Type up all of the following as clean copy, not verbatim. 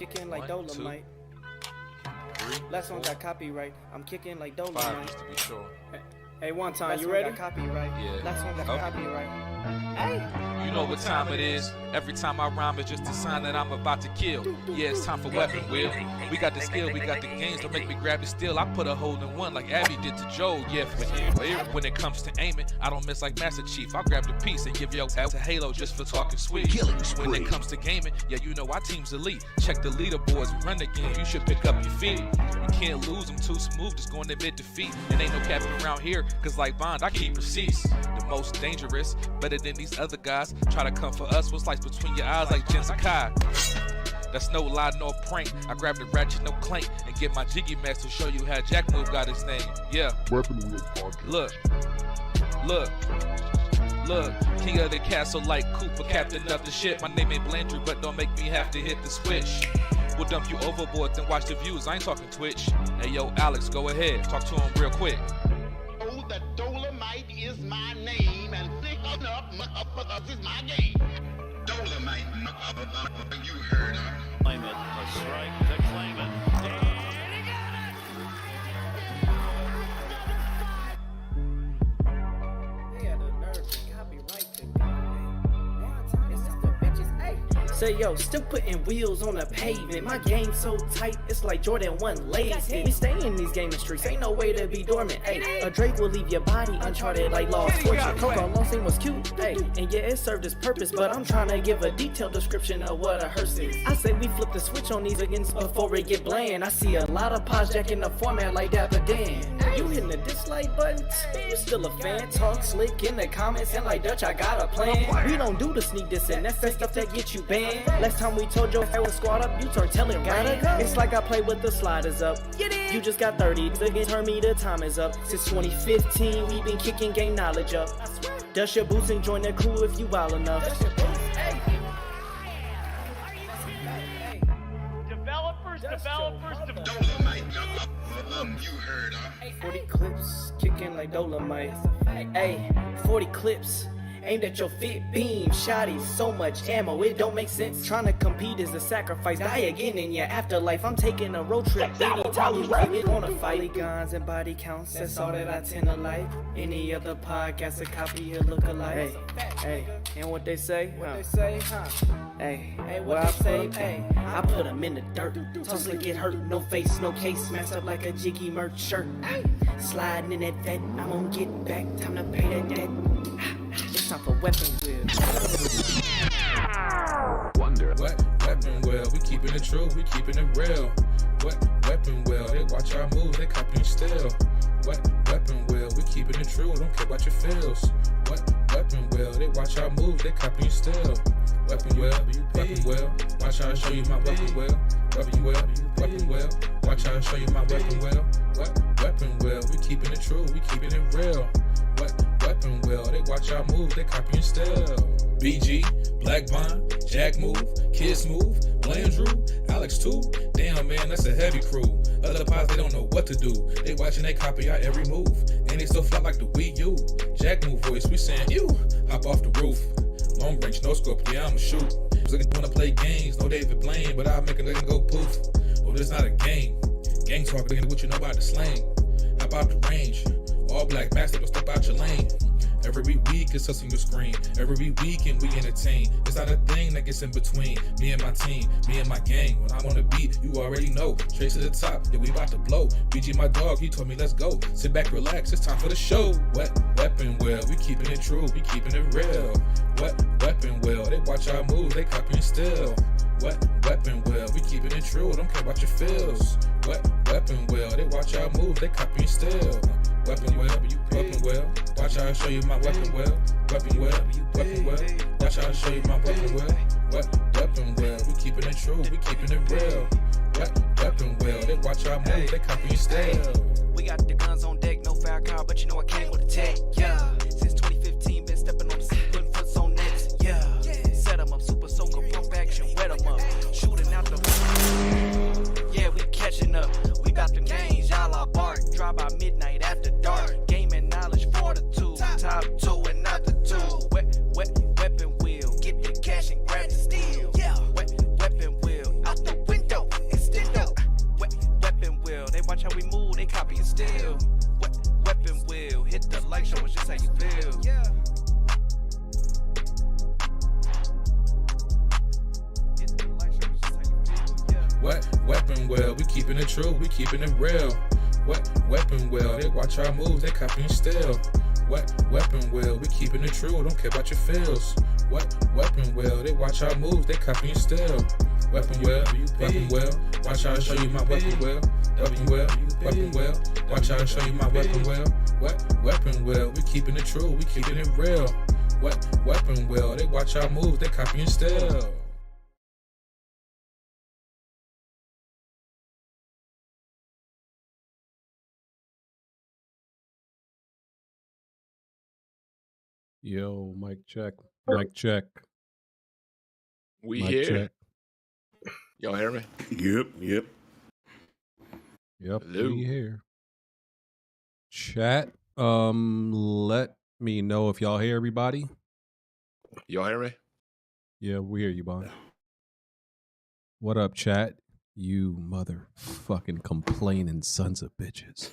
kicking like Dolomite. 3, Last one got copyright. I'm kicking like Dolomite. 5 just to be sure. Hey, one time, Last you one ready? got Copyright. Yeah. Last one got Okay. copyright. Hey. You know what time it is. Every time I rhyme, it's just a sign that I'm about to kill. Yeah, it's time for weapon wheel. We got the skill, we got the games. Don't make me grab it still. I put a hole in one like Abby did to Joe. Yeah, when it comes to aiming, I don't miss like Master Chief. I'll grab the piece and give your ass a halo just for talking sweet. When it comes to gaming, yeah, you know our team's elite. Check the leaderboards, run the game. You should pick up your feet. You can't lose, I'm too smooth, just going to admit defeat. And ain't no capping around here, cause like Bond, I keep receipts. The most dangerous, better than these other guys. Try to come for us, what's like between your eyes like Jen Sakai. That's no lie, no prank. I grab the Ratchet, no Clank, and get my Jiggy Mask to show you how Jack Move got his name. Yeah. Weapon Wheel Podcast. Look, king of the castle like Cooper, captain of the ship. My name ain't Blandry, but don't make me have to hit the switch. We'll dump you overboard, then watch the views. I ain't talking Twitch. Hey yo, Alex, go ahead, talk to him real quick. Oh, the Dolomite is my name, and thick up is my game. Dolomite, you heard her. Claim it, a strike to claim it. They had the nerve to copyright the It's just the bitches. Hey. Say yo, still putting wheels on the pavement. My game so tight, it's like Jordan 1 lazy. We stay in these gaming streets, ain't no way to be dormant. Hey, a Drake will leave your body uncharted like Lost Fortune. Coco Lost was cute, hey, and yeah, it served its purpose. But I'm trying to give a detailed description of what a hearse is. I say we flip the switch on these against before it get bland. I see a lot of pods jacking the format like Dapper Dan. You hitting the dislike button? You still a fan? Talk slick in the comments and like Dutch, I got a plan. We don't do the sneak diss and that's that stuff that get you banned. Last time we told your was squad up, you start telling gotta go. It's like I play with the sliders up. You just got 30, again turn me, the time is up. Since 2015, we been kicking game knowledge up. Dust your boots and join the crew if you wild enough. Developers. Dolomite, you heard her. 40 clips, kicking like Dolomite. Hey, 40 clips. Aimed at your fit beam, shotties, so much ammo, it don't make sense. Trying to compete is a sacrifice, die again in your afterlife. I'm taking a road trip, anytime you get on a fight. Guns and body counts, that's all that I tend to like. Any other podcast, a copy or look alike. Hey, and what they say? Hey, what I say? Hey, I put them in the dirt. Tussle get hurt, no face, no case, smashed up like a Jiggy merch shirt. Sliding in that vet, I'm gonna get back, time to pay that debt. It's time for weapon wheel. Wonder. What weapon wheel? We keeping it true, we keeping it real. What weapon wheel? They watch our moves, they copy and steal. What weapon wheel? We keeping it true, don't care about your feels. What weapon wheel? They watch our moves, they copy and steal. Weapon wheel, watch how I show you my weapon wheel. Weapon wheel, watch how I show you my weapon wheel. What weapon wheel? We keeping it true, we keeping it real. What weapon wheel? They watch our moves, they copy and steal. BG, Black Bond, Jack Move, Kid Smoove, Blandrew, Alex too. Damn man, that's a heavy crew. Other pods, they don't know what to do. They watching, they copy our every move. And they still fly like the Wii U. Jack Move voice, we saying you hop off the roof. Long range, no scope, yeah, I'ma shoot. Looking wanna play games, no David Blaine, but I'll make a nigga go poof. Oh, this not a game. Gang talk, nigga, what you know about the slang. Hop out the range. All black master, don't step out your lane. Every week it's us on your screen. Every weekend we entertain. It's not a thing that gets in between me and my team, me and my gang. When I'm on the beat, you already know. Straight to the top, yeah, we about to blow. BG, my dog, he told me let's go. Sit back, relax, it's time for the show. What weapon wheel? We keeping it true, we keeping it real. What weapon wheel? They watch our moves, they copy and steal. What weapon wheel? We keeping it true, don't care about your feels. What weapon wheel? They watch our moves, they copy and steal. Weapon wheel, watch how I show you my weapon wheel. Weapon wheel, watch how I show you my weapon wheel. What weapon wheel? We keeping it true, we keeping it real. What weapon wheel? They watch our moves, they copy and steal. We got the guns on deck, no fire car, but you know I came with a tech. Yeah, since 2015, been stepping on the scene, putting foots on nets. Yeah, set 'em up, super soaker, pump action, wet 'em up, shooting out the. Yeah, we catching up. We got the games, y'all are bark. Drive by midnight after dark. Game and knowledge, fortitude. Top 2 and not the 2. Weapon wheel. Get the cash and grab the steel. Yeah. Weapon wheel. Out the window. keeping it true, we keeping it real. What weapon will? They watch our moves, they copying still. What weapon will? We keeping it true, don't care about your feels. What weapon will? They watch our moves, they copying still. Weapon will, watch how I show you my weapon will. Weapon will, watch how I show you my weapon will. What weapon will? We keeping it true, we keeping it real. What weapon will? They watch our moves, they copying still. Yo, mic check. Mic check. We Mic here. check. Y'all hear me? Yep, Hello. we here. Chat, let me know if y'all hear everybody. Y'all hear me? Yeah, we hear you, Bond. What up, chat? You motherfucking complaining sons of bitches.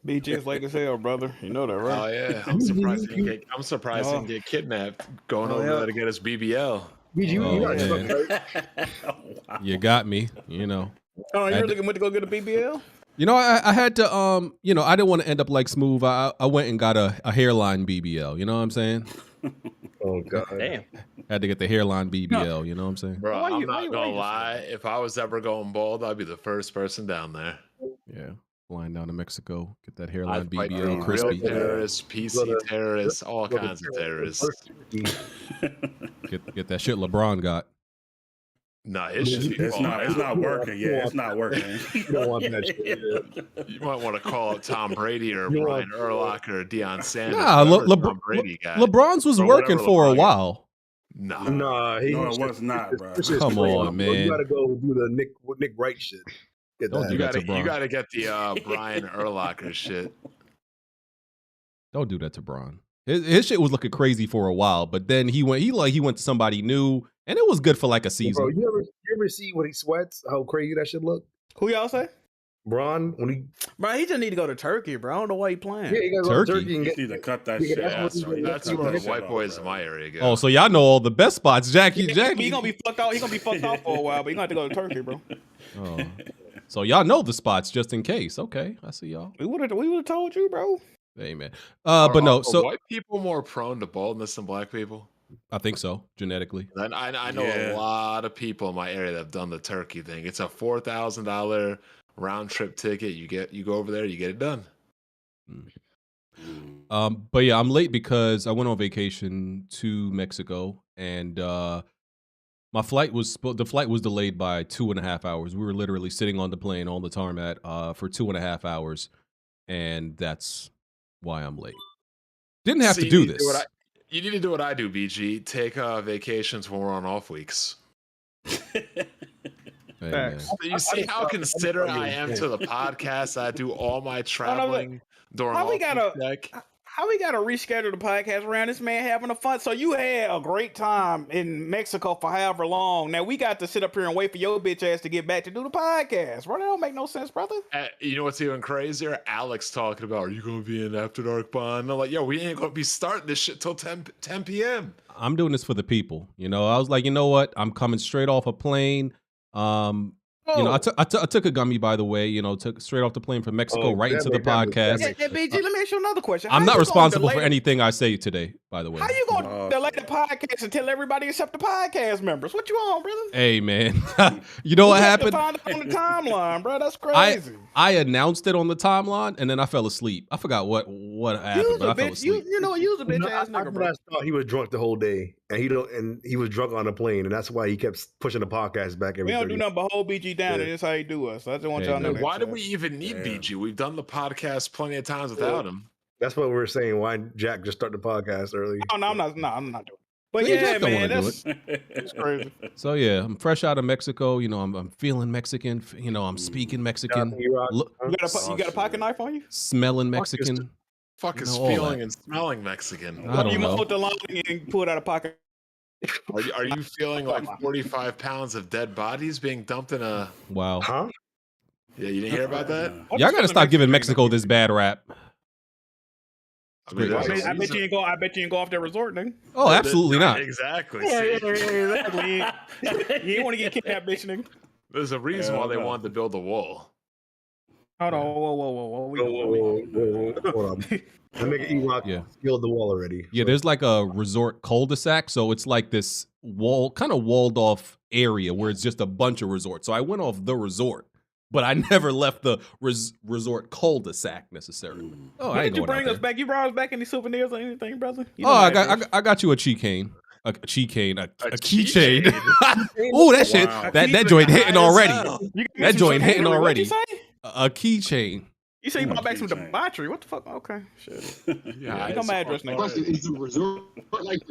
BG is late as hell, brother. You know that, right? Oh yeah. I'm surprised he didn't get kidnapped going over there to get his BBL. You got me, you know. Oh, you really went to go get a BBL? You know, I had to, you know, I didn't want to end up like Smoove. I went and got a hairline BBL. You know what I'm saying? Oh, God. Damn. Had to get the hairline BBL. You know what I'm saying? Bro, I'm not gonna lie. If I was ever going bald, I'd be the first person down there. Yeah. Flying down to Mexico, get that hairline I'd fight BBL crispy. real terrorists, PC terrorists, all kinds of terrorists. Get that shit LeBron got. Nah, it's just it's not working. Yeah, it's not working. You don't want that shit. You might want to call up Tom Brady or Brian Urlacher or Deion Sanders. Nah, Tom Brady guy. LeBron's was Or working whatever for a LeBron while. Nah, No, it was not, bro. Come on, man. You gotta go do the Nick Wright shit. Get Don't that. do that to Bron. you gotta get the Brian Urlacher shit. Don't do that to Bron. His shit was looking crazy for a while, but then he went to somebody new, and it was good for like a season. Bro, you ever see when he sweats? How crazy that shit look? Who y'all say? Bron, when he Bro, he just need to go to Turkey, bro. I don't know why he playing. yeah, he gotta go to Turkey. Turkey and You get need to cut that Yeah, shit. that's what he- That's where the white boys in my area go. Oh, so y'all know all the best spots, Jackie. He gonna be fucked out. He gonna be fucked out for a while, but he gonna have to go to Turkey, bro. Oh. So y'all know the spots just in case. Okay, I see y'all. We would have told you, bro. Hey man. But no. Are So white people more prone to baldness than black people? I think so genetically. And I know a lot of people in my area that have done the turkey thing. It's a $4,000 round trip ticket. You go over there, you get it done. But yeah, I'm late because I went on vacation to Mexico, and my flight was delayed by 2.5 hours. We were literally sitting on the plane on the tarmac for 2.5 hours, and that's why I'm late. Didn't have to do this. You need to do what I do, BG. Take vacations when we're on off weeks. Hey, man. You see how considerate I am to the podcast. I do all my traveling during How we off gotta week. How we gotta reschedule the podcast around this man having a fun? So you had a great time in Mexico for however long. Now we got to sit up here and wait for your bitch ass to get back to do the podcast. Bro, that don't make no sense, brother. You know what's even crazier? Alex talking about, are you going to be in After Dark Bond? I'm like, yo, we ain't going to be starting this shit till 10 p.m. I'm doing this for the people. You know, I was like, you know what? I'm coming straight off a plane. You know, I took a gummy, by the way. You know, took straight off the plane from Mexico right into the podcast. Yeah, BG, let me ask you another question. I'm How not you gonna responsible for delay- anything I say today, by the way. How you gonna delay the podcast and tell everybody except the podcast members? What you on, brother? Hey, man. You know what You have to happened? find it on the timeline, bro. That's crazy. I announced it on the timeline, and then I fell asleep. I forgot what happened, but I fell asleep. You know, you was a bitch ass nigga, bro. I thought he was drunk the whole day, and he was drunk on the plane, and that's why he kept pushing the podcast back every We don't 30 do nothing but hold BG down, and that's how he do us. I just want y'all to know that. Why do we even need BG? We've done the podcast plenty of times without him. That's what we were saying. Why Jack just start the podcast early? Oh, no, I'm not doing it. But See, yeah, Jack don't man, wanna do that's crazy. So yeah, I'm fresh out of Mexico. You know, I'm feeling Mexican. You know, I'm speaking Mexican. Look, You got a pocket knife on you? smelling Mexican. Fuck is all feeling that. and smelling Mexican? I don't You know. mowed the lawn and pulled out a pocket. Are you feeling like 45 pounds of dead bodies being dumped in a... Wow. Huh? Yeah, you didn't hear about that? Y'all gotta stop giving Mexico this bad rap. I mean, Great. there's a I bet you reason- ain't go off that resort, nigga. Oh, absolutely not. Exactly. Yeah, see? exactly. You ain't want to get kidnapped, bitch, nigga. There's a reason why they wanted to build a wall. Hold on, whoa. We doing? Hold on. That nigga Ewok sealed the wall already. Yeah, there's like a resort cul-de-sac, so it's like this kind of walled off area where it's just a bunch of resorts. So I went off the resort, but I never left the resort cul-de-sac necessarily. Oh, I ain't Did you going bring out us there. back? You brought us back any souvenirs or anything, brother? I got you a keychain. A keychain. Oh, that shit. That joint hitting already. That joint hitting already. A keychain. You say you brought back some debauchery. What the fuck? Okay, shit. Yeah, you got my address now. Is the resort like?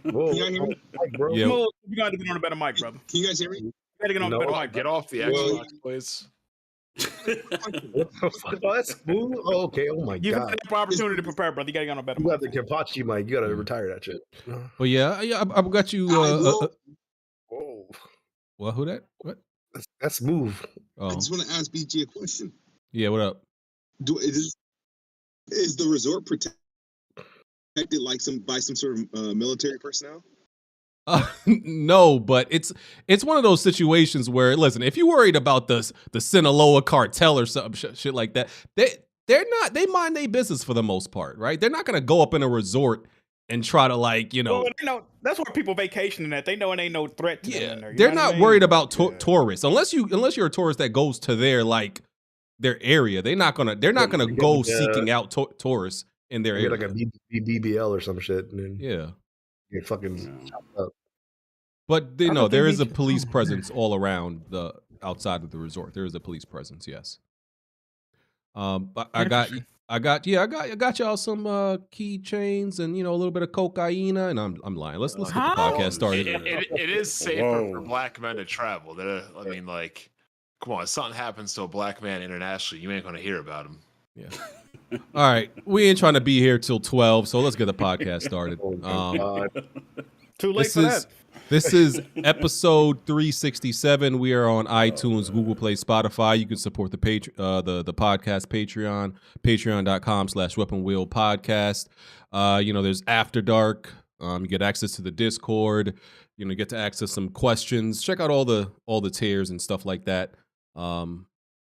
Whoa, Can you hear me? bro. Yeah. You gotta get on a better mic, brother. Can you guys hear me? You gotta get on a better mic. Get off the Xbox, please. Oh, that's smooth. Oh, okay. Oh my You god. got the opportunity to prepare, brother. You gotta get on a better You mic. got the Kapachi mic. You gotta retire that shit. But yeah, I got you. Whoa. Well, who that? What? That's smooth. I just want to ask BG a question. Yeah, what up? Is the resort protected like by some sort of military personnel? No, but it's one of those situations where, listen, if you're worried about the Sinaloa cartel or some shit like that, they mind their business for the most part, right? They're not gonna go up in a resort and try to Well, they know that's where people vacationing at. They know it ain't no threat to them in there. They're not worried about tourists unless you're a tourist that goes to their area. They're not gonna go seeking out tourists in their area. Like a BBL or some shit, and then get fucking chopped up. But there is a police presence all around the outside of the resort. There is a police presence, yes. I got y'all some keychains and a little bit of cocaine, and I'm lying. Let's get the podcast started. It is safer for black men to travel. I mean, like, come on, if something happens to a black man internationally, you ain't gonna hear about him. Yeah. All right, we ain't trying to be here till 12, so let's get the podcast started. Too late for that. This is episode 367. We are on iTunes, Google Play, Spotify. You can support the podcast Patreon, patreon.com/weaponwheelpodcast. There's After Dark. You get access to the Discord. You get to access some questions. Check out all the tiers and stuff like that.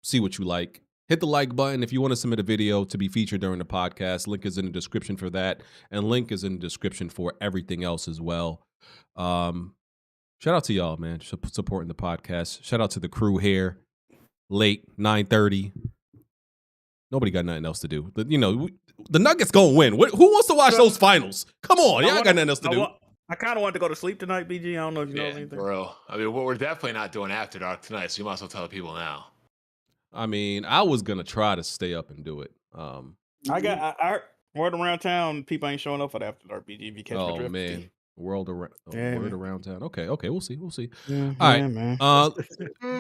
See what you like. Hit the like button if you want to submit a video to be featured during the podcast. Link is in the description for that, and link is in the description for everything else as well. Shout out to y'all, man, supporting the podcast. Shout out to the crew here. Late 9:30. Nobody got nothing else to do. The Nuggets gonna win. Who wants to watch those finals? Come on, y'all got nothing else to do. I kind of wanted to go to sleep tonight, BG. I don't know if you know anything. Bro, I mean, we're definitely not doing After Dark tonight, so you might as well tell the people now. I mean, I was gonna try to stay up and do it. I word around town, people ain't showing up for the After Dark, BG. If you catch my drift. Man. Word around town. Okay, we'll see. Yeah, all right, man.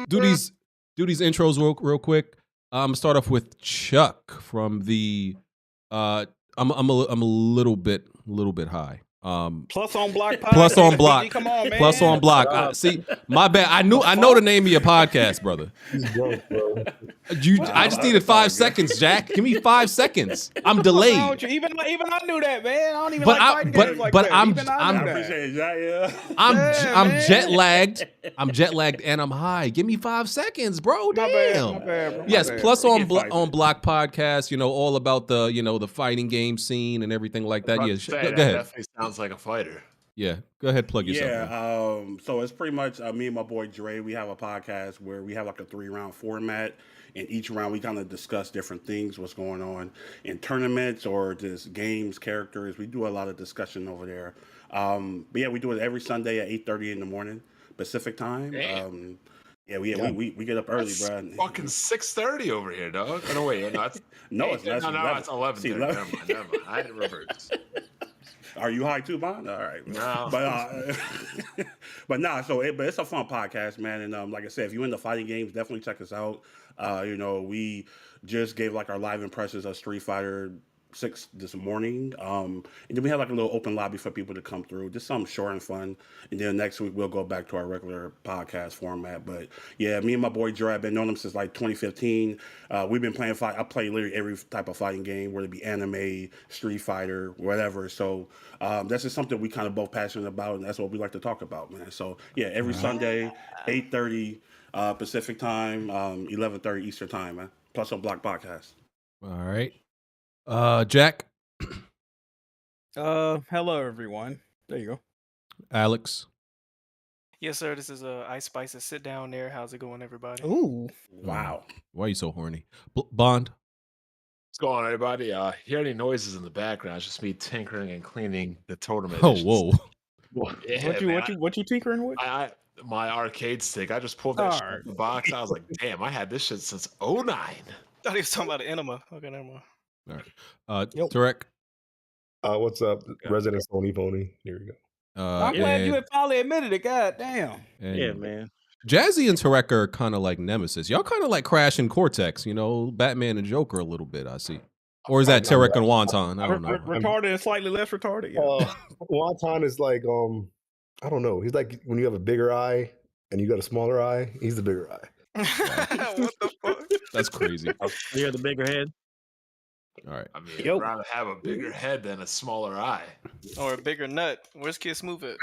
do these intros real quick. I'm gonna start off with Chuck from the. I'm a little bit high. Plus on Block podcast. Plus on Block. Come on, man. Plus on Block. See, my bad. I know the name of your podcast, brother. He's broke, bro. I just needed 5 seconds, Jack. Give me 5 seconds. I'm delayed. Even I knew that, man. I don't even like fighting games like that. I'm jet lagged. I'm jet lagged and I'm high. Give me 5 seconds, bro. Damn. My bad, bro. Yes, plus on Block podcast. All about the fighting game scene and everything like that. Yeah, go ahead. Definitely sounds like a fighter. Yeah, go ahead, plug yourself. Yeah, so it's pretty much me and my boy Dre. We have a podcast where we have like a 3-round format. And each round we kind of discuss different things, what's going on in tournaments or just games, characters. We do a lot of discussion over there. But yeah, we do it every Sunday at 8:30 in the morning Pacific time. We get up early, That's bro. Fucking 6:30 over here, dog. Oh, no, wait, no, it's it's less. No, it's 11:30. Never mind. I didn't reverse. Are you high too, Bond? All right. No. But it's a fun podcast, man. And like I said, if you're into fighting games, definitely check us out. We just gave like our live impressions of Street Fighter 6 this morning. And then we have like a little open lobby for people to come through. Just something short and fun. And then next week we'll go back to our regular podcast format. But yeah, me and my boy Dre, I've been knowing him since like 2015. We've been playing I play literally every type of fighting game, whether it be anime, Street Fighter, whatever. So that's just something we kind of both passionate about, and that's what we like to talk about, man. So yeah, every Sunday, 8:30 Pacific time, 11:30 Eastern time, man. Plus on Block Podcast. All right. Jack, Hello everyone. There you go. Alex. Yes, sir. This is Ice Spices. Sit down there. How's it going, everybody? Ooh. Wow. Why are you so horny? Bond. What's going on, everybody? Hear any noises in the background? It's just me tinkering and cleaning the totem Oh, editions. whoa. Yeah, what you tinkering with? My arcade stick. I just pulled that shit out of the box. I was like, damn, I had this shit since 09. Thought he was talking about an enema. Okay, never mind. All right. Tarek. What's up, Resident Sony Pony? Here we go. I'm glad you had finally admitted it. God damn. And man. Jazzy and Tarek are kind of like nemesis. Y'all kind of like Crash and Cortex, you know, Batman and Joker a little bit, I see. Or is that Tarek and Wonton? I don't know. Retarded and slightly less retarded. Yeah. Wonton is like I don't know. He's like when you have a bigger eye and you got a smaller eye. He's the bigger eye. What the fuck? That's crazy. You're the bigger head. All right. I mean, I'd rather have a bigger head than a smaller eye. Or a bigger nut. Where's Kid Smoove at?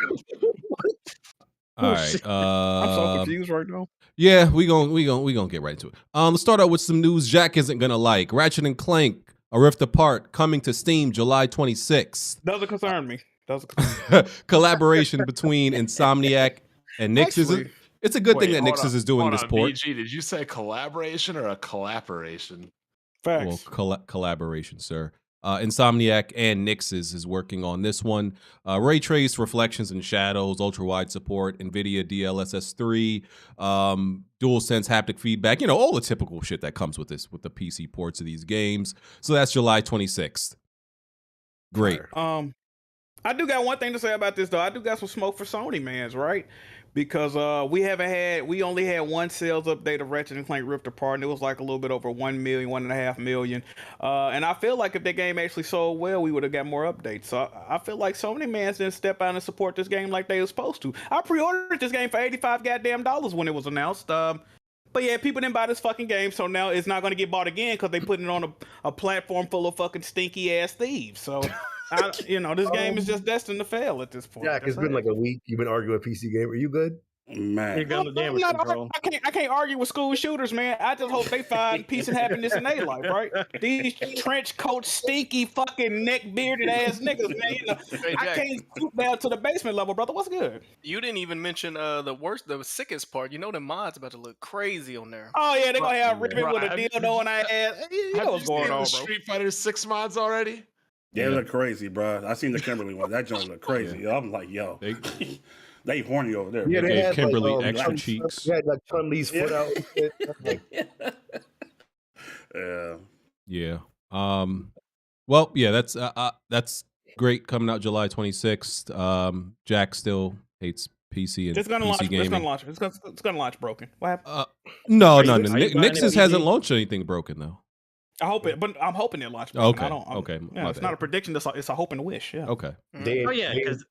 All right. I'm so confused right now. Yeah, we gonna get right into it. Let's start out with some news Jack isn't gonna like. Ratchet and Clank, A Rift Apart, coming to Steam July 26th. Doesn't concern me. Collaboration between Insomniac and Nixes. It's a good thing that Nixes is doing this port. BG, did you say collaboration or a collaboration? Facts. Well, collaboration, sir. Insomniac and Nixes is working on this one. Ray trace, reflections and shadows, ultra wide support, NVIDIA DLSS 3, DualSense haptic feedback. You know, all the typical shit that comes with the PC ports of these games. So that's July 26th. Great. I do got one thing to say about this though. I do got some smoke for Sony, mans, right? Because we only had one sales update of Ratchet and Clank Rift Apart, and it was like a little bit over 1 million, 1.5 million. And I feel like if the game actually sold well, we would have got more updates. So I feel like Sony mans didn't step out and support this game like they were supposed to. I pre-ordered this game for $85 goddamn when it was announced. But yeah, people didn't buy this fucking game, so now it's not going to get bought again because they put it on a platform full of fucking stinky ass thieves. So. This game is just destined to fail at this point. Jack, it's been like a week. You've been arguing with PC Gamer. Are you good? Man, I can't argue with school shooters, man. I just hope they find peace and happiness in their life, right? These trench coat, stinky, fucking neck bearded ass niggas, man. Hey, I can't shoot down to the basement level, brother. What's good? You didn't even mention the sickest part. You know the mod's about to look crazy on there. Oh yeah, they're gonna have Ribbon with a dildo on their ass. You know what's going on, bro? Street Fighter 6 mods already? Yeah, it look crazy, bro. I seen the Kimberly one. That joint look crazy. I'm like, yo, they horny over there. Yeah, bro. they had Kimberly like, extra cheeks. They had like Chun-Li's foot out. And shit. Yeah. Well, yeah, that's great coming out July 26th. Jack still hates PC and It's gonna PC launch. gaming. It's gonna launch. It's gonna launch broken. What happened? No. Nixes hasn't launched anything broken though. I hope it, but I'm hoping it launches. Okay. Okay. Yeah, it's not a prediction. It's a hope and a wish. Yeah. Okay. Oh yeah, because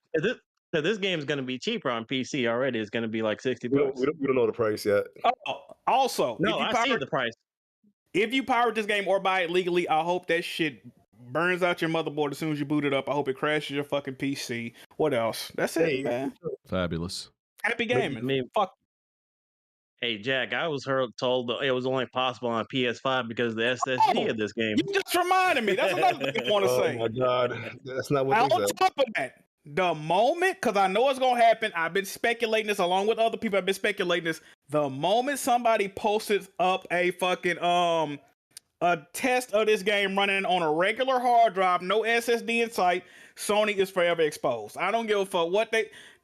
this game's going to be cheaper on PC already. It's going to be like $60. We don't know the price yet. Oh, also, no, I see the price. If you pirate this game or buy it legally, I hope that shit burns out your motherboard as soon as you boot it up. I hope it crashes your fucking PC. What else? That's it, man. Fabulous. Happy gaming. Fuck. Hey Jack, I was told that it was only possible on PS5 because of the SSD of this game. You just reminded me. That's another thing I want to say. Oh my god, that's not what they On said. top of that, the moment, because I know it's gonna happen, I've been speculating this along with other people. I've been speculating this. The moment somebody posted up a fucking a test of this game running on a regular hard drive, no SSD in sight, Sony is forever exposed. I don't give a fuck what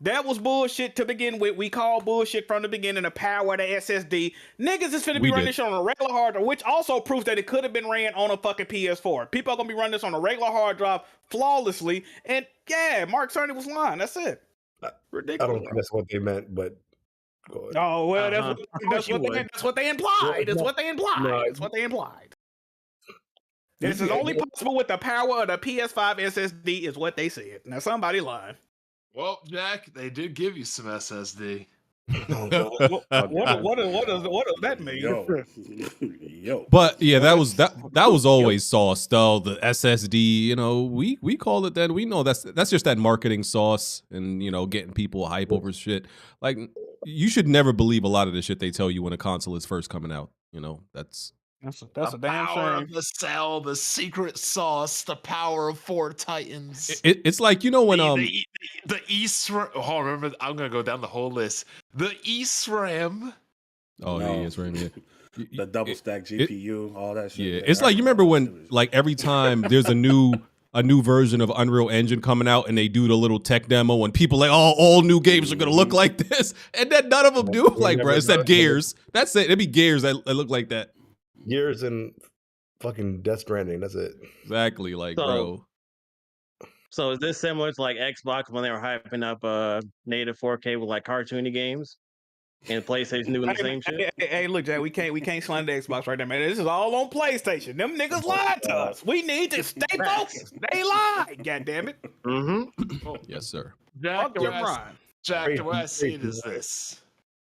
that was bullshit to begin with. We call bullshit from the beginning. The power of the SSD. Niggas is finna be running this shit on a regular hard drive, which also proves that it could have been ran on a fucking PS4. People are gonna be running this on a regular hard drive flawlessly. And yeah, Mark Cerny was lying. That's it. Ridiculous. I don't think that's what they meant, but go ahead. Oh well, that's what they implied. That's what they implied. That's what they implied. This is only possible with the power of the PS5 SSD, is what they said. Now somebody lying. Well, Jack, they did give you some SSD. What does that mean? Yo. But yeah, that was always sauce though. The SSD, you know, we call it that. We know that's just that marketing sauce and, you know, getting people hype over shit. Like, you should never believe a lot of the shit they tell you when a console is first coming out. You know, that's That's a damn power shame. of the cell, the secret sauce, the power of 4 Titans. It's like, you know, when the ESRAM. Oh, remember, I'm gonna go down the whole list. The ESRAM. Oh, No. the ESRAM, yeah. The double stack GPU, all that shit. Yeah, it's like, you remember when, like, every time there's a new version of Unreal Engine coming out and they do the little tech demo and people like, oh, all new games are gonna look like this, and then none of them do. Like, bro, it's that Gears. That's it. It'd be Gears that look like that. Gears and fucking Death Stranding. That's it. Exactly, like, bro. So is this similar to like Xbox when they were hyping up native 4K with like cartoony games, and PlayStation doing the same shit? Hey, look, Jack, we can't slander Xbox right there, man. This is all on PlayStation. Them niggas lied to us. We need to stay focused. They lied. God damn it. Mm-hmm. Yes, sir. Jack, Fuck your Brian. the way I see it is this,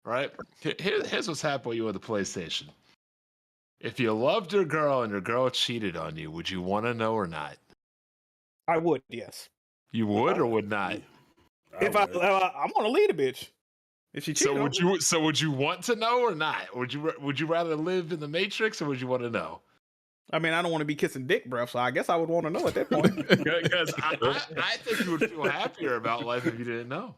right? Here's what's happening with you with the PlayStation. If you loved your girl and your girl cheated on you, would you want to know or not? I would, yes. You would or would not? If I'm gonna lead a bitch. If she cheated, would you want to know or not? Would you rather live in the Matrix or would you want to know? I mean, I don't want to be kissing dick breath, so I guess I would want to know at that point. Because I think you would feel happier about life if you didn't know.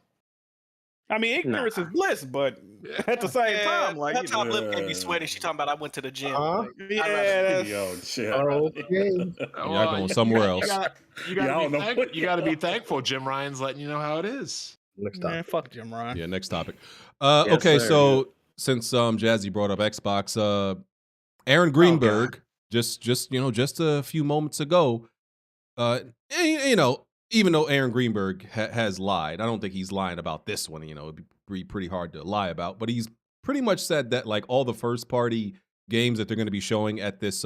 I mean, ignorance is bliss, but at the same time, like, that top lip can't be sweaty. She talking about I went to the gym. Like, yeah, Y'all going somewhere else. You gotta be thankful. Jim Ryan's letting you know how it is. Next man, fuck Jim Ryan. Yeah, next topic. Yes, Okay, sir, so since Jazzy brought up Xbox, Aaron Greenberg just a few moments ago, you know, even though Aaron Greenberg has lied, I don't think he's lying about this one. You know, it'd be pretty hard to lie about, but he's pretty much said that like all the first party games that they're going to be showing at this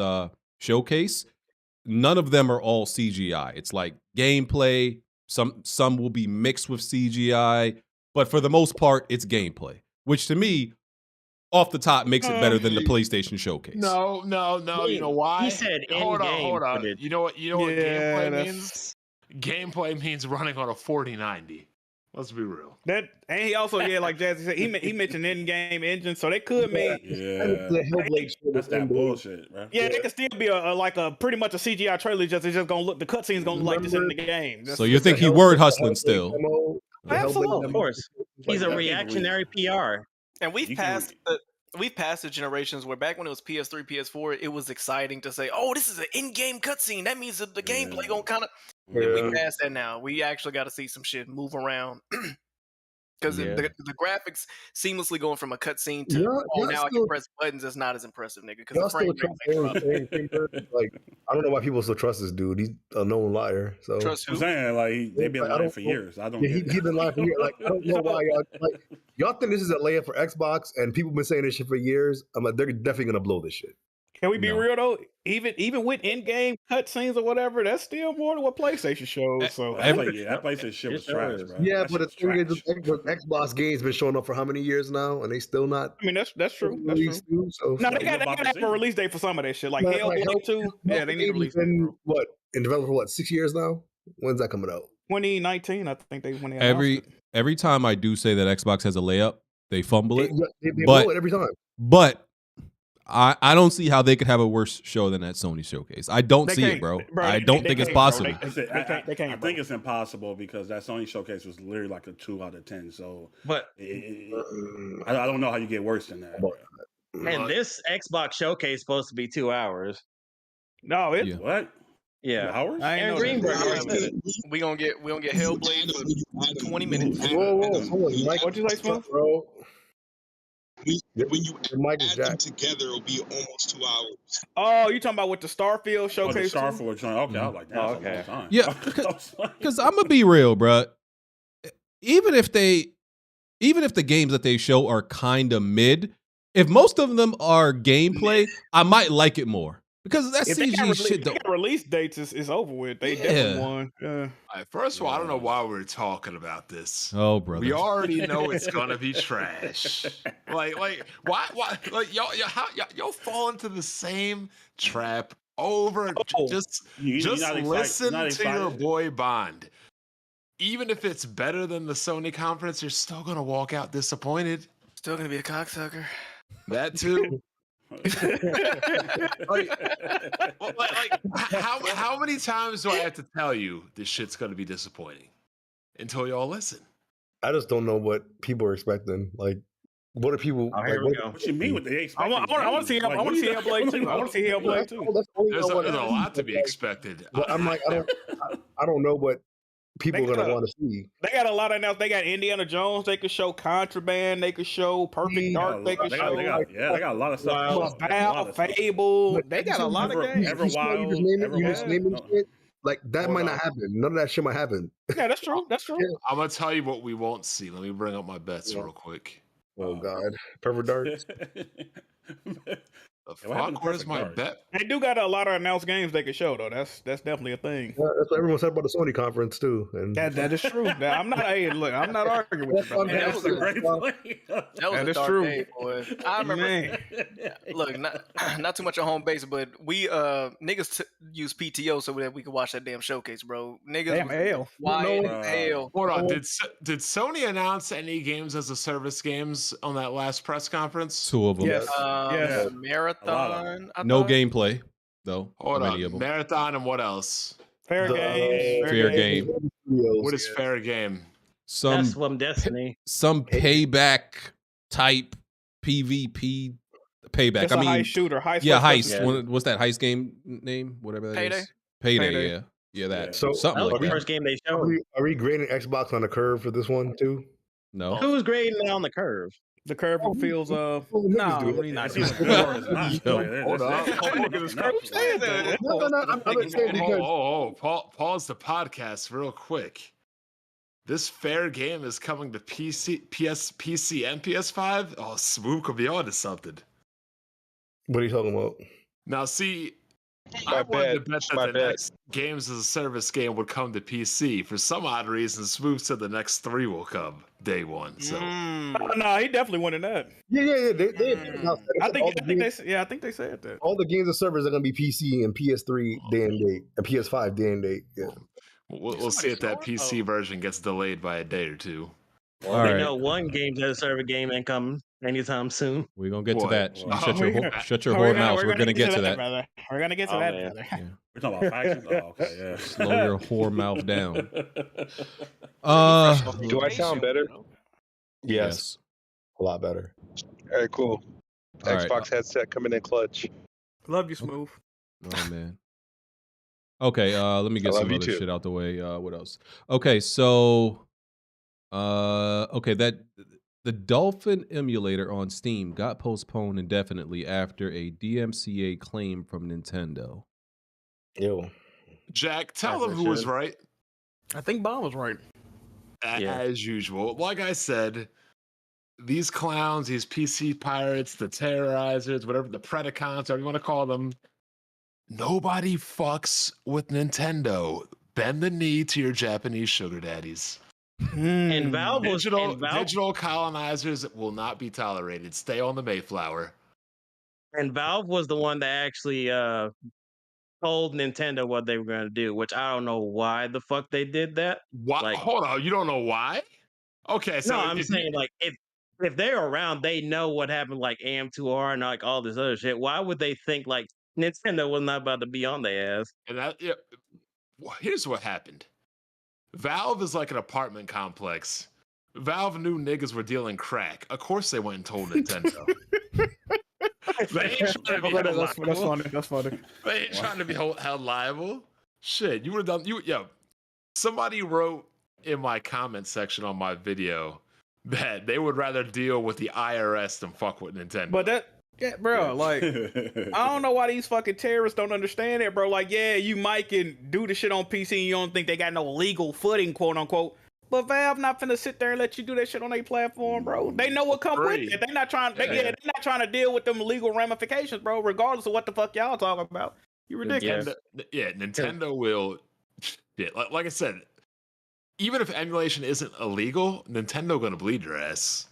showcase, none of them are all CGI. It's like gameplay. Some will be mixed with CGI, but for the most part, it's gameplay, which to me, off the top, makes it better than the PlayStation Showcase. No. You know why? He said hold on. You know what gameplay that's- means? Gameplay means running on a 4090. Let's be real. That and he also like Jazzy said, he mentioned in-game engine, so they could mean That's that bullshit, bro. yeah, it could still be a pretty much a CGI trailer. It's just gonna look, the cutscene's gonna look like this in the game. So you think he word hustling still? Absolutely, of course. He's a reactionary PR. And we've passed the generations where back when it was PS3, PS4, it was exciting to say, "Oh, this is an in-game cutscene. That means that the gameplay gonna kind of." We passed that now. We actually got to see some shit move around because the graphics seamlessly going from a cutscene to now I can press buttons is not as impressive, nigga. Because the frame rate like, I don't know why people still trust this dude. He's a known liar. So trust who? I'm saying like they've been lying for years. I don't. He's been lying for years. Like, I don't know why y'all think this is a layup for Xbox, and people been saying this shit for years. I'm like, they're definitely gonna blow this shit. Can we be real though? Even with in-game cutscenes or whatever, that's still more than what PlayStation shows. So that PlayStation shit was trash, bro. Yeah, but the thing is, Xbox games been showing up for how many years now, and they still not. I mean, that's true. That's true. So no, they got to have a release date for some of that shit. Like Hellblade 2. Yeah, they need to release it. What in development for 6 years now? When's that coming out? 2019, I think when they announced it. Every time I do say that Xbox has a layup, they fumble it. They blow it every time. But I don't see how they could have a worse show than that Sony showcase. I don't see it, bro. I don't think it's possible. I think it's impossible because that Sony showcase was literally like a 2 out of 10. So, but I don't know how you get worse than that. And this Xbox showcase is supposed to be 2 hours. No, it's what? Yeah, hours. Aaron Greenberg. We gonna get Hellblade for 20 minutes. Whoa, Mike, what you like, Smoove? Bro. When you add them together, it'll be almost 2 hours. Oh, you talking about with the Starfield showcase? The Starfield showcase. Okay, I was like that. Okay. Yeah, because I'm gonna be real, bro. Even if the games that they show are kind of mid, if most of them are gameplay, I might like it more. Because that CG shit though. Release dates is over with. They definitely won. All right, first of all, I don't know why we're talking about this. Oh, brother. We already know it's gonna be trash. Like why like y'all fall into the same trap over. Just listen to your boy Bond. Even if it's better than the Sony conference, you're still gonna walk out disappointed. Still gonna be a cocksucker. That too. How many times do I have to tell you this shit's gonna be disappointing until y'all listen? I just don't know what people are expecting. Like, what are people? Oh, here we go. What you mean with the I want to see him. I want to see Hellblade too. I want to see Hellblade too. There's a lot to be expected. But I'm like, I don't know what people are gonna want to see. They got a lot of now. They got Indiana Jones. They could show Contraband. They could show Perfect Dark. They could show. They got a lot of stuff. Fable. They got a lot of games. You just naming shit. Like that might not happen. None of that shit might happen. Yeah, that's true. That's true. I'm gonna tell you what we won't see. Let me bring up my bets real quick. Oh God, Perfect Dark. Where's my bet? They do got a lot of announced games they could show though. That's definitely a thing. Yeah, that's what everyone said about the Sony conference too. And that is true. I'm not. Hey, look, I'm not arguing with you. That was a great play. That was a dark day, boy. I remember. Look, not too much on home base, but we niggas use PTO so that we could watch that damn showcase, bro. Niggas, damn hell. Hell. Hold on. Did Sony announce any games as a service games on that last press conference? 2 of them. Yes. Yes. Marathon. No gameplay though. Hold many on. of them. Marathon and what else? Fair game. Fair game. What is fair game? That's from Destiny. Some payback type PvP payback. It's a heist shooter. Heist. Yeah, heist. Yeah. What's that heist game name? Whatever that Payday? is. Payday. Yeah, that. So something like the that. first game they showed. Are we grading Xbox on the curve for this one too? No. Who's grading it on the curve? The curve feels no, we're not. Hold on. Pause the podcast real quick. This fair game is coming to PC, and PS5. Oh, Smoove could be on to something. What are you talking about? Now, see, I wanted to bet that the next games as a service game would come to PC. For some odd reason, Smoove said the next 3 will come day one. So no, he definitely wanted that. Yeah. I think they said that. All the games and servers are gonna be PC and PS3 day and date and PS5 day and date. Yeah. We'll see if that PC version gets delayed by a day or two. Well, All they right. know one game as a server game ain't coming anytime soon. We're gonna get to that. Shut your We're whore mouth. We're gonna get to that. brother. We're gonna get to that, brother. Yeah. We're talking about factions. Oh, okay, yeah. Slow your whore mouth down. Do I sound better? Yes. A lot better. All right, cool. All right. Xbox headset coming in clutch. Love you, Smoove. Oh man. Okay, let me get some other shit out the way. What else? Okay, so that the Dolphin emulator on Steam got postponed indefinitely after a DMCA claim from Nintendo. Ew. Jack, tell them who was right. I think Bob was right. As usual. Like I said, these clowns, these PC pirates, the terrorizers, whatever, the Predacons, whatever you want to call them, nobody fucks with Nintendo. Bend the knee to your Japanese sugar daddies. And Valve was digital colonizers will not be tolerated. Stay on the Mayflower. And Valve was the one that actually told Nintendo what they were going to do, which I don't know why the fuck they did that. What? Like, hold on, you don't know why? Okay, so no, I'm saying like if they're around, they know what happened, like AM2R and like all this other shit. Why would they think like Nintendo was not about to be on their ass? And here's what happened. Valve is like an apartment complex. Valve knew niggas were dealing crack. Of course they went and told Nintendo. They ain't trying to be held liable. That's funny. They ain't trying to be held liable. Shit, you would have done. Somebody wrote in my comment section on my video that they would rather deal with the IRS than fuck with Nintendo. But bro, like, I don't know why these fucking terrorists don't understand it, bro. Like, yeah, you might can do the shit on PC and you don't think they got no legal footing, quote unquote. But Valve not finna sit there and let you do that shit on their platform, bro. They know what come with it. They're not trying. They're not trying to deal with them legal ramifications, bro. Regardless of what the fuck y'all talking about, you ridiculous. Nintendo will. Shit, like I said, even if emulation isn't illegal, Nintendo gonna bleed your ass.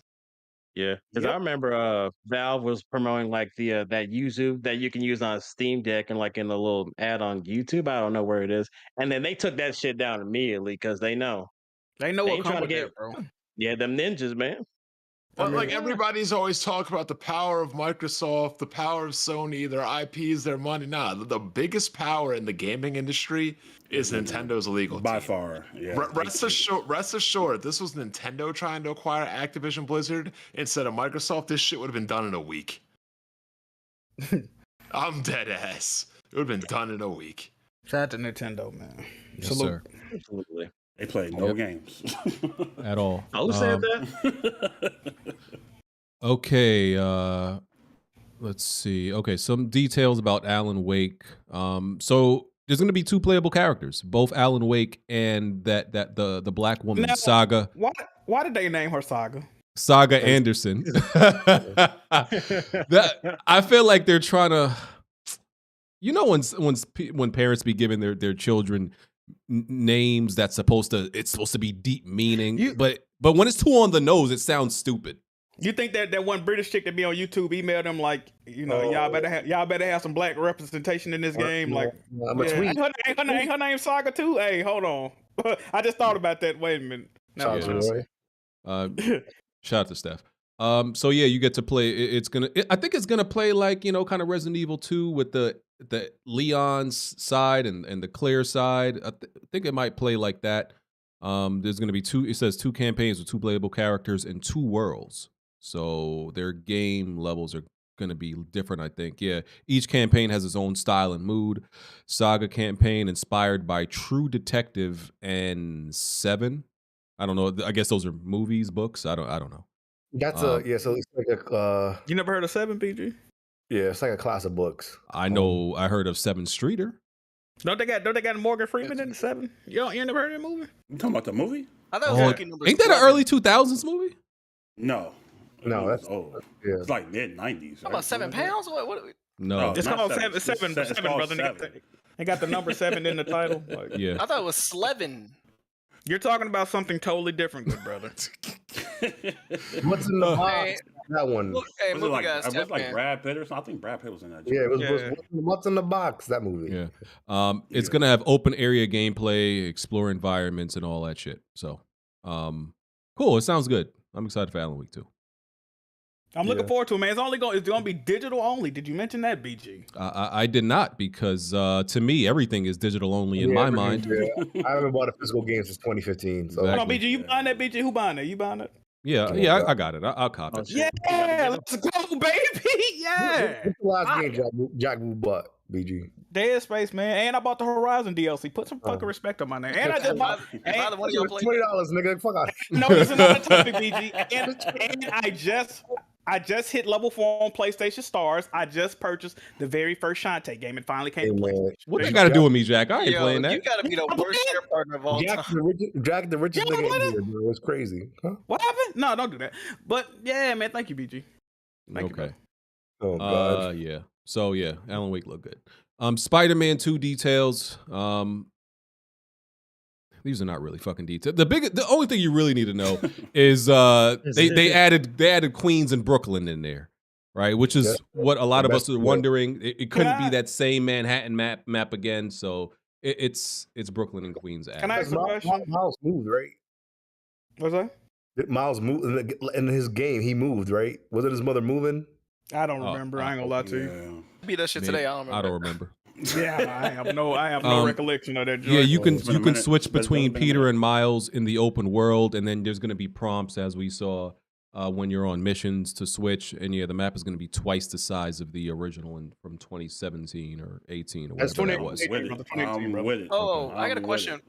Yeah, because I remember Valve was promoting like the that Yuzu that you can use on a Steam Deck and like in the little ad on YouTube. I don't know where it is, and then they took that shit down immediately because they know what comes with that, bro. Yeah, them ninjas, man. But like everybody's always talking about the power of Microsoft, the power of Sony, their IPs, their money. Nah, the biggest power in the gaming industry is Nintendo's legal by team. far. Yeah, Rest assured, this was Nintendo trying to acquire Activision Blizzard instead of Microsoft. This shit would have been done in a week. I'm dead ass. It would have been done in a week. Shout out to Nintendo, man. Yes, sir. Absolutely. They play no games at all. Who said that? Okay, let's see. Okay, some details about Alan Wake. So there's going to be 2 playable characters, both Alan Wake and the black woman Now, Saga. Why did they name her Saga? Saga Anderson. I feel like they're trying to, when parents be giving their children names that's supposed to be deep meaning, but when it's too on the nose, it sounds stupid. You think that one British chick that be on YouTube emailed them like, y'all better have some black representation in this game? Like, ain't her name Saga too? Hey, hold on. I just thought about that. Wait a minute. Shout out to Steph. So yeah, you get to play. I think it's gonna play like kind of Resident Evil 2 with the Leon's side and the Claire side. I think it might play like that. There's gonna be 2. It says 2 campaigns with 2 playable characters and 2 worlds. So their game levels are gonna be different. I think. Yeah, each campaign has its own style and mood. Saga campaign inspired by True Detective and 7. I don't know. I guess those are movies, books. I don't know. That's So it's like a. You never heard of 7, PG? Yeah, it's like a class of books. I know. I heard of 7 Streeter. Don't they got Morgan Freeman in the 7? You never heard of that movie? You talking about the movie? I thought it was fucking number Ain't that an early 2000s movie? No, that's old. Yeah. It's like mid 90s. How about 7 pounds? What are we? No, It's called seven, It's brother. called Seven. They got the number 7 in the title. Like, yeah. I thought it was Slevin. You're talking about something totally different, good brother. What's in the box? That one. Hey, Was it movie like, guys, it was like man. Brad Pitt or something? I think Brad Pitt was in that. Yeah, it was What's in the box? That movie. Yeah. It's gonna have open area gameplay, explore environments, and all that shit. So, cool. It sounds good. I'm excited for Alan Wake 2. I'm looking forward to it, man. It's going to be digital only. Did you mention that, BG? I did not because to me everything is digital only in my mind. Yeah. I haven't bought a physical game since 2015. So. Exactly. Hold on, BG. You buying that, BG? Who buying that? You buying it? Yeah, I got it. I'll cop it. Yeah, let's go, baby. Yeah. What's the last game Jack Wu bought, BG? Dead Space, man. And I bought the Horizon DLC. Put some fucking respect on my name. And I just bought Neither one of y'all played. $20, nigga. Fuck out. No, this is not a topic, BG. And I just hit level 4 on PlayStation Stars. I just purchased the very first Shantae game. It finally came to PlayStation. What that got to do with me, Jack? I ain't playing that. You gotta be the worst share partner of all time. Jack the richest nigga in here, bro. It's crazy. Huh? What happened? No, don't do that. But yeah, man. Thank you, BG. Thank you. Oh god. Yeah. So yeah, Alan Wake looked good. Spider-Man 2 details. These are not really fucking details. The only thing you really need to know is they added Queens and Brooklyn in there, right? Which is what a lot of us are wondering. It couldn't be that same Manhattan map again. So it's Brooklyn and Queens. Can I ask a question? Miles moved, right? What's that? Miles moved in his game. He moved, right? Was it his mother moving? I don't remember. I ain't gonna lie to you. Beat that shit today. I don't remember. Yeah, I have no recollection of that. Yeah, you can switch between Peter and Miles in the open world, and then there's going to be prompts as we saw when you're on missions to switch. And yeah, the map is going to be twice the size of the original from 2017 or 18 or whatever that was. Oh, I got a question.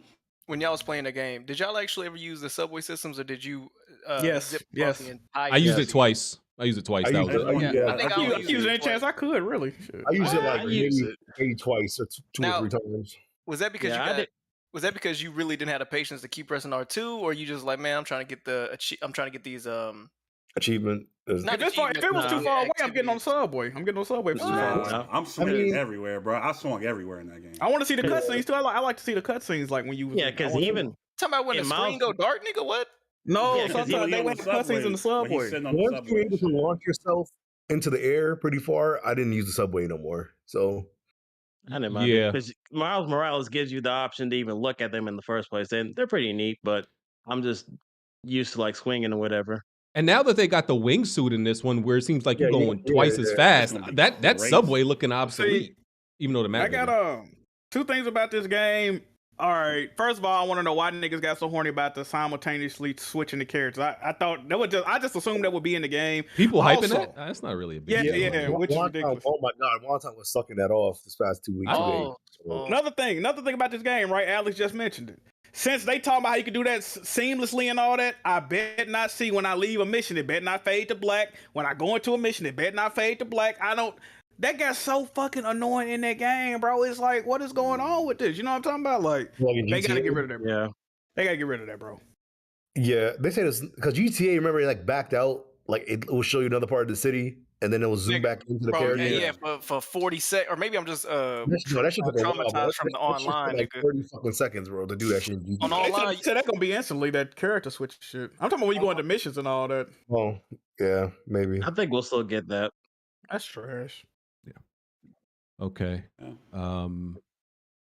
When y'all was playing the game, did y'all actually ever use the subway systems, or did you? Yes. I used it twice. I used it twice. I use any chance I could, really. I used it like maybe twice or two or 3 times. Was that because was that because you really didn't have the patience to keep pressing R2, or you just like, man, I'm trying to get these achievement. If it was too far away, I'm getting on subway. I'm getting on subway. I'm swinging everywhere, bro. I swung everywhere in that game. I want to see the cutscenes too. I like to see the cutscenes, like when you. Yeah, because even talking about when the screen go dark, nigga. What? No, sometimes they went cutscenes in the subway. Once you're able to launch yourself into the air pretty far, I didn't use the subway no more. So I didn't mind because Miles Morales gives you the option to even look at them in the first place, and they're pretty neat. But I'm just used to like swinging or whatever. And now that they got the wingsuit in this one, where it seems like you're going twice as It's fast, gonna be that crazy. subway looking obsolete, even though the map. I got two things about this game. All right, first of all, I want to know why niggas got so horny about the simultaneously switching the characters. I thought that would I just assumed that would be in the game. People hyping Also- that? That's not really a big Yeah, deal. yeah, which is ridiculous. Oh my god, Wonton was sucking that off this past 2 weeks. Another thing about this game, right? Alex just mentioned it. Since they talking about how you can do that seamlessly and all that, I bet not see when I leave a mission, it bet not fade to black. When I go into a mission, it bet not fade to black. That got so fucking annoying in that game, bro. It's like, what is going on with this? You know what I'm talking about? Like, they gotta get rid of that, bro. Yeah. They gotta get rid of that, bro. Yeah, they say this because GTA. Remember, it like backed out. Like it will show you another part of the city, and then it will zoom back into the character. Yeah, for 40 seconds, or maybe I'm just that shit took a while, bro. traumatized from the That shit took online. like 30 fucking seconds, bro, to do that shit. On online, So that's gonna be instantly that character switch shit. I'm talking about when you go into missions and all that. Oh, yeah, maybe. I think we'll still get that. That's trash. Okay. All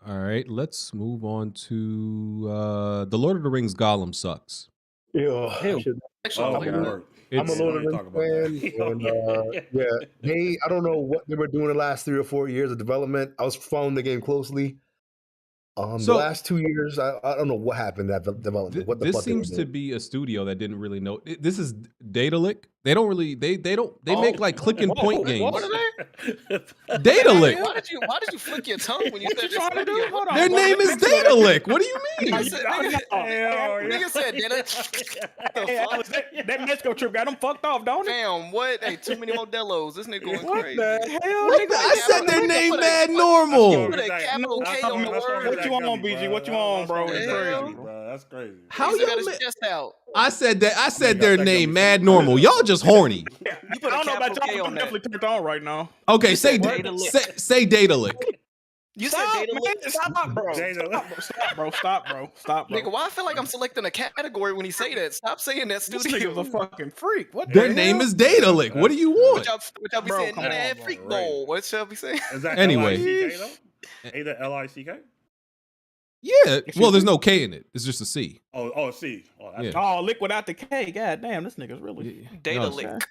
right. Let's move on to the Lord of the Rings. Gollum sucks. Yeah, I'm a Lord of the Rings fan, and yeah, I don't know what they were doing the last 3 or 4 years of development. I was following the game closely. The So- last 2 years, I don't know what happened at development. What the This fuck they were seems to doing. be a studio that didn't really know. This is Datalick. They don't really. They make like click and point games. What are they? Datalick. Why did you flick your tongue when you said this? Their name is Datalick. What do you mean? Nigga said That Mexico trip got them fucked off, don't it? Damn, what? Hey, too many Modelos. This nigga going What crazy. the hell? What the- I said their name mad normal. Put a capital K on the word. What you on, BG? What you on, bro? It's crazy, bro. That's crazy. How He y'all got his ma- chest out. I said that. I said their name mad normal. Y'all just horny. You put I a don't know about capital K y'all. on I'm that. definitely turned on right now. Okay, say Datalick. say Datalick. You said Stop, data man. Stop, bro. Stop, bro. Nigga, why I feel like I'm selecting a category when he say that? Stop saying that, This studio. nigga's a fucking freak. What Their the name hell? is Datalick. What do you want? What y'all be Bro, saying? come Man, on, freak bro. bowl. What y'all be saying? Is that Anyway. L-I-C-K, though? Ain't that L-I-C-K? Yeah. Well, there's no K in it. It's just a C. Oh, C. Oh, that's Yeah. Oh, lick without the K. God damn, this nigga's really Data No, lick.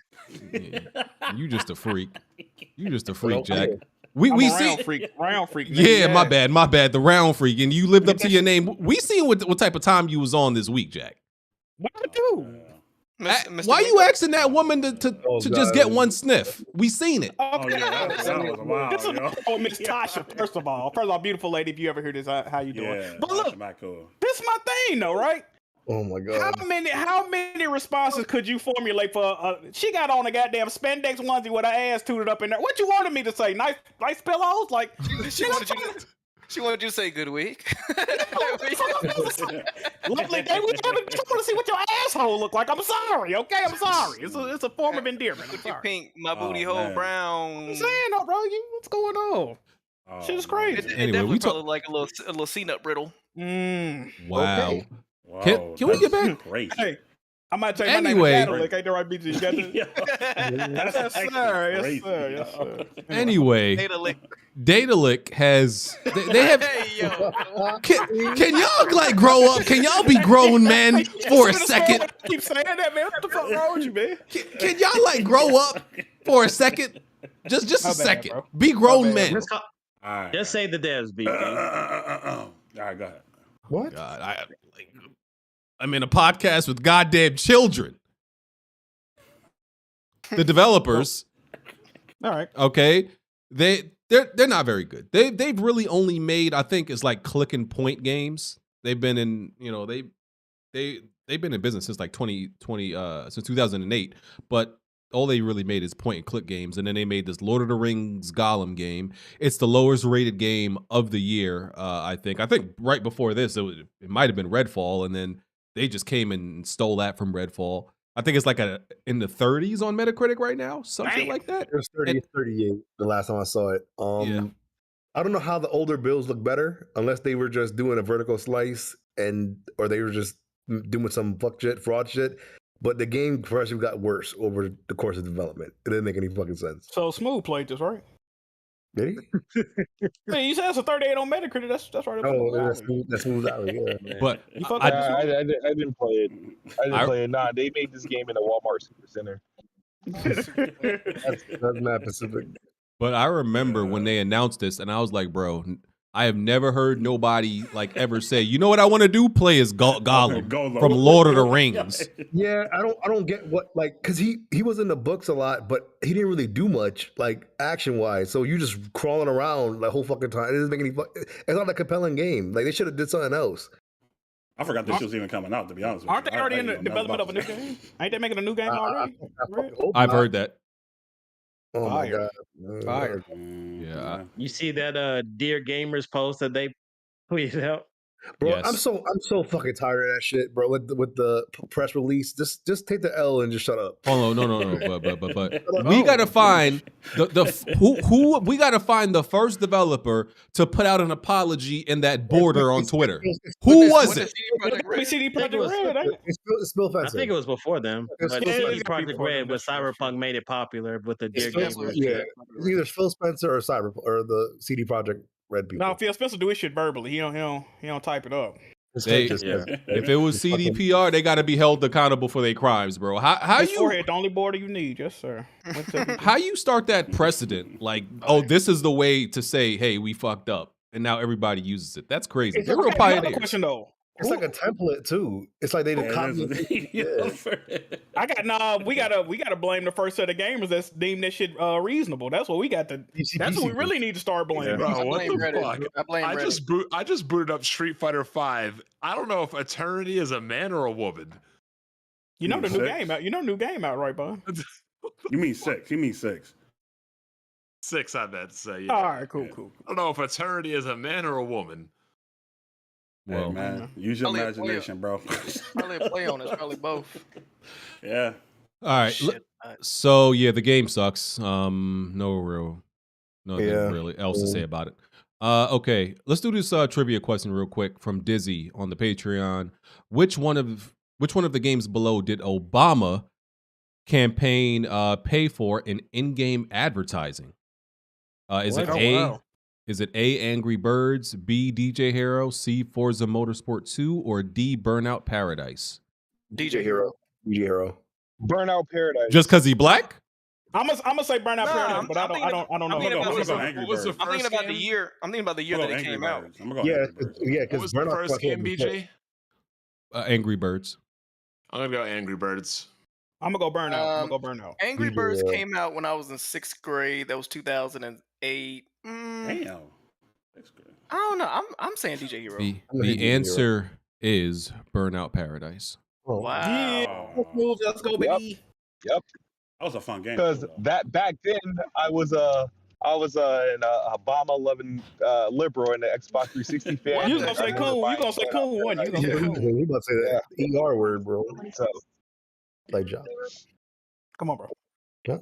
Yeah. You just a freak. You just a freak, Well, Jack. yeah. We I'm a see. round freak. Nigga. Yeah, my bad. The round freak, and you lived up to your name. We seen what type of time you was on this week, Jack. What I do? Why you asking that woman to just God. get one sniff? We seen it. Oh, yeah, that was wild, This is yo. Miss Tasha. First of all, beautiful lady. If you ever hear this, how you doing? Yeah, But look, that's cool. this is my thing, though, right? Oh my god. How many responses could you formulate for? She got on a goddamn spandex onesie with her ass tooted up in there. What you wanted me to say? Nice pillows, like She wanted you to say good week. lovely day. We haven't. I want to see what your asshole look like. I'm sorry, okay? I'm sorry. It's a form of endearment. I'm sorry. Pink, my booty Oh, hole man. brown. I'm saying, though, bro. What's going on? Oh, Shit is crazy. It Anyway, definitely we talk- probably like a little C-nut brittle. Wow. Okay. Wow, Can we get back? Great. Hey, I might take Anyway. my name to Cadillac. Ain't that right, BG? You got this? Yes, sir. Yes, sir. Yes, sir. Anyway, Data lick. Datalick has they have. Hey, yo. Can y'all like grow up? Can y'all be grown men for a second? Keep saying that, man. What the fuck wrong with you, man? Can y'all like grow up for a second? Just a My bad, second. bro. Be grown My bad. men. All right. Just say the devs, BG. All right, go ahead. What? God, I'm in a podcast with goddamn children. The developers, All right. okay, they're not very good. They've really only made, I think, it's like click and point games. They've been in, they've been in business since like 2020, since 2008. But all they really made is point and click games, and then they made this Lord of the Rings Gollum game. It's the lowest rated game of the year, I think. I think right before this, it might have been Redfall, and then they just came and stole that from Redfall. I think it's like in the 30s on Metacritic right now, something like that. It was 30, 38 the last time I saw it. Yeah. I don't know how the older builds look better unless they were just doing a vertical slice or they were just doing some fraud shit. But the game progressively got worse over the course of development. It didn't make any fucking sense. So Smoove played this, right? Did he? Hey, you said it's a 38 on Metacritic. That's right. That's Smoove's alley. Yeah. But You fucked up. I didn't play it. I didn't play it. Nah, they made this game in a Walmart Supercenter. That's Mad Pacific. But I remember when they announced this, and I was like, bro, I have never heard nobody like ever say, you know what I want to do? Play as Gollum from Lord of the Rings. Yeah, I don't get what, like, because he was in the books a lot, but he didn't really do much, like, action wise. So you just crawling around the whole fucking time. It doesn't make any. It's not a compelling game. Like, they should have did something else. I forgot this shit was even coming out, to be honest with Aren't you. they already in the development of a new game? Ain't they making a new game already? I've heard that. Oh my god! Fire. Yeah. You see that Dear Gamers post that they tweeted out? Bro, Yes. I'm so fucking tired of that shit, bro. With the press release, just take the L and just shut up. Oh no! But we gotta find who we gotta find the first developer to put out an apology in that border on Twitter. Who was it? CD Projekt Red, ain't it? It's Phil Spencer. I think it was before them. It's But Phil CD Spencer. Projekt Red with Cyberpunk made it popular with the Dear Gamers. Yeah, it's either Phil Spencer or or the CD Projekt Red people. No, Phil Spencer do his shit verbally. He don't type it up. If it was CDPR, they got to be held accountable for their crimes, bro. How His you forehead, the only border you need, yes sir. how you start that precedent? Like, oh, this is the way to say, hey, we fucked up, and now everybody uses it. That's crazy. They're real pioneers. Question though. It's like a template too. It's like they did copy. We gotta blame the first set of gamers that's deemed that shit reasonable. That's what we got to. That's what we really need to start blaming. Bro, what the fuck? I blame Reddit. I just booted up Street Fighter 5. I don't know if Eternity is a man or a woman. You know the new game out. You know new game out, right, bud? You mean 6? You mean 6? 6, I meant to say. Yeah. All right, cool. I don't know if Eternity is a man or a woman. Well, hey, man, use your imagination, bro. Probably a play on it. It's probably both. Yeah. All right. So yeah, the game sucks. Nothing really else to say about it. Okay, let's do this trivia question real quick from Dizzy on the Patreon. Which one of the games below did Obama campaign pay for in in-game advertising? Is it A? Wow. Is it A, Angry Birds, B, DJ Hero, C, Forza Motorsport 2, or D, Burnout Paradise? DJ Hero. Burnout Paradise. Just because he black? I'm gonna say Burnout Paradise, but I don't know. I'm thinking about the year. I'm thinking about the year that it came out. Yeah, what was the first game, BJ? Angry Birds. I'm gonna go Angry Birds. I'm gonna go Burnout. Angry Birds came out when I was in 6th grade. That was 2008. Damn. I don't know. I'm saying DJ Hero. The answer is Burnout Paradise. Oh. Wow. Yeah. Let's go, baby. Yep. That was a fun game. Because that back then I was an Obama loving liberal and the Xbox 360 fan. You gonna say cool? You gonna say cool one? You gonna say cool? You about to say that ER word, bro? So, like job. Come on, bro. Yeah.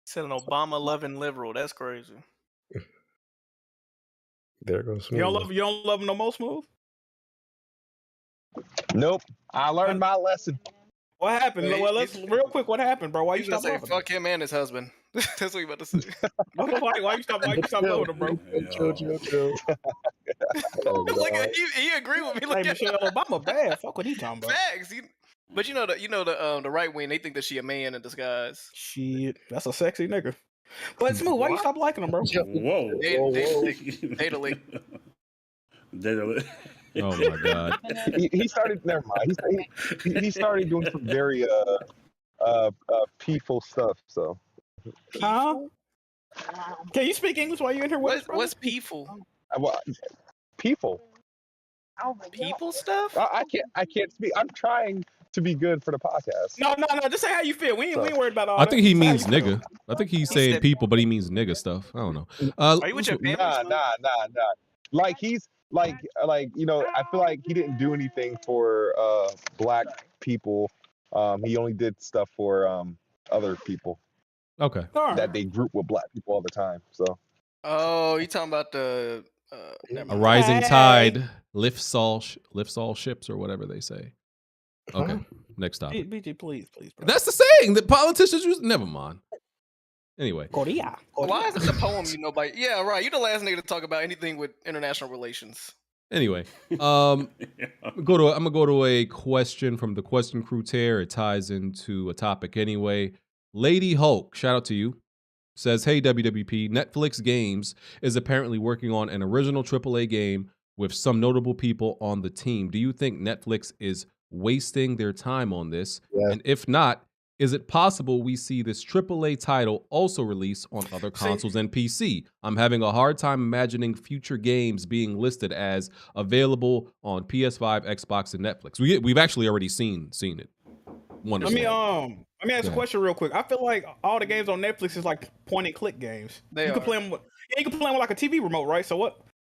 Said an Obama loving liberal. That's crazy. There goes Smoove. You don't love him no more, Smoove? Nope. I learned my lesson. What happened? Well, let's real quick. What happened, bro? Why you gonna stop say loving fuck him and his husband? That's what you about to say. Why you stop loving him, bro? Chill. Like he agree with me. Like Michelle Obama bad. Fuck what he talking about. Facts. But you know the right wing, they think that she a man in disguise. Shit, that's a sexy nigga. But Smoove, why you stop liking him, bro? Whoa. Data leak. Oh my god. He started. Never mind. He started doing some very peaceful stuff. So. Huh? Can you speak English while you're in here with us, bro? What's peaceful? People. People stuff? I can't speak. I'm trying to be good for the podcast. No. Just say how you feel. We ain't worried about all I that. think he means nigga. I think he's saying people, but he means nigga stuff. I don't know. Are you with your family? Nah. Like he's like you know. I feel like he didn't do anything for black people. He only did stuff for other people. Okay. That they group with black people all the time. So. Oh, you talking about the a rising tide lifts all ships, or whatever they say. Okay, next topic. BG, please, bro. That's the saying that politicians use. Never mind. Anyway, Korea. Why is it the poem you know by? Yeah, right. You're the last nigga to talk about anything with international relations. Anyway, I'm gonna go to a question from the question crew tier. It ties into a topic anyway. Lady Hulk, shout out to you. Says, hey WWP, Netflix Games is apparently working on an original AAA game with some notable people on the team. Do you think Netflix is wasting their time on this? Yeah. And if not, is it possible we see this AAA title also release on other consoles and PC? I'm having a hard time imagining future games being listed as available on PS5, Xbox, and Netflix. We've actually already seen it. Let me ask a question real quick. I feel like all the games on Netflix is like point and click games. You can play them with like a TV remote, right? So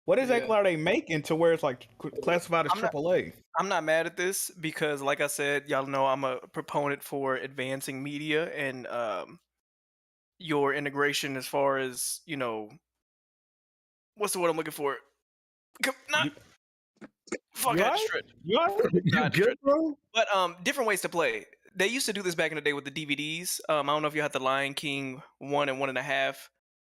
what exactly are they making to where it's like classified as AAA? I'm not mad at this because, like I said, y'all know I'm a proponent for advancing media and your integration as far as, you know, what's the word I'm looking for? Fuck, I stretch. You good, bro? But different ways to play. They used to do this back in the day with the DVDs. I don't know if you had the Lion King 1 and 1.5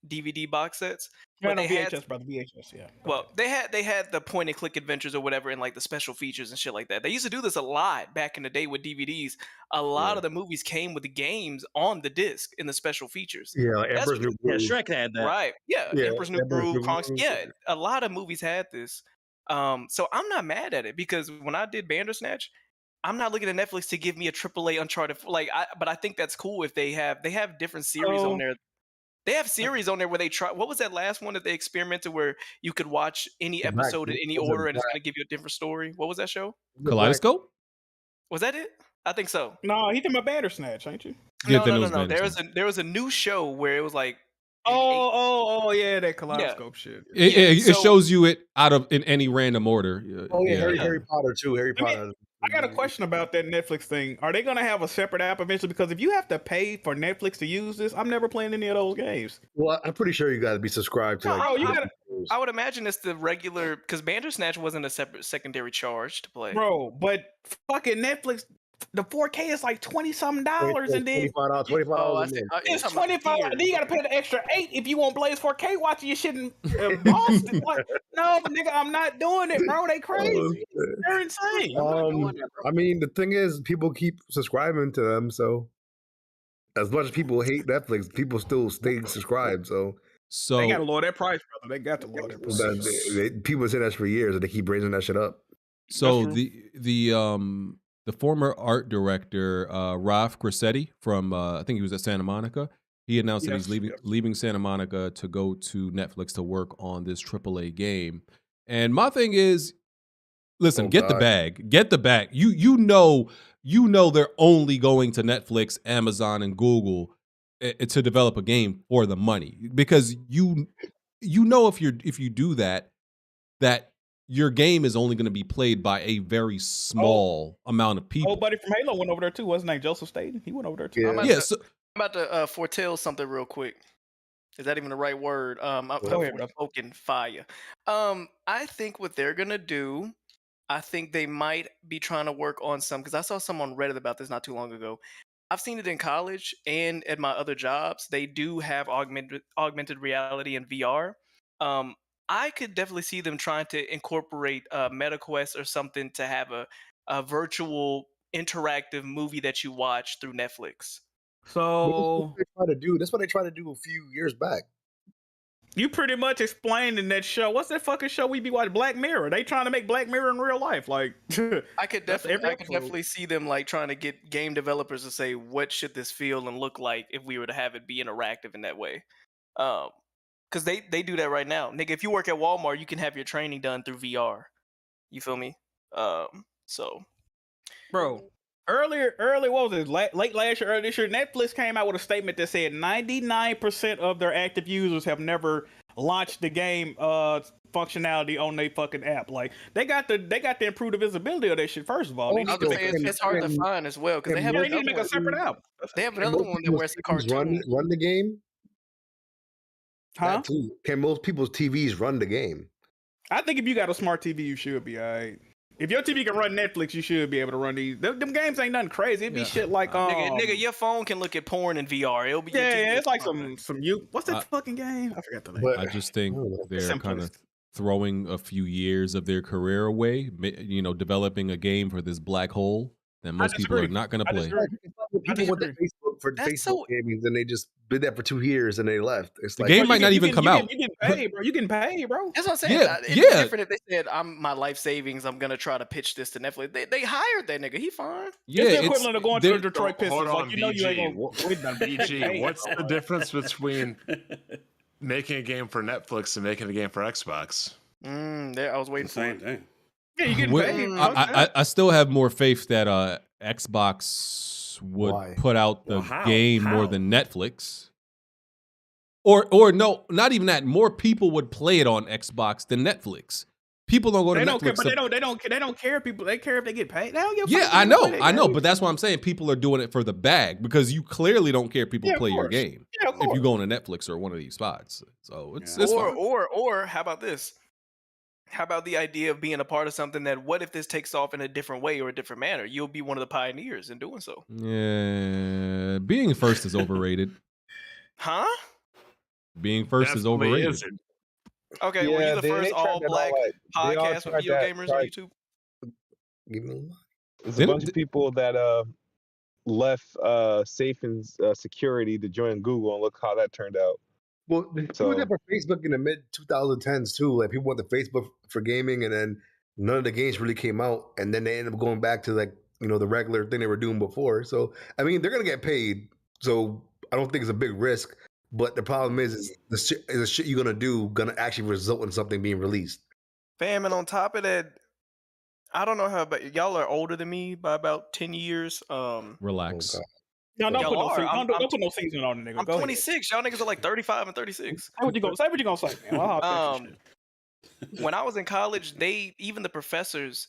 DVD box sets. Yeah, no, VHS, brother, VHS, yeah. Well, they had the point and click adventures or whatever, and like the special features and shit like that. They used to do this a lot back in the day with DVDs. A lot of the movies came with the games on the disc in the special features. Yeah, Emperor's New Groove. Shrek had that. Right. Yeah, Emperor's New Groove. Yeah, a lot of movies had this. So I'm not mad at it because when I did Bandersnatch, I'm not looking at Netflix to give me a AAA Uncharted. But I think that's cool if they have different series on there. They have series on there where they try. What was that last one that they experimented where you could watch any episode in any order and it's going to give you a different story? What was that show? Kaleidoscope? Was that it? I think so. No, he talking about Bandersnatch, ain't you? No. There was a new show where it was like. Yeah, that Kaleidoscope shit. It shows you it out of in any random order. Harry Potter too. Harry Potter. I got a question about that Netflix thing. Are they going to have a separate app eventually? Because if you have to pay for Netflix to use this, I'm never playing any of those games. Well, I'm pretty sure you got to be subscribed to. I would imagine it's the regular because Bandersnatch wasn't a separate secondary charge to play, bro. But fucking Netflix, the 4K is like $20-something, and then $25. It's $25. Then you got to pay the extra $8 if you want Blaze 4K watching your shit in Boston. Like, no, nigga, I'm not doing it, bro. They crazy. They're insane. I mean, the thing is, people keep subscribing to them, so as much as people hate Netflix, people still stay subscribed. So they got to lower that price, brother. They got to lower that price. People say that for years, and they keep raising that shit up. So the former art director, Ralph Grassetti from, I think he was at Santa Monica, he announced that he's leaving Santa Monica to go to Netflix to work on this AAA game. And my thing is, listen, get the bag. Get the bag. You know they're only going to Netflix, Amazon, and Google to develop a game for the money. Because you know if you do that your game is only going to be played by a very small amount of people. Oh, buddy from Halo went over there too, wasn't he? Joseph Staten? He went over there too. I'm about to foretell something real quick. Is that even the right word? I'm spoken fire. I think what they're gonna do, I think they might be trying to work on some because I saw some on Reddit about this not too long ago. I've seen it in college and at my other jobs. They do have augmented reality and VR. I could definitely see them trying to incorporate MetaQuest or something to have a virtual interactive movie that you watch through Netflix. So that's what they tried to do a few years back. You pretty much explained in that show. What's that fucking show we be watching? Black Mirror. They trying to make Black Mirror in real life. Like I could definitely see them like trying to get game developers to say what should this feel and look like if we were to have it be interactive in that way. Because they do that right now. Nigga, if you work at Walmart, you can have your training done through VR. You feel me? Bro, earlier, what was it? Late last year, early this year, Netflix came out with a statement that said 99% of their active users have never launched the game functionality on their fucking app. Like they got to improve the visibility of that shit. First of all, it's hard to find as well because they need to make a separate app. They have another one that wears the cartoon. Run the game. Huh? Can most people's TVs run the game? I think if you got a smart TV, you should be all right. If your TV can run Netflix, you should be able to run these. Them games ain't nothing crazy. It'd be shit like nigga, your phone can look at porn in VR. It'll be it's like some what's that fucking game? I forgot the name. I just think they're kind of throwing a few years of their career away, developing a game for this black hole that most people are not going to play. People went to Facebook for Facebook gaming, and they just did that for 2 years and they left. It's The like game might not even come out. You getting paid, bro. You getting paid, bro. That's what I'm saying. It'd be different if they said, my life savings, I'm gonna try to pitch this to Netflix. They hired that nigga. He fine. Yeah, it's the equivalent of going to the Detroit Pistons. Hold on, Like, you know you ain't gonna BG, what's the difference between making a game for Netflix and making a game for Xbox? I was waiting for it. Yeah, you getting paid. I still have more faith that Xbox would put out the game more than Netflix. Or no, not even that. More people would play it on Xbox than Netflix. People don't go to Netflix. But they don't care. People, they care if they get paid. They don't give a Yeah, fuck I if know, they get I know, paid. but that's why I'm saying people are doing it for the bag because you clearly don't care if people play your game if you go on Netflix or one of these spots. So it's fine. Or how about this? How about the idea of being a part of something that what if this takes off in a different way or a different manner? You'll be one of the pioneers in doing so. Yeah, being first is overrated. Huh? Being first is Definitely overrated. isn't. Okay, were you the first all-black podcast with video gamers on YouTube? There's a bunch of people that left safe and security to join Google, and look how that turned out. Well, they did that for Facebook in the mid 2010s too. Like people went to Facebook for gaming, and then none of the games really came out, and then they ended up going back to the regular thing they were doing before. So I mean, they're gonna get paid. So I don't think it's a big risk. But the problem is the shit you're gonna do gonna actually result in something being released. Fam, and on top of that, I don't know how, but y'all are older than me by about 10 years. Relax. No, don't Y'all put no are. don't put no season on the nigga. I'm Go 26. Y'all niggas are like 35 and 36. Say what you gonna say, man. I'll hop in. When I was in college, even the professors,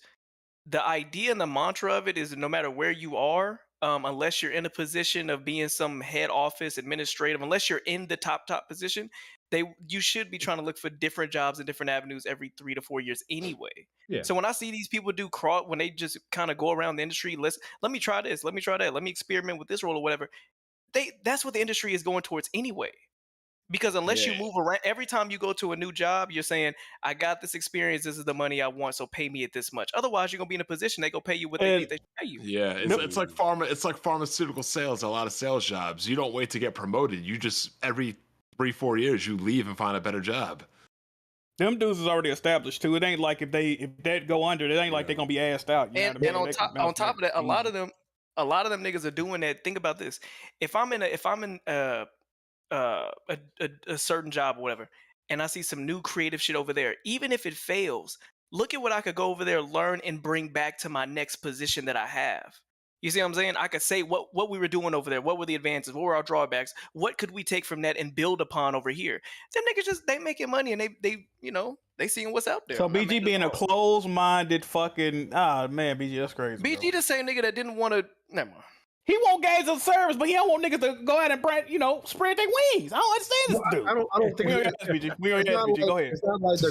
the idea and the mantra of it is no matter where you are, unless you're in a position of being some head office administrative, unless you're in the top position, you should be trying to look for different jobs and different avenues every 3 to 4 years anyway. Yeah. So when I see these people do when they just kind of go around the industry, let me try this, let me try that, let me experiment with this role or whatever. That's what the industry is going towards anyway. Because unless you move around, every time you go to a new job, you're saying, I got this experience, this is the money I want, so pay me at this much. Otherwise, you're gonna be in a position they go pay you what they need they should pay you. Yeah, it's like pharmaceutical sales, a lot of sales jobs. You don't wait to get promoted. You just every 3-4 years you leave and find a better job. Them dudes is already established too. It ain't like if that go under, it ain't like they're gonna be asked out. You know what I mean? On top of that, a lot of them niggas are doing that. Think about this: if I'm in a certain job or whatever, and I see some new creative shit over there, even if it fails, look at what I could go over there, learn, and bring back to my next position that I have. You see what I'm saying? I could say what we were doing over there, what were the advances, what were our drawbacks, what could we take from that and build upon over here. Them niggas they making money and they seeing what's out there. So BG being a closed-minded fucking man, BG, that's crazy. BG the same nigga that didn't want to. Never mind. He want games of service, but he don't want niggas to go out and spread their wings. I don't understand this dude. I don't think we already asked BG. We already asked BG. Go ahead.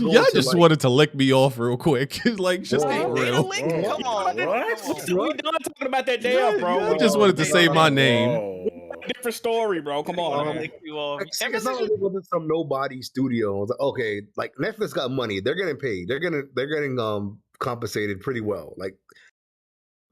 Y'all just wanted to lick me off real quick. Like, just get real. Come on, what? We done talking about that damn, bro. I just wanted to say my name. Different story, bro. Come on, man. It's not like it wasn't some nobody studio. It's like, okay, like Netflix got money. They're getting paid. They're getting compensated pretty well. Like,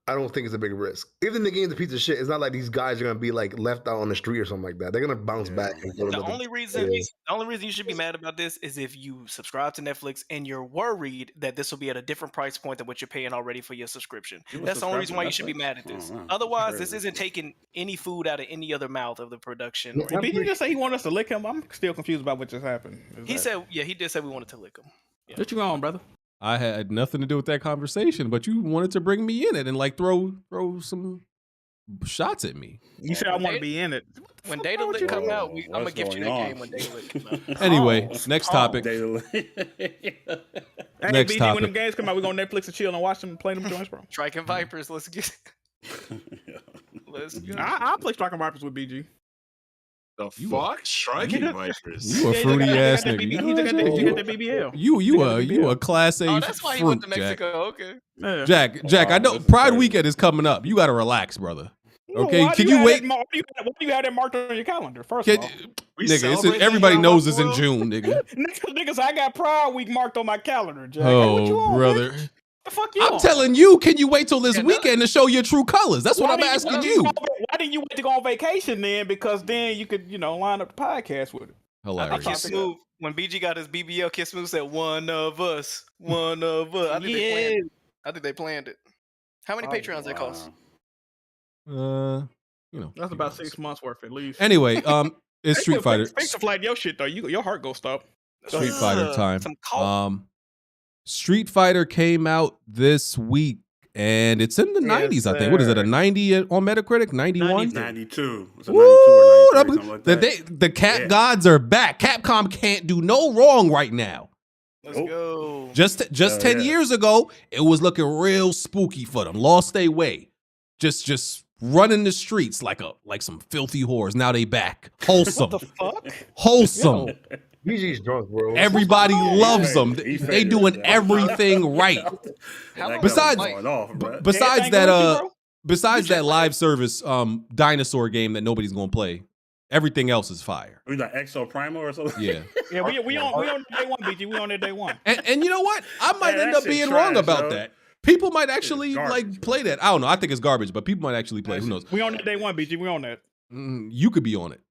I don't think it's a big risk. Even the game's a piece of shit. It's not like these guys are gonna be like left out on the street or something like that. They're gonna bounce back. And the only reason you should be mad about this is if you subscribe to Netflix and you're worried that this will be at a different price point than what you're paying already for your subscription. That's the only reason why you should be mad at this. Otherwise, this isn't taking any food out of any other mouth of the production. Did he just say he wanted us to lick him? I'm still confused about what just happened. He did say we wanted to lick him. Yeah. What you on, brother? I had nothing to do with that conversation, but you wanted to bring me in it and like throw some shots at me. You said I want to be in it. When Data Lick come out, I'm gonna gift you that game when Data Lick come out. Anyway, next topic. Hey, Next BG, topic. when them games come out, we gonna Netflix and chill and watch them play them joints, bro. Striking Vipers, let's get. Let's go. I'll play Striking Vipers with BG. The fuck? Striking Vipers. You a fruity ass nigga. He got that BBL. You a class A Oh, that's why he went to fruit, Jack. Mexico. Okay. Jack, I know Pride Weekend is coming up. You got to relax, brother. Okay, Why can do you wait? Why do you have that marked on your calendar? First of all, Nigga, everybody knows it's in June, nigga. Niggas, I got Pride Week marked on my calendar, Jack. Oh, brother. The fuck you I'm on? telling you, can you wait till this weekend to show your true colors? That's what I'm didn't asking you. Why didn't you wait to go on vacation then? Because then you could, line up the podcast with it. Hilarious. Kiss Smoove, when BG got his BBL, Kiss Smoove said, "One of us, one of us." I think they planned it. How many Patreons they cost? That's about 6 months worth at least. Anyway, it's Street Fighter. Thanks for flight your shit though. Your heart go stop. Street Fighter time. Street Fighter came out this week, and it's in the 90s, I think. What is it, a 90 on Metacritic? 91? 92. It's a 92 or 93, something like that. The Cap gods are back. Capcom can't do no wrong right now. Let's go. Just 10 years ago, it was looking real spooky for them. Lost their way. Just running the streets like some filthy whores. Now they back. Wholesome. What the fuck? Wholesome. BG's drunk, bro. Everybody loves them. They doing everything right. Besides that live service dinosaur game that nobody's gonna play, everything else is fire. We like Exo Primal or something. Yeah. Yeah, we on day one, BG. We on that day one. And you know what? I might end up being wrong about that. People might actually play that. I don't know. I think it's garbage, but people might actually play. Who knows? We on that day one, BG. We on that. You could be on it.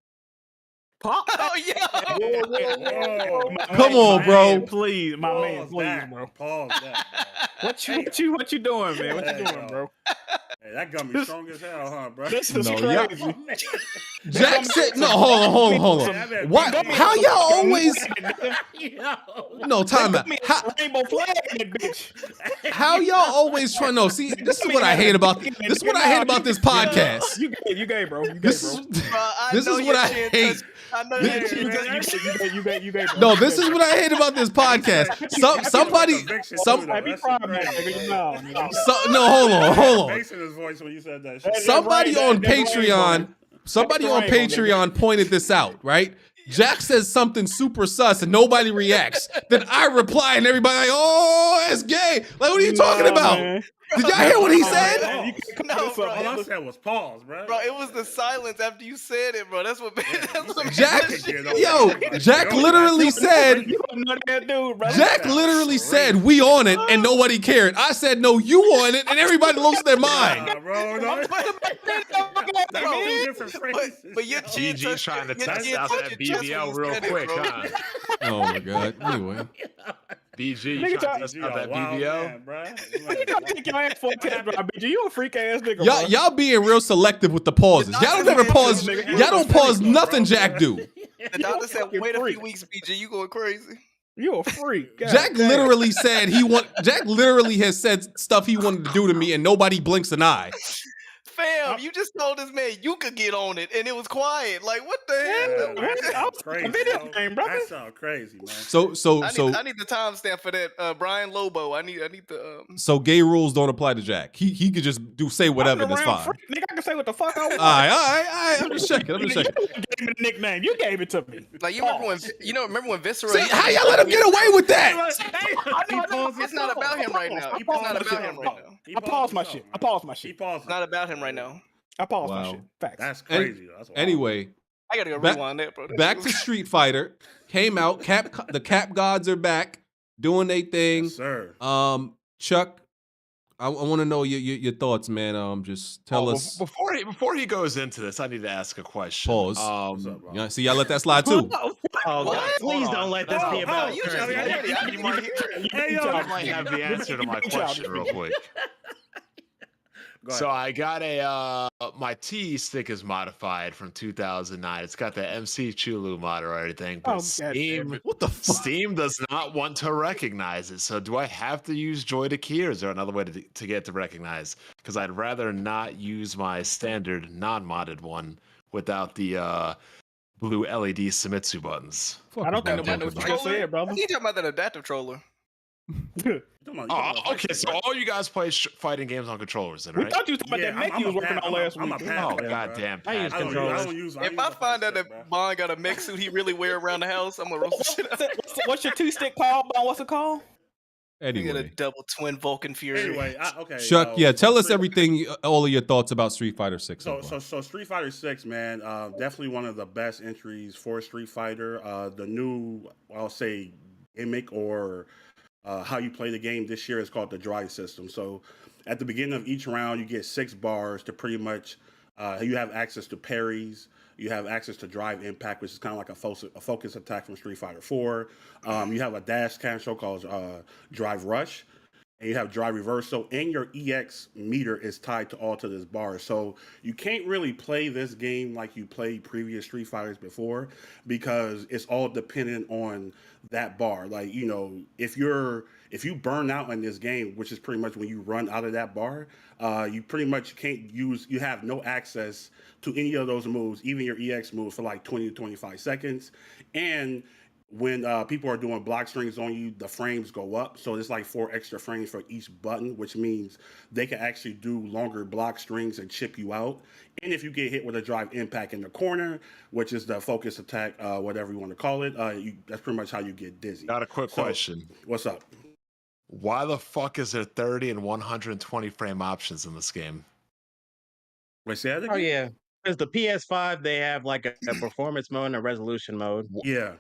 Pop. Oh yeah. Come on, bro. Please, my man, please, bro. Pause that. What you doing, man? What you doing, bro? Hey, that got me strong as hell, huh, bro? This is crazy. Jack said, "No, hold on. Why? How y'all always? No, time out. Rainbow flag in that bitch. How y'all always trying? No, see, this is what I hate about this podcast. You gay, bro. This is what I hate. I know you gay. No, this is what I hate about this podcast. Somebody. No, hold on. Somebody on Patreon pointed this out, right? Jack says something super sus and nobody reacts. Then I reply and everybody like, "Oh, that's gay." Like, what are you talking about? Man. Did y'all hear what he said? No, bro. All I said was pause, bro. Bro, it was the silence after you said it, bro. That's what. Jack literally said. Jack literally said we on it and nobody cared. I said no, you on it and everybody lost their mind. But your GG trying to test out that BBL real quick, huh? Oh my god. Anyway. BG, you trying to test out that BBL? You a freak ass nigga. Y'all being real selective with the pauses. Y'all don't never pause. Y'all don't pause nothing Jack do. The doctor said, "Wait a few weeks, BG. You going crazy? You a freak." Jack literally said Jack literally has said stuff he wanted to do to me, and nobody blinks an eye. Fam, you just told this man you could get on it, and it was quiet. Like, what the hell? That's crazy. That sounds crazy, man. So I need the timestamp for that. Brian Lobo. I need the. So gay rules don't apply to Jack. He could just say whatever. That's fine. Nigga, I can say what the fuck I want. All right. I'm just checking. You gave me the nickname. You gave it to me. Like you remember when Viscera? See, how y'all let him get away with that? It's not about him right now. It's not about him right now. I paused my shit. It's not about him right now. I paused my shit. Facts. That's crazy. That's anyway, I gotta go rewind that, bro. Back to Street Fighter came out. The Cap gods are back doing their thing. Yes, sir. Chuck, I want to know your thoughts, man. Just tell us before he goes into this. I need to ask a question. Pause. See, y'all let that slide too. Oh God! Please don't let this be about. You might have the answer to my question real quick. So I got my T stick is modified from 2009. It's got the MC Chulu mod or everything, but Steam does not want to recognize it. So do I have to use Joy to Key, or is there another way to get to recognize? Because I'd rather not use my standard non-modded one without the blue LED Sumitsu buttons. I don't think nobody knows what you just said, brother. You talking about that adaptive troller? Okay, so all you guys play fighting games on controllers, then, right? We thought you was talking about that mech you was working on last week. Oh, goddamn. I use controllers. If I find out that Bond got a mech suit he really wear around the house, I'm gonna roast the shit out. What's your 2-stick called, Bond? What's it called? You get a Anyway, double twin Vulcan Fury. Anyway, okay. Chuck, tell us everything, all of your thoughts about Street Fighter 6. So Street Fighter 6, man, definitely one of the best entries for Street Fighter. The new, I'll say, gimmick or how you play the game this year is called the drive system. So at the beginning of each round, you get 6 bars to pretty much, you have access to parries. You have access to drive impact, which is kind of like a focus attack from Street Fighter 4. You have a dash cancel called drive rush. And you have drive reversal, and your EX meter is tied to all to this bar. So you can't really play this game like you played previous Street Fighters before, because it's all dependent on that bar. Like, you know, if you burn out in this game, which is pretty much when you run out of that bar, you pretty much you have no access to any of those moves, even your EX moves, for like 20 to 25 seconds. And when people are doing block strings on you, the frames go up. So it's like 4 extra frames for each button, which means they can actually do longer block strings and chip you out. And if you get hit with a drive impact in the corner, which is the focus attack, whatever you want to call it, that's pretty much how you get dizzy. Got a quick question. What's up? Why the fuck is there 30 and 120 frame options in this game? Wait, say that again? Oh, yeah. Because the PS5, they have like a performance mode and a resolution mode. Yeah.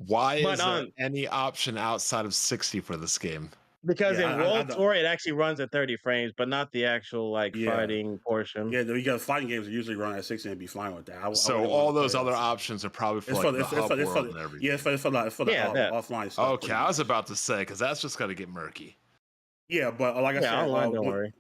Why is there any option outside of 60 for this game? Because in World Tour, it actually runs at 30 frames, but not the actual fighting portion. Yeah, you got fighting games that usually run at 60 and be fine with that. So all those other options are probably for the hub world and everything. Yeah, it's for the offline stuff. Okay, I was about to say, because that's just going to get murky. Yeah, but like I said, online, don't worry.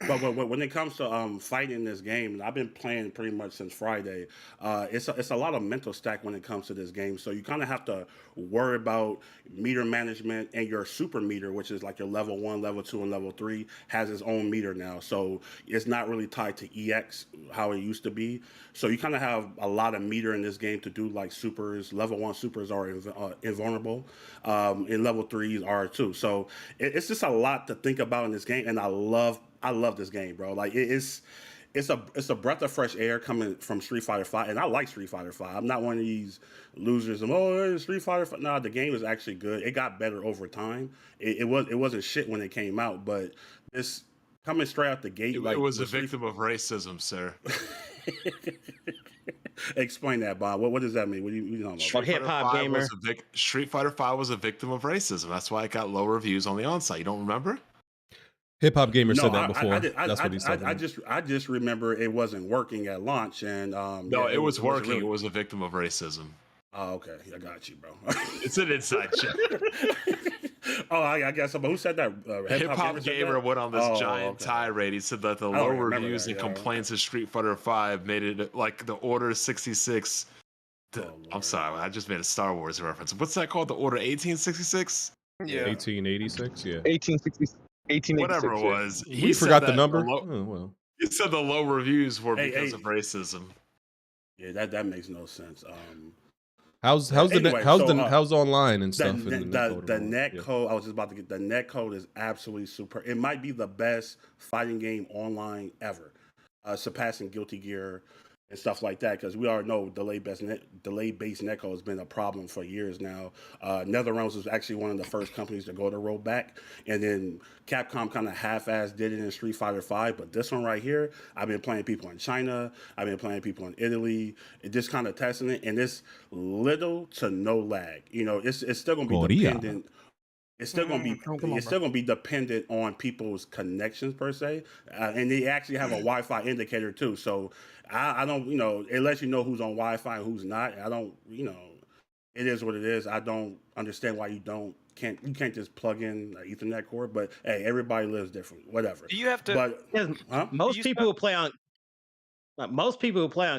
But when it comes to fighting this game, and I've been playing pretty much since Friday, it's a lot of mental stack when it comes to this game. So you kind of have to worry about meter management, and your super meter, which is like your level 1, level 2, and level 3, has its own meter now. So it's not really tied to EX how it used to be. So you kind of have a lot of meter in this game to do like supers. Level 1 supers are invulnerable, and level 3s are too. So it's just a lot to think about in this game, and I love this game, bro. Like it's a breath of fresh air coming from Street Fighter 5, and I like Street Fighter 5. I'm not one of these losers. Street Fighter 5. No, the game is actually good. It got better over time. It wasn't shit when it came out, but it's coming straight out the gate. It was a victim of racism, sir. Explain that, Bob. What does that mean? What do you know about? Hip hop gamer. Street Fighter 5 was a victim of racism. That's why it got low reviews on the on-site. You don't remember? Hip Hop Gamer said that before. That's what he said. I just remember it wasn't working at launch, and no, it was working. Really... It was a victim of racism. Oh, okay, I got you, bro. It's an inside joke. I guess. But who said that? Hip Hop Gamer went on this giant tirade. He said that the low reviews and complaints of Street Fighter 5 made it like the Order 66. I'm sorry, I just made a Star Wars reference. What's that called? The Order 1866? Yeah, 1886. Yeah, 1866. 1886. Whatever it was. He forgot the number. Oh, well. He said the low reviews were because of racism. Yeah, that makes no sense. How's online and stuff? The net code. I was just about to get the net code is absolutely super. It might be the best fighting game online ever, surpassing Guilty Gear and stuff like that, because we already know delay-based netcode has been a problem for years now. NetherRealms was actually one of the first companies to go the road back, and then Capcom kind of half-assed did it in Street Fighter 5, but this one right here, I've been playing people in China, I've been playing people in Italy, just kind of testing it, and it's little to no lag. You know, it's still going to be dependent. It's still going to be dependent on people's connections per se, and they actually have a Wi-Fi indicator too. So I don't, it lets you know who's on Wi-Fi and who's not. I don't, it is what it is. I don't understand why you can't just plug in an Ethernet cord. But hey, everybody lives different. Whatever. Do you have to? But most people who play on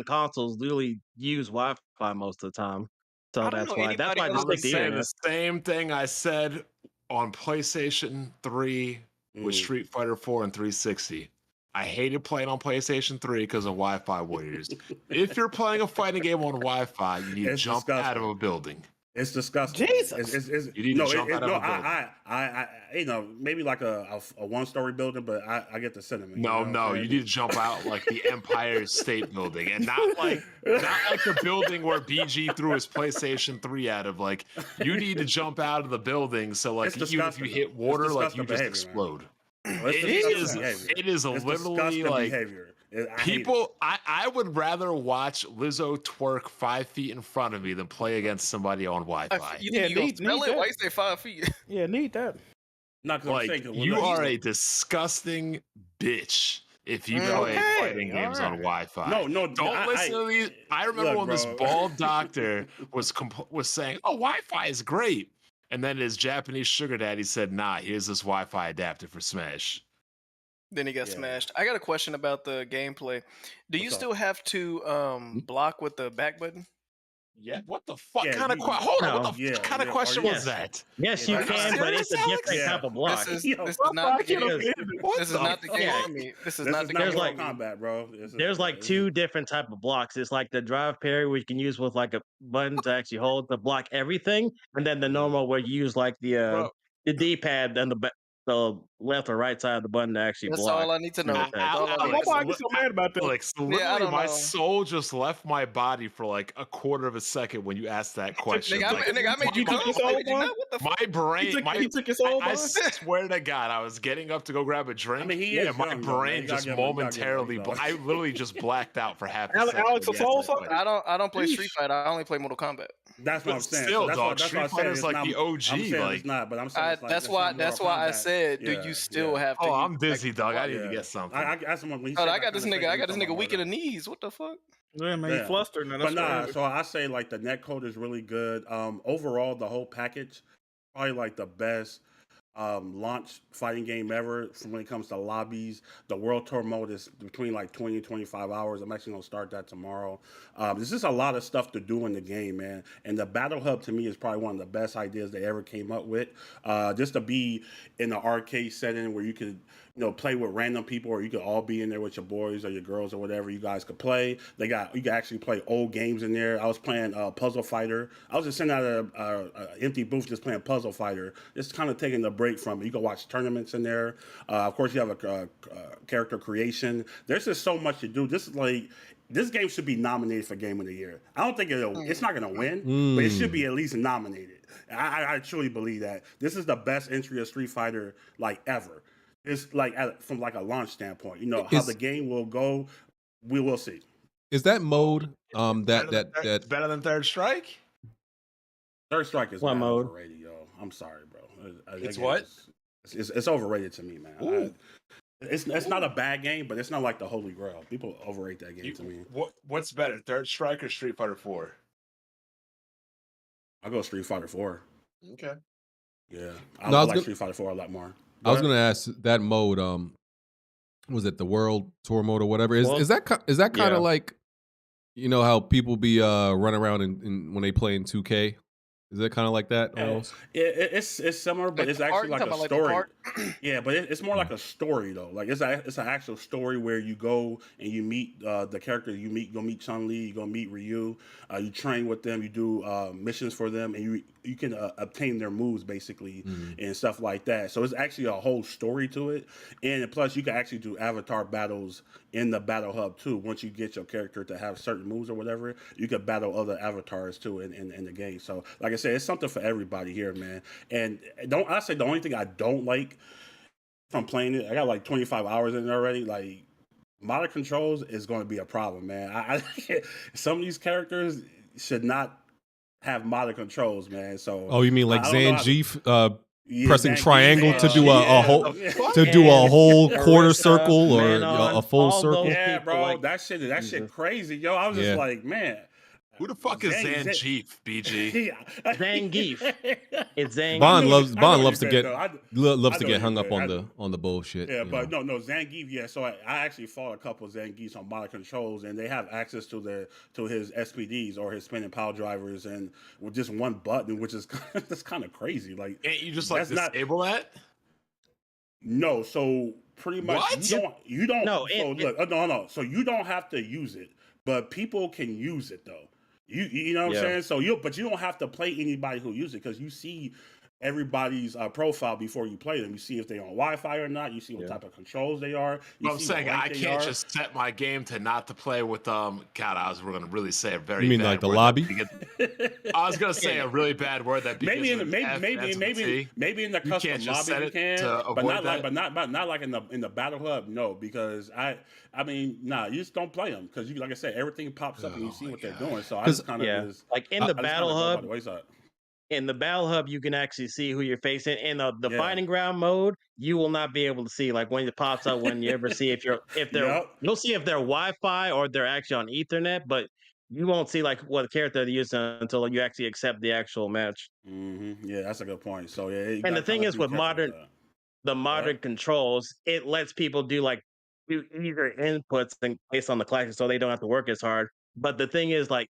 consoles literally use Wi-Fi most of the time. So that's why I just think the same thing I said on PlayStation 3 with Street Fighter 4 and 360. I hated playing on PlayStation 3 because of Wi-Fi warriors. If you're playing a fighting game on Wi-Fi, you need to jump out of a building. It's disgusting. Jesus. You need to jump out of a building. I maybe like a one-story building, but I get the sentiment. No, you need to jump out like the Empire State Building, and not like the building where BG threw his PlayStation 3 out of. Like, you need to jump out of the building, so like even if you hit water, like you just explode. It is literally like behavior. I would rather watch Lizzo twerk 5 feet in front of me than play against somebody on Wi-Fi. You think you gonna smell it? Why you say 5 feet? Yeah, need that. Not like you are a disgusting bitch if you play fighting games on Wi-Fi. No, don't listen to these. I remember when this bald doctor was saying, "Oh, Wi-Fi is great," and then his Japanese sugar daddy said, "Nah, here's this Wi-Fi adapter for Smash." Then he got smashed. I got a question about the gameplay. Do you still have to block with the back button? Yeah. What the fuck kind of question? Hold on. What the kind of question was that? Yes, you can, but it's a different type of block. This is not the game. This is not the game for me. This is not the game. There's combat, bro. There's like two different type of blocks. It's like the drive parry, where you can use with like a button to actually hold to block everything, and then the normal where you use like the D-pad and the left or right side of the button to actually block. That's all I need to know. Why I get so mad about that? Alex, literally, my soul just left my body for like a quarter of a second when you asked that question. I made you took your soul, my brain, he took your soul. I swear to God, I was getting up to go grab a drink. My brain just momentarily. I literally just blacked out for half a second. Alex, a soul. I don't play Street Fighter. I only play Mortal Kombat. That's what I'm saying. Still, dog, Street Fighter's like the OG. I'm saying it's not, but I'm saying that's why I said, do you still have to? Oh, I'm busy, dog. I need to get something. I got someone. I got this nigga weak in the knees. What the fuck? Yeah, man, he's flustered. So I say like the netcode is really good. Overall, the whole package, probably like the best launch fighting game ever when it comes to lobbies. The World Tour mode is between like 20 and 25 hours. I'm actually going to start that tomorrow. There's just a lot of stuff to do in the game, man. And the Battle Hub to me is probably one of the best ideas they ever came up with. Just to be in an arcade setting where you could, play with random people, or you could all be in there with your boys or your girls or whatever. You guys could play. You can actually play old games in there. I was playing Puzzle Fighter. I was just sitting at an empty booth just playing Puzzle Fighter, just kind of taking the break from it. You can watch tournaments in there. Of course, you have a character creation. There's just so much to do. This game should be nominated for Game of the Year. I don't think it's not going to win, but it should be at least nominated. I truly believe that. This is the best entry of Street Fighter ever. It's like from like a launch standpoint. How the game will go, we will see. Is that mode that better than Third Strike? Third Strike is mode overrated, yo. I'm sorry, bro. It's what? It's overrated to me, man. It's not a bad game, but it's not like the Holy Grail. People overrate that game to me. What's better, Third Strike or Street Fighter 4? I'll go Street Fighter 4. Okay. Yeah, I like Street Fighter 4 a lot more. I was going to ask that mode. Was it the World Tour mode or whatever? Is that kind of like, how people be running around in when they play in 2K? Is it kind of like that? It's similar, but it's actually like a story. Yeah, but it's more like a story though. Like it's an actual story where you go and you meet the character you meet. You go meet Chun-Li. You go meet Ryu. You train with them. You do missions for them, and you can obtain their moves basically and stuff like that. So it's actually a whole story to it, and plus you can actually do avatar battles in the Battle Hub too. Once you get your character to have certain moves or whatever, you can battle other avatars too in the game. So like I said, it's something for everybody here, man. And I say the only thing I don't like from playing it, I got like 25 hours in it already. Like modded controls is going to be a problem, man. Some of these characters should not have modded controls, man. So you mean like Zangief pressing triangle to do a whole quarter circle or a full circle? Yeah, bro, that shit crazy, yo. I was just like, man. Who the fuck is Zangief, BG? Zangief. It's Zangief. Bond loves to get hung up on the bullshit. Yeah, but no, Zangief. Yeah, so I actually fought a couple of Zangiefs on modded controls, and they have access to his SPDs or his spinning power drivers, and with just one button, which is that's kind of crazy. Like, can't you just like disable that? No, so pretty much what? you don't. No, so you don't have to use it, but people can use it though. You know what I'm saying? So but you don't have to play anybody who uses it because you see everybody's profile before you play them. You see if they're on Wi-Fi or not. You see what type of controls they are. I'm saying I can't just set my game to not to play with God, we're gonna really say a very. You mean bad like the word lobby? I was gonna say a really bad word that maybe in the maybe in the custom lobby you can, but not like in the battle hub. No, because I mean, you just don't play them because like I said, everything pops up and you see what they're doing. So I just kind of like in the battle hub. In the battle hub, you can actually see who you're facing. In the fighting ground mode, you will not be able to see like when it pops up. When you ever see if they're you'll see if they're Wi-Fi or they're actually on Ethernet, but you won't see like what character they're using until you actually accept the actual match. Mm-hmm. Yeah, that's a good point. So and the thing is with modern controls, it lets people do easier inputs based on the classes, so they don't have to work as hard. But the thing is, like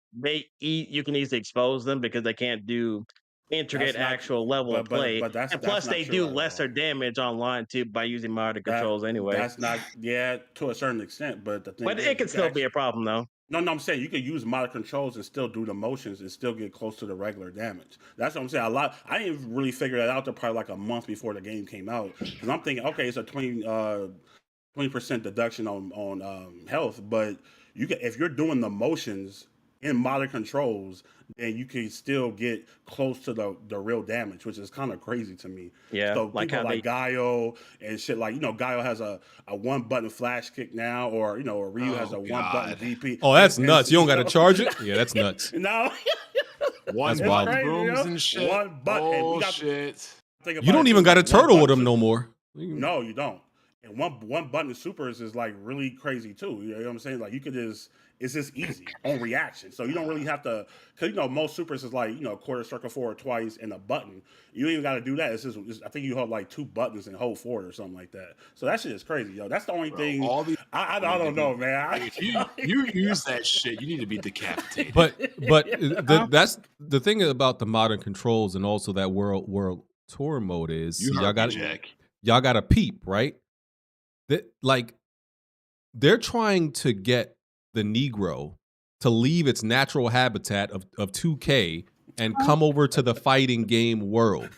you can easily expose them because they can't do intricate actual level of play. And plus, they do lesser damage online too by using modern controls anyway. That's not to a certain extent, but the thing. But it can still be a problem though. No, I'm saying you could use modern controls and still do the motions and still get close to the regular damage. That's what I'm saying. I didn't really figure that out until probably like a month before the game came out because I'm thinking, okay, it's a 20% deduction on health, but you can, if you're doing the motions in modern controls, then you can still get close to the real damage, which is kind of crazy to me. Yeah, so people like Gaio and shit, like Gaio has a one button flash kick now, or or Ryu has a one button DP. Oh, that's nuts! You don't got to charge it. Yeah, that's nuts. No, one button rooms and shit. One button. Bullshit. You don't even got a turtle with them no more. No, you don't. And one button supers is like really crazy too. You know what I'm saying? Like you could it's just easy on reaction. So you don't really have to, because most supers is like quarter circle forward twice and a button. You don't even got to do that. It's I think you hold like 2 buttons and hold forward or something like that. So that shit is crazy, yo. That's the only thing. I don't know, man. If you use that shit, you need to be decapitated. But that's the thing about the modern controls and also that world tour mode is y'all got to peep, right? They're trying to get the Negro to leave its natural habitat of 2K and come over to the fighting game world.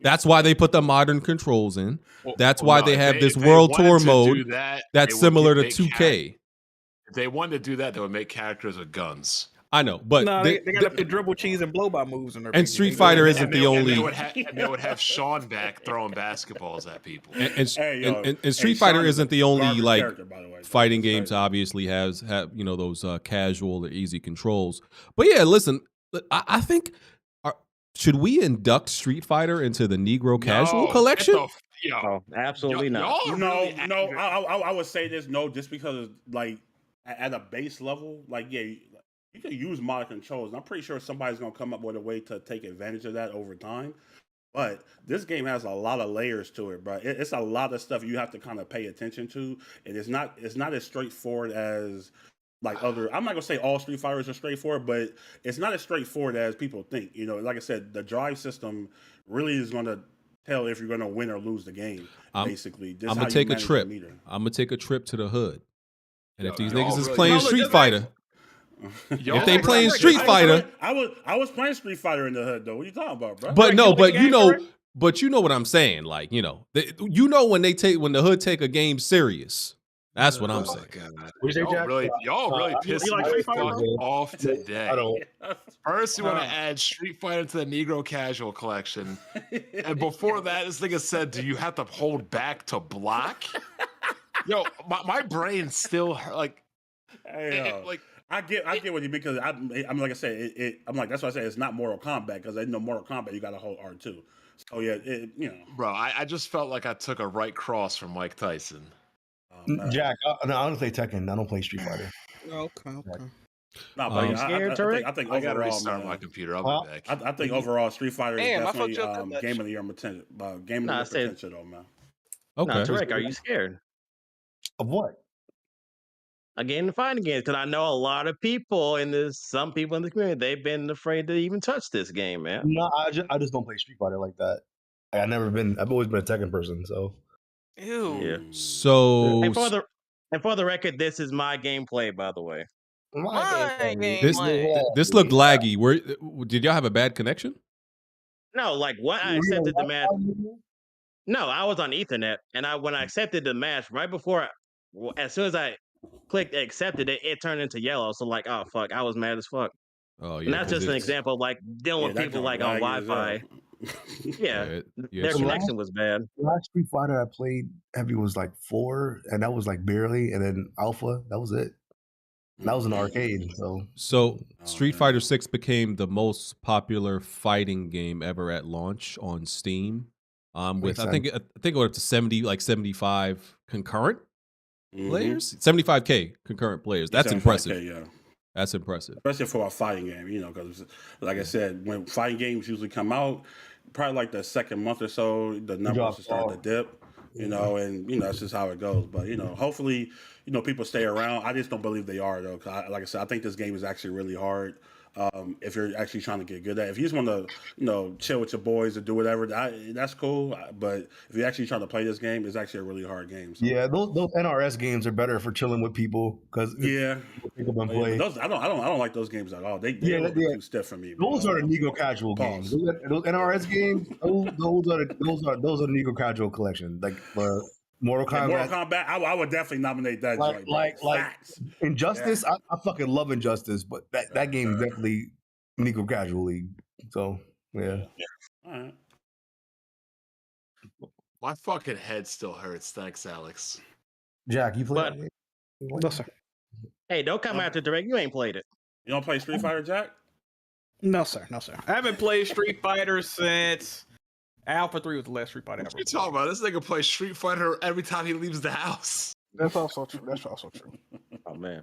That's why they put the modern controls in. That's why they have this world tour mode that's similar to 2K. If they wanted to do that, they would make characters with guns. I know, but they got to put dribble cheese and blow by moves in their and Street Fighter isn't the only. And they would have Sean back throwing basketballs at people. And Street Fighter isn't the only fighting game to obviously have those casual or easy controls. But yeah, listen, I think should we induct Street Fighter into the Negro Casual collection? No, absolutely not. No. I would say this just because like at a base level, you can use modern controls, and I'm pretty sure somebody's going to come up with a way to take advantage of that over time. But this game has a lot of layers to it, bro. It's a lot of stuff you have to kind of pay attention to, and it's not as straightforward as other. I'm not going to say all Street Fighters are straightforward, but it's not as straightforward as people think. Like I said, the drive system really is going to tell if you're going to win or lose the game. Basically, I'm gonna take a trip. I'm gonna take a trip to the hood, and if these niggas is playing Street Fighter. If they playing Street Fighter, I was playing Street Fighter in the hood though. What are you talking about, bro? But you know what I'm saying. Like when the hood take a game serious. That's what I'm saying. Y'all really pissed me off today. I don't. First, you want to add Street Fighter to the Negro Casual collection, and before that, this nigga said, "Do you have to hold back to block?" Yo, my brain still I get what you mean because I'm like I said, I'm like that's why I say it's not Mortal Kombat because I know Mortal Kombat you got to hold R2. So yeah, bro, I just felt like I took a right cross from Mike Tyson. Jack, I don't play Tekken. I don't play Street Fighter. Okay. No, but I think I gotta overall, restart my computer. I'll be back. I think overall Street Fighter is definitely game of the year potential. Game of the year potential, though, man. Okay, Tarek, are you scared of what? Again, fighting games, because I know a lot of people some people in the community, they've been afraid to even touch this game, man. No, I just don't play Street Fighter like that. I've always been a Tekken person, so. Ew. Yeah. So and for the record, this is my gameplay, by the way. My game This lag. this looked laggy. Where did y'all have a bad connection? No, like when I accepted the match. No, I was on Ethernet, and when I accepted the match, right before, as soon as I clicked accepted it, it turned into yellow. So like, oh fuck, I was mad as fuck. Oh yeah, And that's just an example of like dealing with people like on Wi-Fi. Yeah, their connection was bad. The last Street Fighter I played heavy was like 4, and that was like barely, and then Alpha, that was it. That was an arcade. So Street Fighter 6 became the most popular fighting game ever at launch on Steam. With I think it went up to 75 concurrent players, 75K concurrent players. That's impressive. Yeah. That's impressive, especially for a fighting game. You know, because like I said, when fighting games usually come out, probably like the second month or so, the numbers will start to dip. You know, and you know that's just how it goes. But you know, hopefully, you know, people stay around. I just don't believe they are though. Cause like I said, I think this game is actually really hard. If you're actually trying to get good at it. If you just want to, you know, chill with your boys or do whatever, that's cool. But if you're actually trying to play this game, it's actually a really hard game. So. Yeah, those NRS games are better for chilling with people because people can play. Those, I don't like those games at all. They too stiff for me. Those are the Nego Casual games. Those NRS games, those are the Nego Casual collection. Like Mortal Kombat. Mortal Kombat, I would definitely nominate that. Like Injustice. Yeah. I fucking love Injustice, but that game is definitely Nego Casual League. So yeah. All right. My fucking head still hurts. Thanks, Alex. Jack, you played it? No, sir. Hey, don't come after direct. You ain't played it. You don't play Street Fighter, Jack? No, sir. No, sir. I haven't played Street Fighter since Alpha 3 was the last Street Fighter ever. What you talking about? This nigga plays Street Fighter every time he leaves the house. That's also true. That's also true. Oh man.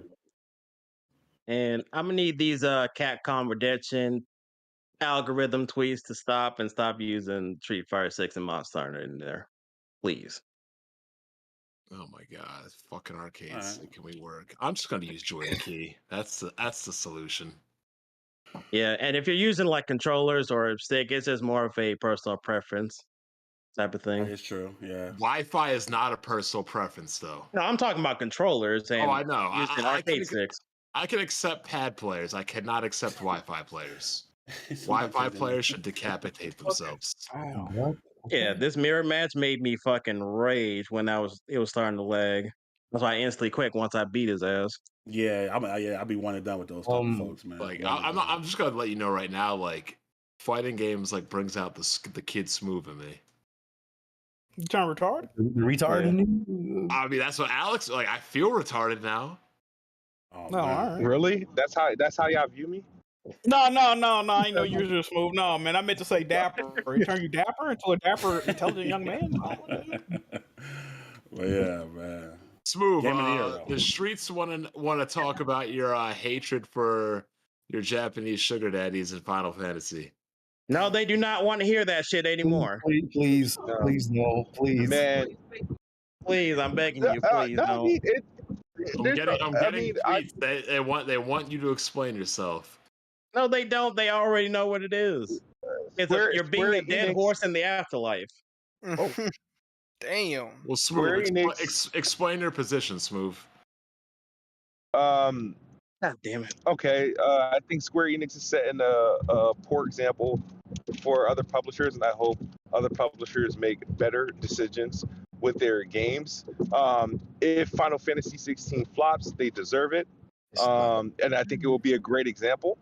And I'm gonna need these Capcom Redemption algorithm tweets to stop using Street Fighter 6 and Monster Hunter in there, please. Oh my god, it's fucking arcades. Right. Can we work? I'm just gonna use Joy Key. That's the solution. Yeah, and if you're using like controllers or a stick, it's just more of a personal preference type of thing. It's true. Yeah. Wi-Fi is not a personal preference, though. No, I'm talking about controllers. And I know. Using arcade sticks. I can accept pad players. I cannot accept Wi-Fi players. Wi-Fi players should decapitate themselves. Yeah, this mirror match made me fucking rage when it was starting to lag. That's why I instantly quit once I beat his ass. Yeah, I'll be one and done with those type of folks, man. Like I'm just gonna let you know right now, like fighting games like brings out the kid Smoove in me. You trying retarded? Retarded? Yeah. I mean, that's what Alex. Like, I feel retarded now. Oh, no, all right. Really? That's how y'all view me? No. I ain't no user of Smoove. No, man. I meant to say dapper. You turn you dapper into a dapper, intelligent young man. Well, yeah, man. Smoove, the streets want to talk about your hatred for your Japanese sugar daddies in Final Fantasy. No, they do not want to hear that shit anymore. Please, no, please, man. Please, I'm begging you, please, no. I'm getting tweets. They want you to explain yourself. No, they don't. They already know what it is. You're being a dead horse in the afterlife. Oh. Damn. Well, Smoove, explain your position, Smoove. God damn it. Okay, I think Square Enix is setting a poor example for other publishers, and I hope other publishers make better decisions with their games. If Final Fantasy 16 flops, they deserve it, and I think it will be a great example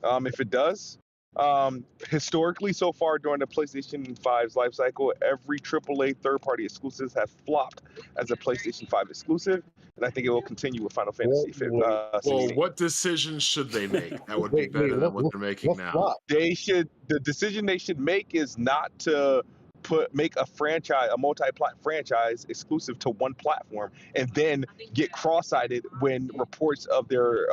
if it does. Historically, so far during the PlayStation 5's life cycle, every AAA third-party exclusives have flopped as a PlayStation 5 exclusive, and I think it will continue with Final Fantasy 16. Well, what decisions should they make that would be better than what they're making now? The decision they should make is not to make a multi-plat franchise exclusive to one platform, and then get cross-eyed when reports of their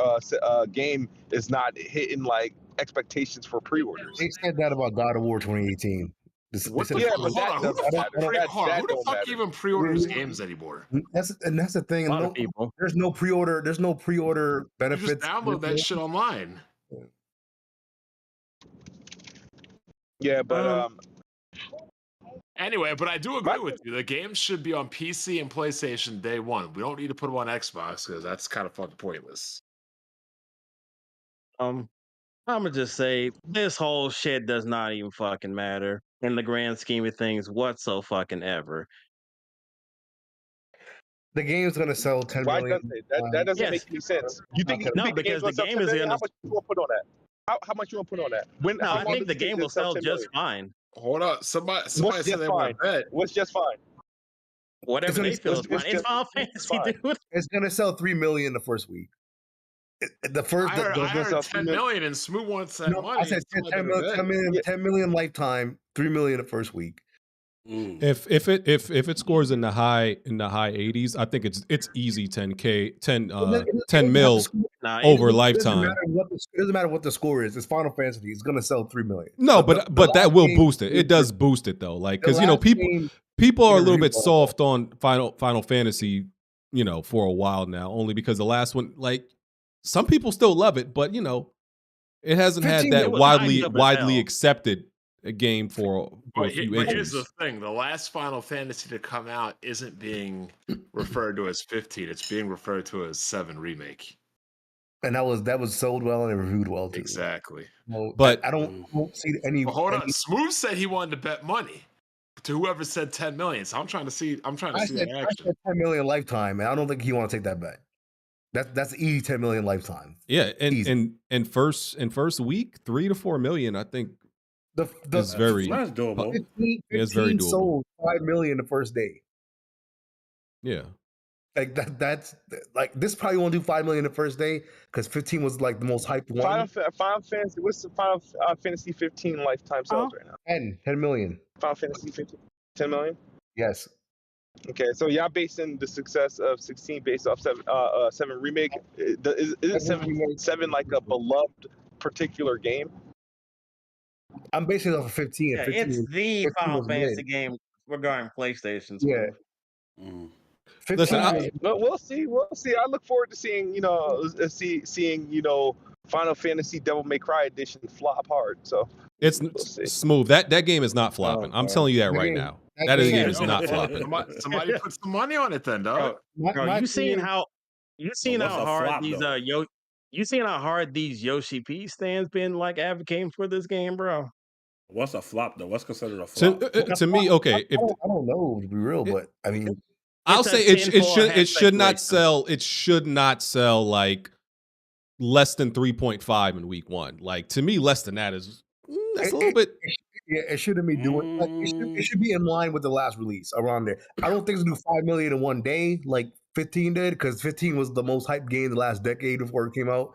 game is not hitting like expectations for pre-orders. They said that about God of War 2018. Who the fuck even pre-orders games anymore? That's the thing. A lot of people. There's no pre-order benefits. You just download that shit online. Yeah, but anyway, but I do agree with you. The games should be on PC and PlayStation day one. We don't need to put them on Xbox because that's kind of fucking pointless. I'm gonna just say this whole shit does not even fucking matter in the grand scheme of things whatsoever. The game's gonna sell 10 Why million. doesn't it? That doesn't make any sense. You think No, the game's because the gonna sell game 10 is million? gonna. How much you want to put on that? How much you want to put on that? No, How I long think does the it take game to will sell sell 10 just million? fine. Hold up. Somebody What's said just they fine? want to bet. What's just fine? Whatever they feel is fine. It's Final It's Fantasy, fine. dude. It's gonna sell 3 million the first week. The first, I heard sell 10 million and Smoove wants that No, money. I said 10 Somebody better million, bet. 10 million lifetime, 3 million the first week. If it scores in the high 80s, I think it's easy 10K 10 mil over lifetime. It doesn't matter what the score is. It's Final Fantasy. It's gonna sell 3 million. No, but that will boost it. It does boost it though, like because people are a little bit soft on Final Fantasy, for a while now, only because the last one, like some people still love it, but it hasn't had that widely accepted game for a few But here's inches. the thing: the last Final Fantasy to come out isn't being referred to as 15; it's being referred to as 7 Remake. And that was sold well and reviewed well too. Exactly. Well, but I don't see any. Well, hold on. Smoove said he wanted to bet money to whoever said 10 million. So I'm trying to see. I said that action. 10 million lifetime, and I don't think you want to take that bet. That's easy 10 million lifetime. Yeah, and first week 3 to 4 million, I think. Is very that's doable. 15 it's very doable. Sold 5 million the first day. Yeah. Like that's like this probably won't do 5 million the first day because 15 was like the most hyped one. Final Fantasy. What's the Final Fantasy 15 lifetime sales right now? 10 million. Final Fantasy 15, 10 million. Yes. Okay, so y'all basing the success of 16 based off 7 remake. Is 7 like a beloved particular game? I'm basing it off of 15. Yeah, 15 it's the 15 Final was Fantasy mid. game regarding PlayStation. Yeah. 15 Listen, We'll see. I look forward to seeing seeing Final Fantasy Devil May Cry edition flop hard. So it's Smoove. That game is not flopping. I'm telling you that right now. That game is not flopping. Somebody put some money on it then, dog. Bro, you seen how hard flop, these though? you seen how hard these Yoshi P stands been like advocating for this game, bro? What's a flop though? What's considered a flop? To me, okay. I don't know to be real, but I mean, I'll say it should not sell. It should not sell like less than 3.5 in week 1. Like to me, less than that is that's a little bit. Yeah, it shouldn't be doing. Like, it should be in line with the last release around there. I don't think it's gonna do 5 million in one day like 15 did, because 15 was the most hyped game the last decade before it came out.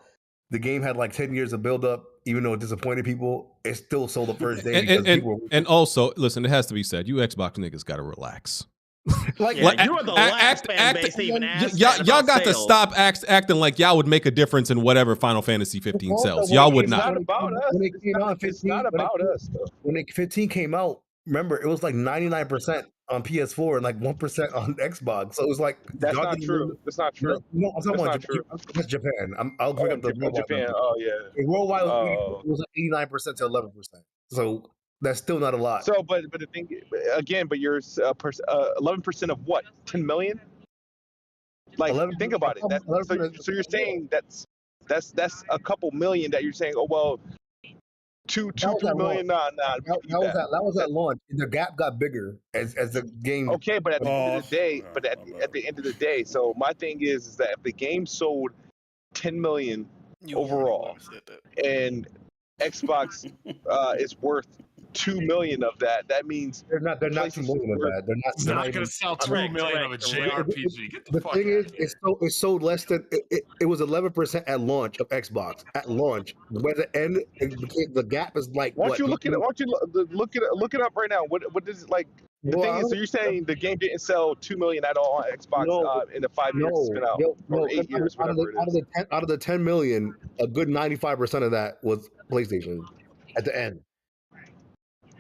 The game had like 10 years of build up, even though it disappointed people. It still sold the first day. And also, listen, it has to be said, you Xbox niggas got to relax. You are the last fan base to even ask y'all got to stop acting like y'all would make a difference in whatever Final Fantasy 15 sells. Y'all would not. It's not about us. When it came out, 15, it's not about us. Though. When 15 came out, remember it was like 99% on PS4 and like 1% on Xbox. So it was like that's not true. That's not true. No, I'm talking about Japan. That's Japan. I'll bring up the Japan. Oh yeah. Worldwide it was like 89% to 11%. So that's still not a lot. So, but the thing again, but you're 11% of what? 10 million? Like, think about it. So you're saying that's a couple million that you're saying. Oh well, 3 million. Nah. That was at launch. The gap got bigger as the game. Okay, but at the end of the day, at the end of the day, so my thing is that if the game sold 10 million overall, and Xbox is worth 2 million of that, that means they're not 2 million of that. They're not. It's not going to sell 2 million of a JRPG. Get the fuck thing out is, of here. it sold less than it was 11% at launch of Xbox at launch. By the end, the gap is like. Why don't you look it up? Why don't you look it up right now? What is it like? The thing is, so you're saying the game didn't sell 2 million at all on Xbox in the 5 years it's been out, or 8 years, whatever it is. Out of the 10 million, a good 95% of that was PlayStation at the end.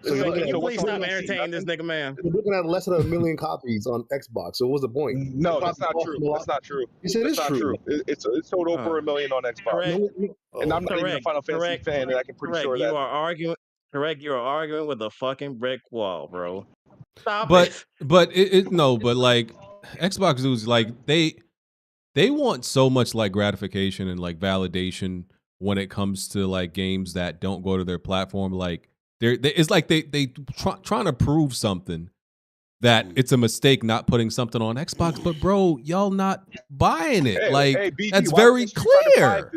So can you please stop entertaining this nigga, man? You're looking at less than 1 million copies on Xbox. So what was the point? No, that's not true. That's not true. Yes, it is true. It's sold over 1 million on Xbox. Correct. And I'm not even a Final Fantasy fan, and I can pretty sure that. You are arguing with a fucking brick wall, bro. Stop but it. But like Xbox dudes, like they want so much like gratification and like validation when it comes to like games that don't go to their platform. Like it's like they trying to prove something that it's a mistake not putting something on Xbox, but bro, y'all not buying it. BG, that's very clear.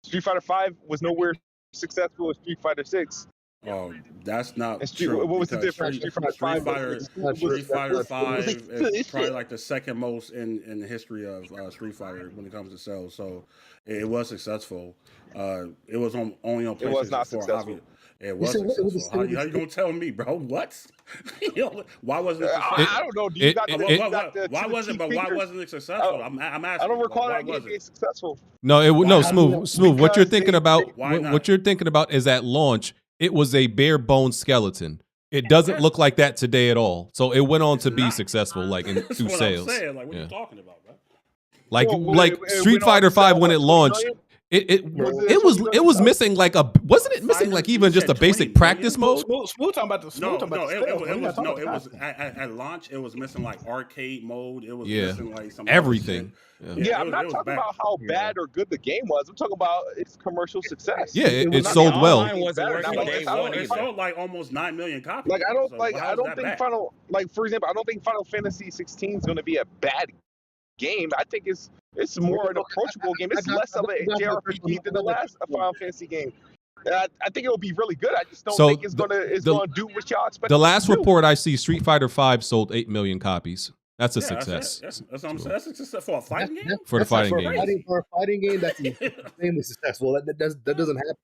Street Fighter 5 was nowhere successful as Street Fighter 6. Oh, that's not true. What was the difference? Street Fighter 5 is probably like the second most in the history of Street Fighter when it comes to sales. So it was successful. It was only on PlayStation 4. It was not successful. It was successful. How you gonna tell me, bro? What? Why wasn't it successful? I don't know. Why wasn't it successful? I'm asking. I don't recall that game being successful. No, Smoove. What you're thinking about? What you're thinking about is at launch, it was a bare bones skeleton. It doesn't look like that today at all. So it went on to be successful, like through sales. I'm saying. Like, what are you talking about, bro? Like Street Fighter 5 when it launched. It was missing like wasn't it missing like even just a basic practice mode? Smoove talking about the it was at launch. It was missing like arcade mode. It was missing like some everything. I'm not talking about how bad or good the game was. I'm talking about its commercial success. Yeah, it sold well. It sold like almost 9 million copies. Like I don't think for example, I don't think Final Fantasy 16 is going to be a bad game. I think it's more an approachable game. It's less of a JRPG than the last Final Fantasy game. I think it will be really good. I just don't think it's gonna do what y'all expect. The last report I see, Street Fighter 5 sold 8 million copies. That's a success. That's what I'm saying. That's a success for a fighting game. For the fighting game. For a fighting game, that's extremely successful. That doesn't happen.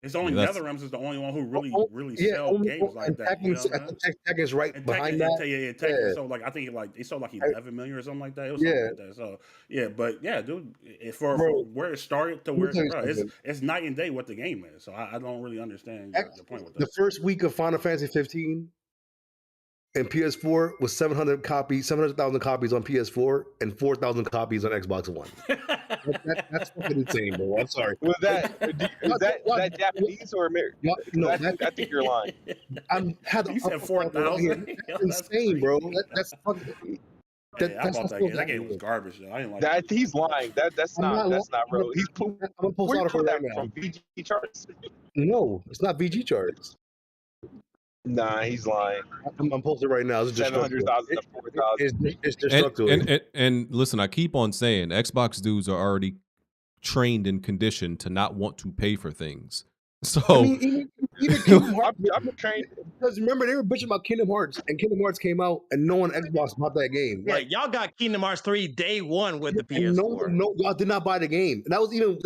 It's only NetherRealms is the only one who really sell games like that. Tekken is right behind that. Tekken sold like I think it sold like 11 million or something like that. It was something like that. So but dude, for where it started to where it's night and day what the game is. So I don't really understand the point with that. The first week of Final Fantasy 15 and PS4 was 700,000 copies on PS4 and 4,000 copies on Xbox One. That's fucking insane, bro. I'm sorry. Was that Japanese or American? No, I think you're lying. You said 4,000. That's insane, bro. That's fucking. I bought that game. That game was garbage. I didn't like that. He's lying. That's not real. He's where you pull that from? VG charts? No, it's not VG charts. Nah, he's lying. I'm posting right now. It's 700,000 to 4,000. It's destructive. And listen, I keep on saying Xbox dudes are already trained and conditioned to not want to pay for things. So even Kingdom Hearts, I'm trained because remember they were bitching about Kingdom Hearts, and Kingdom Hearts came out, and no one Xbox bought that game. Right, y'all got Kingdom Hearts 3 day one with the PS4. No, y'all did not buy the game. And that was even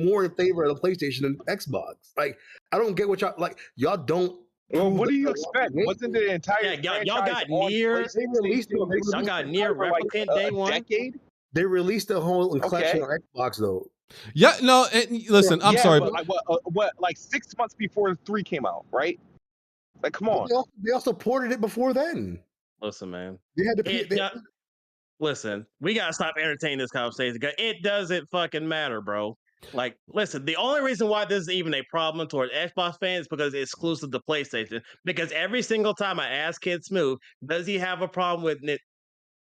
more in favor of the PlayStation than Xbox. Like, I don't get what y'all like. Y'all don't. Well, what do you expect? Wasn't the entire y'all got near? Y'all got near Replicant day one. Decade? They released the whole collection on Xbox though. Yeah, no. Listen, I'm sorry, but like 6 months before 3 came out, right? Like, come on. They also ported it before then. Listen, man. They had to. Listen, we gotta stop entertaining this conversation because it doesn't fucking matter, bro. Like, listen, the only reason why this is even a problem towards Xbox fans is because it's exclusive to PlayStation. Because every single time I ask Kid Smoove, does he have a problem with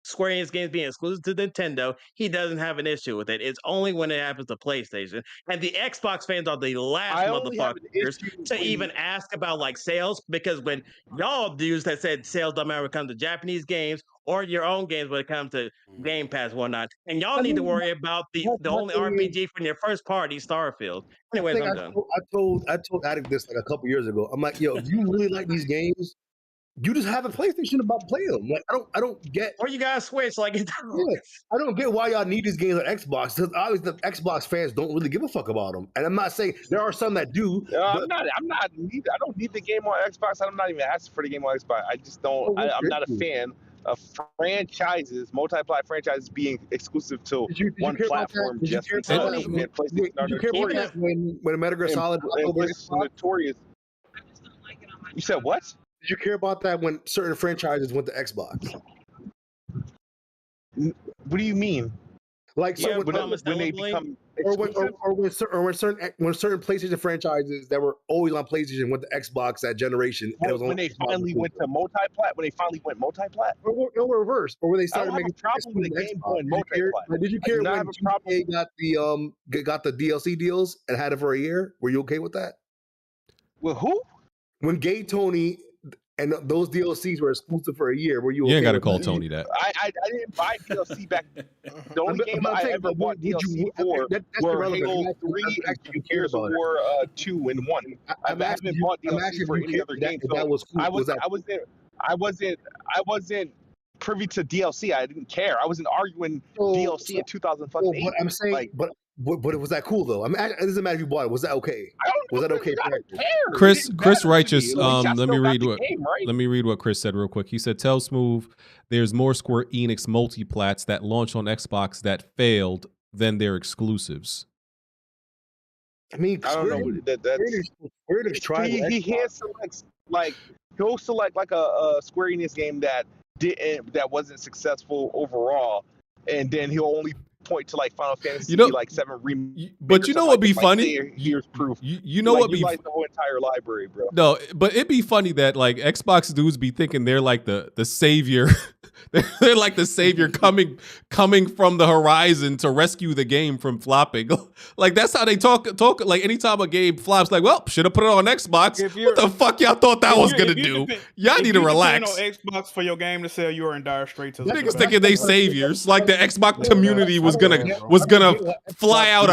Square Enix games being exclusive to Nintendo, he doesn't have an issue with it. It's only when it happens to PlayStation. And the Xbox fans are the last motherfuckers to even ask about like sales, because when y'all dudes that said sales don't matter when it comes to Japanese games or your own games when it comes to Game Pass and whatnot. And y'all need to worry about the only RPG from your first party, Starfield. Anyways, I'm done. I told Addict this like a couple years ago. I'm like, yo, if you really like these games, you just have a PlayStation about to play them. Like I don't get. Or you gotta switch. Like I don't get why y'all need these games on Xbox, because obviously the Xbox fans don't really give a fuck about them. And I'm not saying there are some that do. I don't need the game on Xbox. I'm not even asking for the game on Xbox. I just don't. I'm not a fan of franchises, multi-platform franchises being exclusive to one platform. Did you care about that when Metal Gear Solid was notorious? You said what? Did you care about that when certain franchises went to Xbox? What do you mean? Like so when they become or when certain PlayStation franchises that were always on PlayStation went to Xbox that generation. When they finally went to multi-plat, or reverse, or when they started making problem with the game going multi-plat. Did you care when GTA got the DLC deals and had it for a year? Were you okay with that? With who? When Gay Tony and those DLCs were exclusive for a year, were you okay? You ain't got to with call that? Tony that. I didn't buy DLC back. The only game I ever bought DLC for were Halo 3 and Gears of War 2 and 1. I haven't bought DLC for any other game. That was cool. I wasn't privy to DLC. I didn't care. I wasn't arguing DLC in 2008. But I'm saying, but was that cool though? I mean, it doesn't matter if you bought it. Was that okay? Was that okay? Chris Righteous. Let me read what Chris said real quick. He said, "Tell Smoove there's more Square Enix multiplats that launched on Xbox that failed than their exclusives." I mean, I don't know. Square tried. He hand selects he'll select like a Square Enix game that wasn't successful overall, and then he'll only point to like Final Fantasy like 7 remake. But you know what'd be funny? Here's proof. You know what'd be like the whole entire library, bro. No, but it'd be funny that like Xbox dudes be thinking they're like the savior. They're like the savior coming from the horizon to rescue the game from flopping. Like that's how they talk. Like anytime a game flops, like, well, should have put it on Xbox. What the fuck y'all thought that was gonna do? Y'all need to relax. On Xbox for your game to sell, you are in dire straits. Niggas thinking they saviors. Like the Xbox community was gonna fly out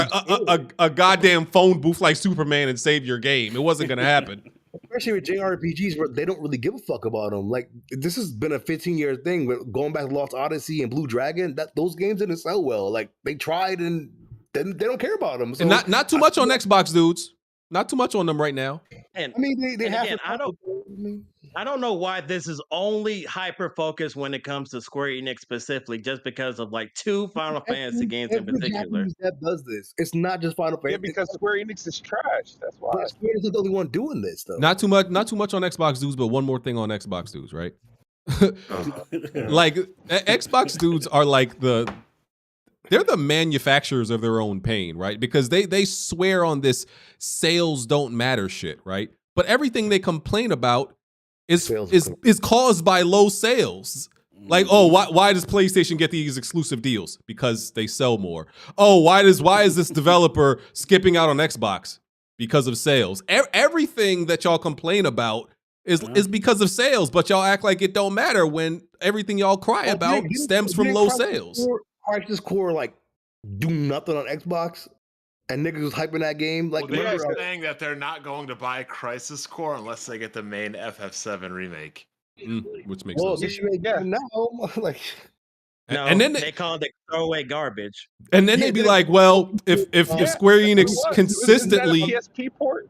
a goddamn phone booth like Superman and save your game. It wasn't gonna happen. Especially with JRPGs, where they don't really give a fuck about them. Like this has been a 15-year thing. But going back to Lost Odyssey and Blue Dragon, those games didn't sell well. Like they tried and they don't care about them. So and not too much on Xbox dudes. Not too much on them right now. And I mean, they have. Again, I don't know why this is only hyper focused when it comes to Square Enix specifically, just because of like 2 Final Fantasy games in particular. That does this. It's not just Final Fantasy. Yeah, because Square Enix is trash. That's why. But Square Enix is the only one doing this, though. Not too much on Xbox dudes, but one more thing on Xbox dudes, right? Like Xbox dudes are like they're the manufacturers of their own pain, right? Because they swear on this sales don't matter shit, right? But everything they complain about is caused by low sales. Like, oh, why does PlayStation get these exclusive deals? Because they sell more. Oh, why is this developer skipping out on Xbox? Because of sales. Everything that y'all complain about is because of sales, but y'all act like it don't matter when everything y'all cry about stems from low sales. Crisis Core like do nothing on Xbox, and niggas was hyping that game. Like they're saying that they're not going to buy Crisis Core unless they get the main FF7 remake, which makes sense. Now, like. No, and then they call it throwaway garbage. And then they'd be like, well, if Square Enix consistently. Isn't that a PSP port?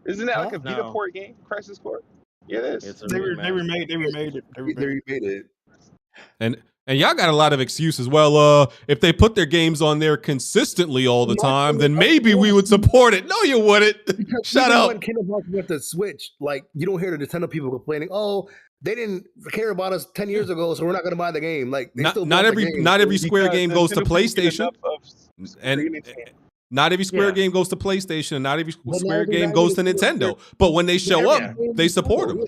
Isn't that like a Vita port game, Crisis Core? Yeah, it is. They remade it. And y'all got a lot of excuses. Well, if they put their games on there consistently all the time, then maybe we would support it. No, you wouldn't. Shut up. When Kingdom Hearts went to Switch, like you don't hear the Nintendo people complaining, "Oh, they didn't care about us 10 years ago, so we're not going to buy the game." Like not every Square game goes to PlayStation, and not every Square game goes to PlayStation, and not every Square game goes to Nintendo. But when they show up, they support them.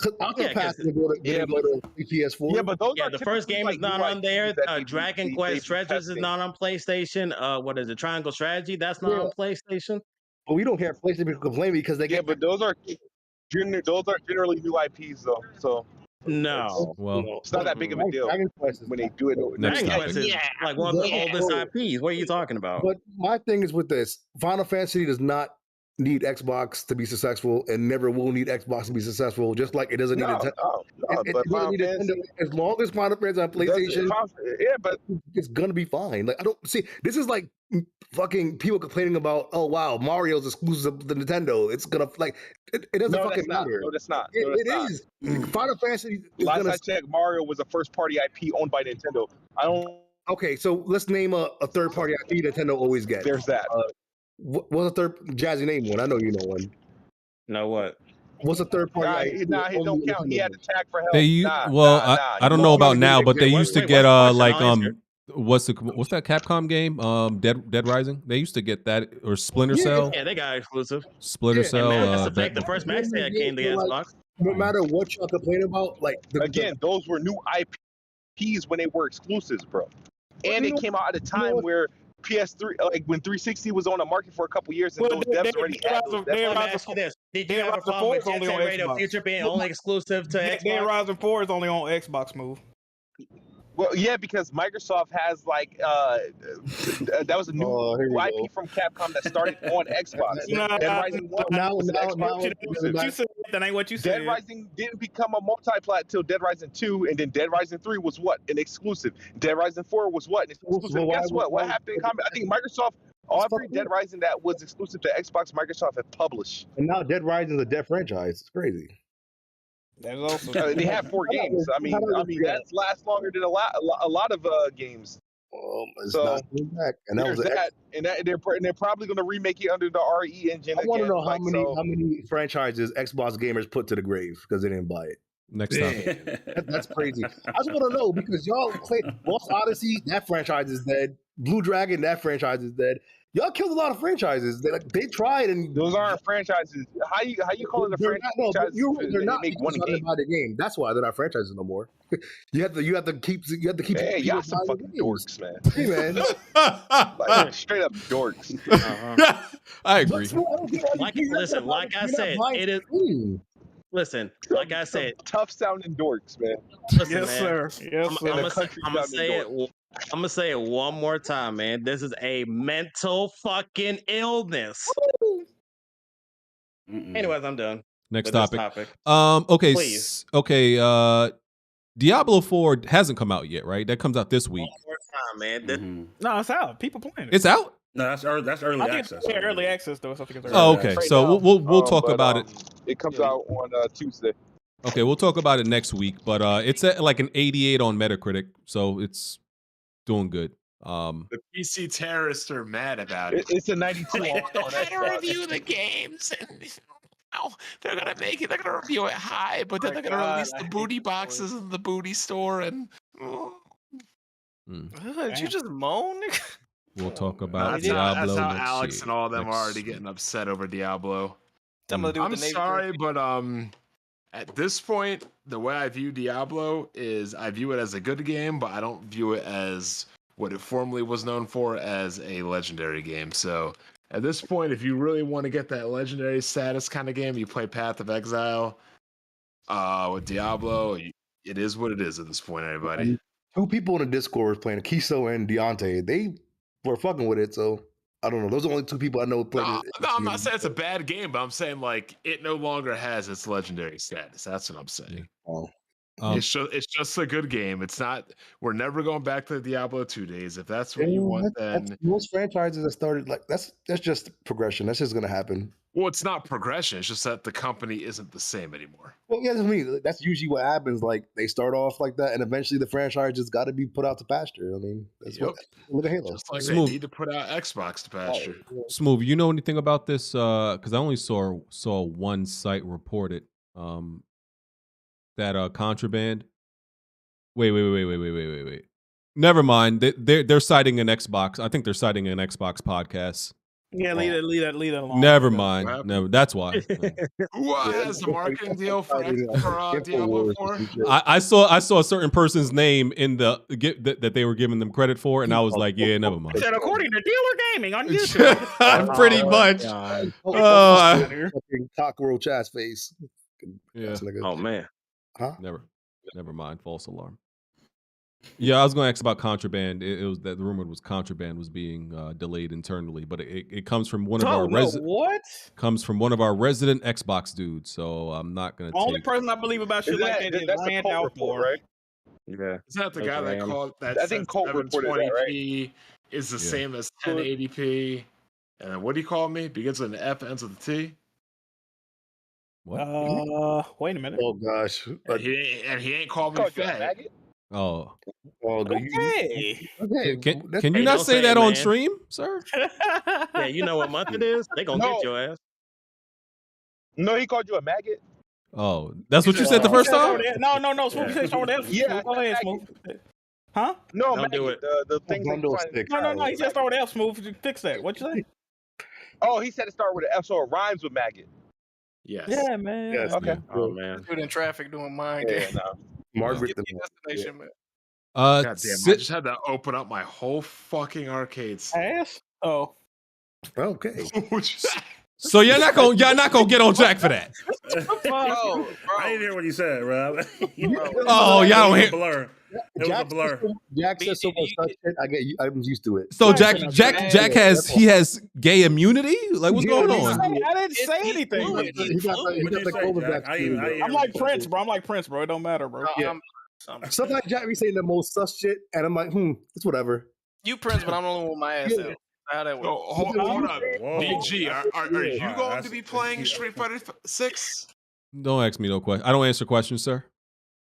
Yeah, but the first game is not on there. Dragon Quest Treasures is not on PlayStation. What is it? Triangle Strategy? That's not on PlayStation. But we don't hear PlayStation people complain because they get. But those are generally new IPs though. So no, it's not that big of a deal when they do it. Dragon Quest is like one of the oldest IPs. What are you talking about? But my thing is with this: Final Fantasy does not need Xbox to be successful and never will need Xbox to be successful, just like it doesn't need Nintendo. As long as Final Fantasy on PlayStation, but it's gonna be fine. Like I don't see this is like fucking people complaining about, oh wow, Mario's exclusive to Nintendo. It's gonna like it doesn't fucking matter. No, that's not. It is. Final Fantasy is Last I checked, Mario was a first party IP owned by Nintendo. I don't. Okay, so let's name a third party IP Nintendo always gets. There's that. What's a third Jazzy name one? I know you know one. No what? What's a third party? He don't count. He had to tag for help. I don't know about now, but they used to get What's that Capcom game? Dead Rising. They used to get that, or Splinter Cell. Yeah, they got exclusive. Splinter Cell. Mass Effect, the first Max Effect came to Xbox. No matter what y'all complain about, like again, those were new IPs when they were exclusives, bro. And it came out at a time where PS3, like when 360 was on the market for a couple years, and those devs already had those. Let me ask you this: did you have a problem with Jet Set Radio Future being only exclusive to Xbox? Dead Rising 4 is only on Xbox. Move. Well, yeah, because Microsoft has like that was a new IP from Capcom that started on Xbox. Dead Rising 1 was an Xbox exclusive. You said that ain't what you said. Dead Rising didn't become a multi-plat till Dead Rising 2, and then Dead Rising 3 was what? An exclusive. Dead Rising 4 was what? An exclusive. Well, Guess what? What happened? I think Microsoft, every Dead Rising that was exclusive to Xbox, Microsoft had published. And now Dead Rising is a dead franchise. It's crazy. There's also They have 4 games. I mean that lasts longer than a lot of games. It's So not coming back. And that there's was that, and they're probably going to remake it under the RE engine. I want to again, know how like, many franchises Xbox gamers put to the grave because they didn't buy it. Next topic. That's crazy. I just want to know because y'all claim Lost Odyssey, that franchise is dead. Blue Dragon, that franchise is dead. Y'all killed a lot of franchises. They tried, and those aren't franchises. How you call it a franchise? They're not make one game. By the game. That's why they're not franchises no more. You have to keep. Hey, y'all some fucking dorks, man. Hey, man. Like, straight up dorks. I agree. Listen, like I said, it is. Listen, like I said, tough sounding dorks, man. Listen, Yes, man, sir. Yes, sir. I'm gonna say it. I'm gonna say it one more time, man. This is a mental fucking illness. Anyways, I'm done. Next with this topic. topic. Okay. Please. Okay. Diablo 4 hasn't come out yet, right? That comes out this week. One more time, man. No, it's out. People playing it. It's out? No, that's early I think access. it's early access though. So I think it's early Oh, okay. access. So we'll talk about it. It comes out on Tuesday. Okay, we'll talk about it next week. But it's at like an 88 on Metacritic, so it's doing good. The PC terrorists are mad about it. It's a 92 on How to review the games, and they're gonna make it. They're gonna review it high, but then they're gonna release the booty boxes in the booty store, and Did you just moan? We'll talk about that's how Diablo. Alex and all them are already getting upset over Diablo. I'm sorry, but at this point, the way I view Diablo is I view it as a good game, but I don't view it as what it formerly was known for as a legendary game. So at this point, if you really want to get that legendary status kind of game, you play Path of Exile. With Diablo, it is what it is at this point, everybody. 2 people in the Discord playing Kiso and Deontay. They were fucking with it, so I don't know. Those are the only 2 people I know playing it. No, I'm not saying it's a bad game, but I'm saying like it no longer has its legendary status. That's what I'm saying. Oh. It's just a good game. It's not. We're never going back to the Diablo 2 days. If that's what you want, then most franchises that started like that's just progression. That's just gonna happen. Well, it's not progression. It's just that the company isn't the same anymore. Well, yeah, that's usually what happens. Like they start off like that, and eventually the franchise just got to be put out to pasture. I mean, that's what. Look at Halo. Just like Smoove. they need to put out Xbox to pasture. Smoove, you know anything about this? Because I only saw one site report it. That Contraband. Wait. Never mind. They're citing an Xbox. I think they're citing an Xbox podcast. Yeah, leave that alone. Never mind. Never. That's why. Who has the marketing deal for Diablo 4? I saw a certain person's name in that they were giving them credit for, and I was like, yeah, never mind. Said according to Dealer Gaming on YouTube. Pretty much. Fucking cockroach ass face. Yeah. Oh man. Huh? Never mind. False alarm. Yeah, I was going to ask about Contraband. It was that the rumor was Contraband was being delayed internally, but it comes from one of our comes from one of our resident Xbox dudes. So I'm not going to. Only person I believe about shit like that is Rand Outlaw, right? Yeah, is that the guy that called that? I think Colt reported that, right? Is the same as 1080p. And what do you call me? Begins with an F, ends with a T. What? Wait a minute. Oh gosh. And he ain't called me fat. Oh. Okay. Can you not say that on stream, sir? Yeah, you know what month it is? They gonna get your ass. No, he called you a maggot. Oh, that's what you said the first time? No. Smoove said someone else. Yeah. Go ahead, Smoove. Huh? No, Don't do it. The things that you Bundle find. sticks. No. He said start with F. Smoove. Fix that. What you say? Oh, he said to start with an F, so it rhymes with maggot. Yes. Yeah, man. Yes. Okay. Oh man. Dude in traffic doing mine. Yeah, no. Margaret. Get the destination, man. God damn, I just had to open up my whole fucking arcades. Ass? Oh. Okay. So y'all not gonna get on Jack for that. I didn't hear what you said, bro. Oh, y'all don't hear. Blur. It was a blur. Jack says so much shit. I'm used to it. So Jack has gay immunity? Like what's going on? I didn't say anything. I'm like Prince, bro. It don't matter, bro. Yeah. Sometimes Jack be saying the most sus shit, and I'm like, it's whatever. You Prince, but I'm the only one with my ass out. How that works? Oh, hold up. BG, are you going to be playing Street Fighter 6? Don't ask me no question. I don't answer questions, sir.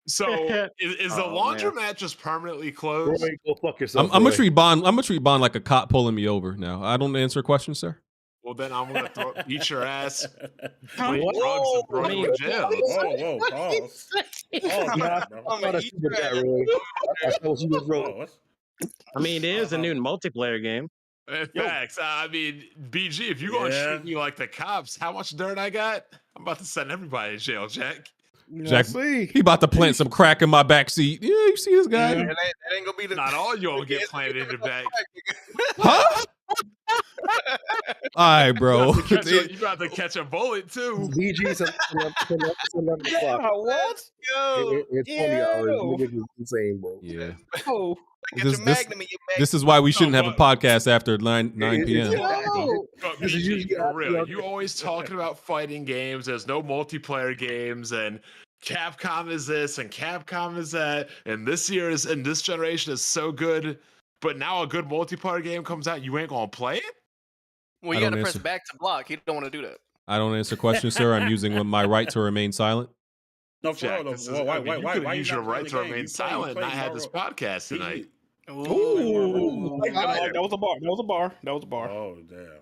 So is the laundromat just permanently closed? Roy, go fuck yourself. I'm gonna treat Bond like a cop pulling me over now. I don't answer questions, sir. Well, then I'm gonna beat your ass, Huh? with drugs and throw you in jail. Whoa, pause. I mean, it is a new multiplayer game. Facts. I mean, BG, if you're gonna treat me like the cops, how much dirt I got? I'm about to send everybody to jail, Jack. Jack, he about to plant some crack in my backseat. Yeah, you see this guy? That ain't gonna be the. Not all y'all get planted in the back. Huh? All right, bro. You about to catch a bullet too. BG's 11 o'clock. What? Yo, It's 20 hours. Niggas is insane, bro. Yeah. Oh. This is why we shouldn't have a podcast after 9 p.m. BG, for real. You always talking about fighting games. There's no multiplayer games, and Capcom is this and Capcom is that, and this generation is so good. But now a good multiplayer game comes out, you ain't gonna play it? Well, you gotta press back to block. He don't want to do that. I don't answer questions, sir. I'm using my right to remain silent. No, Jack, why use your right to remain silent and not have this podcast tonight? Ooh. That was a bar. Oh, damn.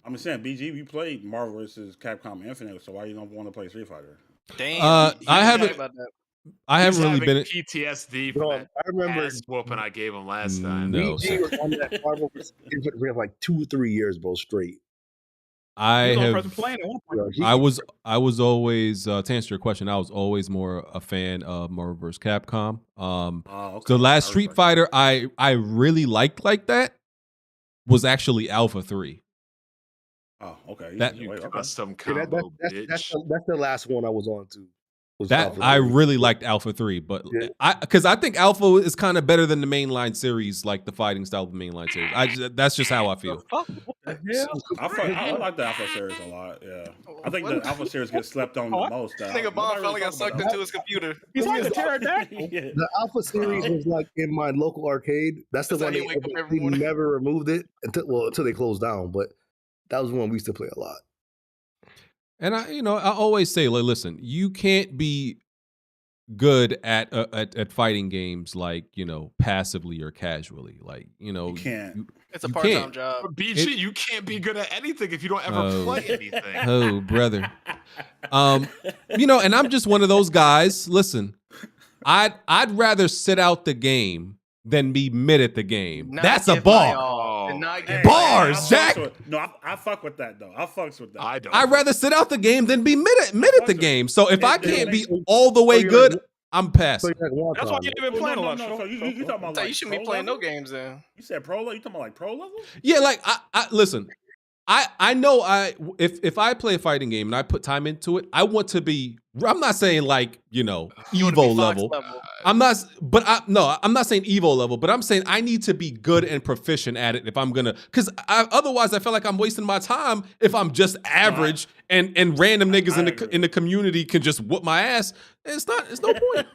I'm saying, BG, we played Marvel vs. Capcom Infinite, so why you don't want to play Street Fighter? Damn. I haven't really been PTSD from that I remember ass whooping I gave him last time. No, BG was on that Marvel vs. Infinite for like 2 or 3 years, bro, straight. I was always to answer your question. I was always more a fan of Marvel vs. Capcom. The last Street Fighter I really liked like that was actually Alpha 3. Oh, okay. That custom combo, that's the last one I was on to. That I really liked Alpha 3, but because I think Alpha is kind of better than the mainline series, like the fighting style of the mainline series. That's just how I feel. I like the Alpha series a lot. Yeah, I think the Alpha series gets slept on the most. Nigga Bond finally got sucked into his computer. He's like a pterodactyl. The Alpha series was like in my local arcade. That's the one they never removed it until they closed down. But that was one we used to play a lot. And I always say, like, listen, you can't be good at fighting games like, passively or casually. Like, you can't. It's a part-time job. But BG, you can't be good at anything if you don't ever play anything. Oh, brother. And I'm just one of those guys. Listen, I'd rather sit out the game than be mid at the game. That's a bar. Bars, Jack. No, I fuck with that though. I fucks with that. I don't. I'd rather sit out the game than be mid at the game. So if I can't be all the way good, I'm passing. That's why you ain't been playing a lot. So you talking about like you shouldn't be playing no games then. You said pro level? You talking about like pro level? Yeah, like I listen. I know if I play a fighting game and I put time into it, I want to be. I'm not saying like Evo level. I'm not saying Evo level, but I'm saying I need to be good and proficient at it if I'm gonna. Because otherwise, I feel like I'm wasting my time if I'm just average and random niggas in the community can just whoop my ass. It's no point.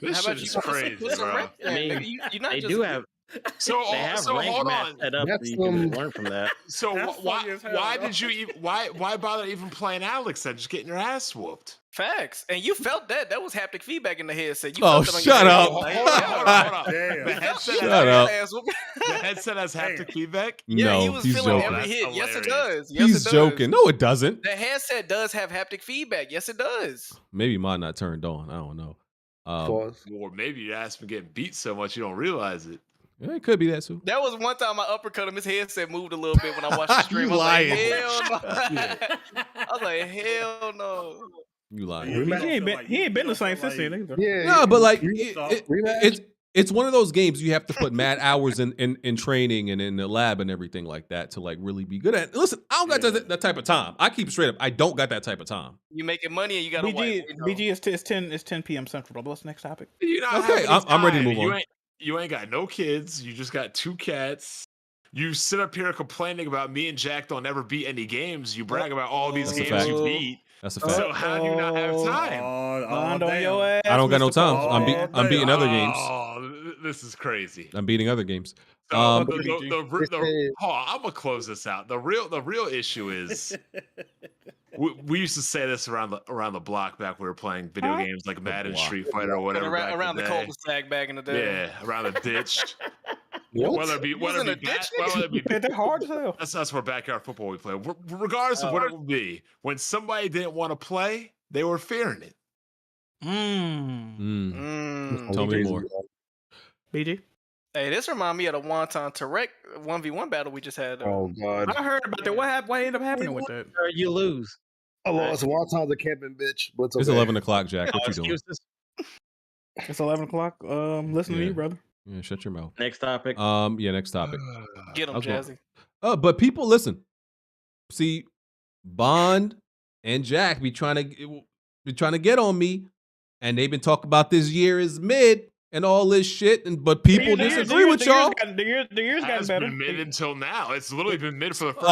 This shit is crazy, bro. I mean, they do have. So hold on. Set up so you can learn from that. So why did you even why bother even playing Alex then? Just getting your ass whooped. Facts, and you felt that. That was haptic feedback in the headset. Shut up! Hold on. The headset has haptic feedback. Yeah, he No, was he's feeling joking. every hit. Yes, it does. He's joking. No, it doesn't. The headset does have haptic feedback. Yes, it does. Maybe mine not turned on. I don't know. Or maybe your ass been getting beat so much you don't realize it. Yeah, it could be that too. That was one time I uppercut him. His headset moved a little bit when I watched the stream. You I was lying. like, hell no. I was like, hell no. You lying. He ain't been the same since then either. No, but like it's one of those games you have to put mad hours in training and in the lab and everything like that to like really be good at. Listen, I don't got that type of time. I keep straight up. I don't got that type of time. You making money and you got to wipe. BG is 10 p.m. Central, bro. What's the next topic? Okay, I'm ready to move on. You ain't got no kids. You just got 2 cats. You sit up here complaining about me and Jack don't ever beat any games. You brag about all these games you beat. That's a fact. So how do you not have time? I don't got no time. I'm beating other games. Oh, this is crazy. I'm beating other games. So I'm gonna close this out. The real issue is we used to say this around the block back when we were playing video games like Madden, Street Fighter, or whatever. Around the cul-de-sac back in the day. Yeah, around the ditch. What? Whether it be they're hard as hell. That's where backyard football we play. Regardless of what it would be, when somebody didn't want to play, they were fearing it. Tell me more. BG? Hey, this remind me of the Wonton Tarek 1v1 battle we just had. Oh God! I heard about that. What ended up happening with that? You lose. I lost. Wonton's a camping bitch. But It's 11 o'clock, Jack. What you doing? It's 11 o'clock. Listen to you, brother. Yeah, shut your mouth. Next topic. Yeah, next topic. Get him, Jazzy. But people, listen. See, Bond and Jack be trying to get on me, and they've been talking about this year is mid and all this shit, but people disagree with y'all. The year's gotten better. Been mid until now. It's literally been mid for the first.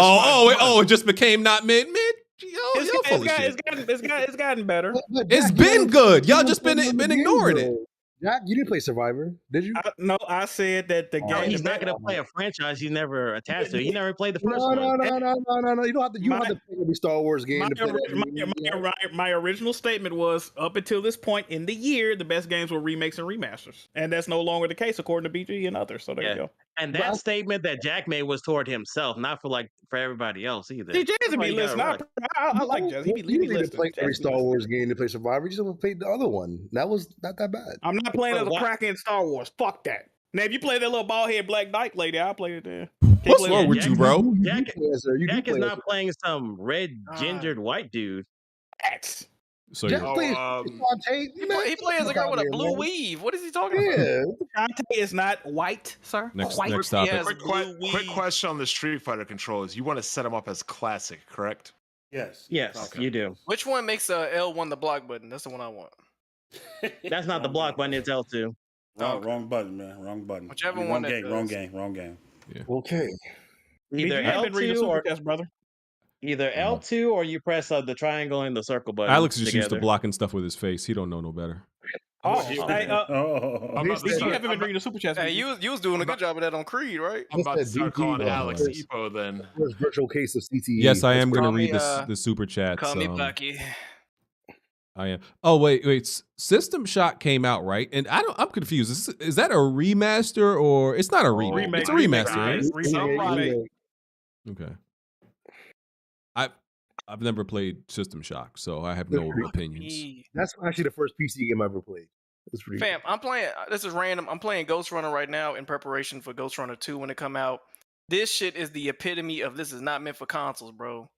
It just became not mid. It's gotten better. It's been good. Y'all just been ignoring it. Jack, you didn't play Survivor, did you? No, I said that the game. He's not going to play a franchise he's never attached to. He never played the first one. No. You don't have to. You My- have to play every Star Wars game. to play that. My original statement was up until this point in the year, the best games were remakes and remasters, and that's no longer the case according to BG and others. So there you go. And that statement that Jack made was toward himself, not for everybody else either. See, Jazzy be listening. I like Jazzy. He be You need to listening. play every Star Wars game to play Survivor. You just played the other one. That was not that bad. I'm not playing as a crack in Star Wars. Fuck that. Now, if you play that little bald head Black Knight lady, I'll play it there. What's wrong with you, bro? Jack is not playing some red gingered white dude. X. So Jack you're- plays He plays a girl with a blue weave. What is he talking about? Conte is not white, sir. Next white. topic. Quick question on the Street Fighter controllers. You want to set them up as classic, correct? Yes. Yes, you do. Which one makes L1 the block button? That's the one I want. That's not the block button, it's L2. Wrong button, man. Wrong button. Whichever Wrong one game. that Wrong does. game. Wrong game. Yeah. Okay. Either L2 or brother. Either L2 or you press the triangle and the circle button. Alex is used to together. blocking stuff with his face. He don't know no better. Oh, I'm hey, about to you start- haven't been reading the super chats. Hey, you was doing a good job of that on Creed, right? I'm about to start calling DP, Alex Epo then. First virtual case of CTE. Yes, I am going to Call me, read the super chats. Call me Bucky. I am. Oh wait. System Shock came out, right? And I'm confused. Is that a remaster or it's not a remake? It's a remaster, right? Okay. I've never played System Shock, so I have no opinions. That's actually the first PC game I ever played. It's pretty Fam, I'm playing. This is random. I'm playing Ghost Runner right now in preparation for Ghost Runner 2 when it come out. This shit is the epitome of this is not meant for consoles, bro.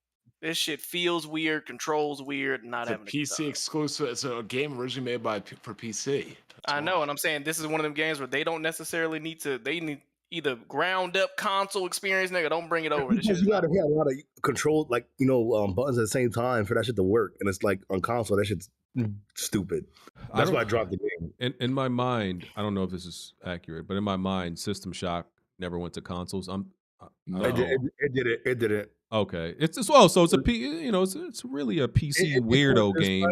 This shit feels weird, controls weird, not It's a having PC exclusive. It's a game originally made for PC. I know, and I'm saying this is one of them games where they don't necessarily need to. They need either ground up console experience, nigga. Don't bring it over. This shit Because you gotta have a lot of control, buttons at the same time for that shit to work. And it's like on console, that shit's stupid. That's why I dropped the game. In my mind, I don't know if this is accurate, but in my mind, System Shock never went to consoles. It did it. Okay, it's as well. So it's it's really a PC weirdo game.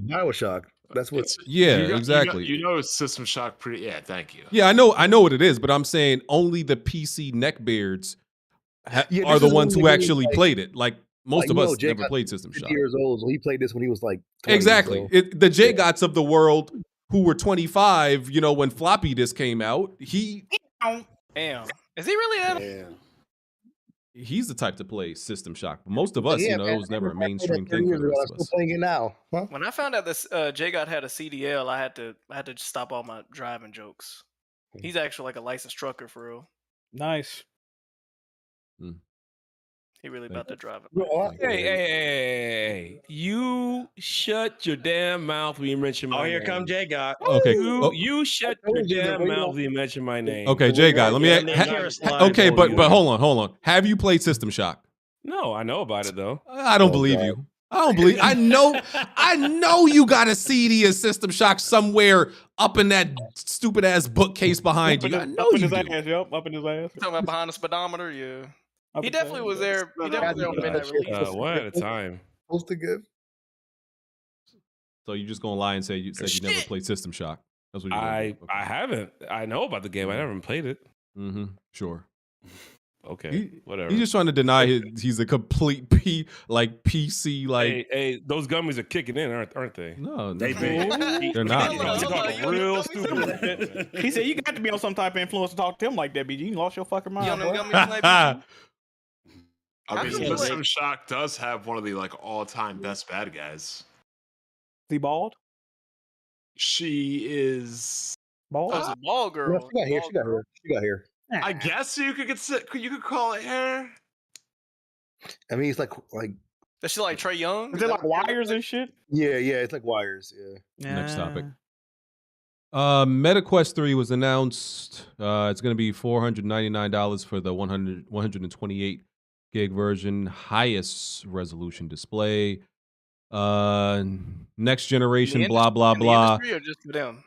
BioShock. That's what. Exactly. You know, System Shock. Yeah, thank you. Yeah, I know what it is, but I'm saying only the PC neckbeards are the ones who actually played it. Like most of us never played System Shock. Years old, so he played this when he was like 20, exactly. So. The J-Gots of the world who were 25, when floppy disk came out, Damn. Is he really that? Damn. he's the type to play System Shock. But most of us, it was never a mainstream thing for the rest of us. Playing it now. Huh? When I found out this J-God had a CDL, I had to stop all my driving jokes. He's actually like a licensed trucker for real. Nice. He really about to drive it. Hey. You shut your damn mouth when you mention my name. Oh, here come J God. Okay. You shut your damn mouth when you mention my name. Okay, J God, let me. Okay, but hold on. Have you played System Shock? No, I know about it though. I don't believe you. I know you got a CD of System Shock somewhere up in that stupid ass bookcase behind you. I know you do. Up in his ass. Talking about behind the speedometer, yeah. He definitely was there. He definitely was there on midnight release. One at a time. Supposed to give. So you just gonna lie and say you never played System Shock? That's what you're I haven't. I know about the game. I never played it. Mm-hmm. Sure. Okay. Whatever. He's just trying to deny he's a complete PC like. Hey, those gummies are kicking in, aren't they? No, They they're not. Real stupid. He said you got to be on some type of influence to talk to him like that, BG. You lost your fucking mind. I mean, System Shock does have one of the all-time best bad guys. Is he bald? She is bald. Oh, it's a bald girl. No, she got here. I guess you could call it hair. I mean, it's like. Is she like Trey Young? Is it like wires and shit? Yeah, it's like wires. Yeah. Next topic. MetaQuest 3 was announced. It's going to be $499 for the 128 gig version, highest resolution display. Next generation, blah blah blah. Or just for them?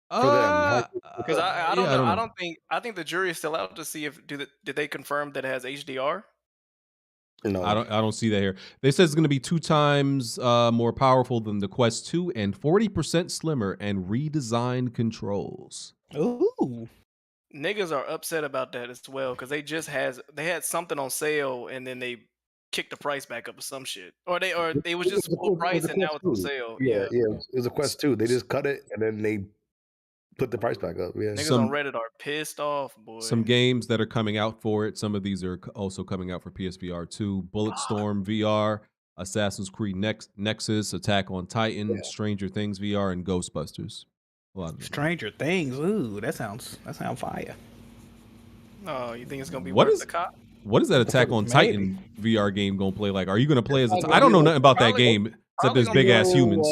Because I don't know. I think the jury is still out to see if did they confirm that it has HDR. No, I don't see that here. They said it's going to be 2 times more powerful than the Quest 2 and 40% slimmer and redesigned controls. Ooh. Niggas are upset about that as well because they had something on sale and then they kicked the price back up or some shit, or it was just full price and now it's on sale. Yeah. It was a Quest 2. They just cut it and then they put the price back up. Yeah. Niggas on Reddit are pissed off, boy. Some games that are coming out for it. Some of these are also coming out for PSVR 2. Bulletstorm VR, Assassin's Creed Nexus, Attack on Titan, Stranger Things VR, and Ghostbusters. A lot of them. Stranger Things. Ooh, that sounds fire. Oh, you think it's gonna be worth the cop? What is that Attack on Titan VR game gonna play like? Are you gonna play as I don't know nothing about that game except there's big ass humans.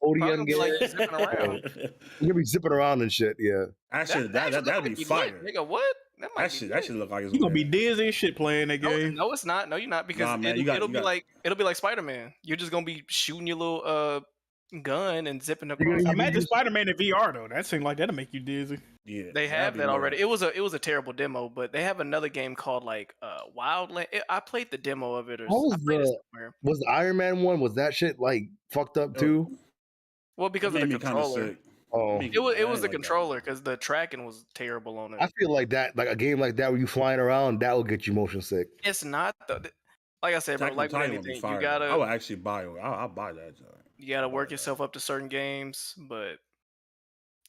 ODM game. Like zipping around. You're gonna be zipping around and shit. Yeah. Actually, that'd be fire. Nigga, what? That should look like it's. You gonna be dizzy as shit playing that game. No, it's not. No, you're not because it'll be like Spider-Man. You're just gonna be shooting your little gun and zipping across. Imagine Spider-Man in VR though. That seems like that'll make you dizzy. Yeah, they have that already. It was a terrible demo, but they have another game called like Wildland. I played the demo of it. Was the Iron Man one? Was that shit like fucked up too? Well, because of the controller. It was the controller because the tracking was terrible on it. I feel like that, like a game like that where you flying around, that will get you motion sick. It's not though. Like I said, bro, like with anything, you gotta. I would actually buy it. I'll buy that. You gotta work yourself up to certain games, but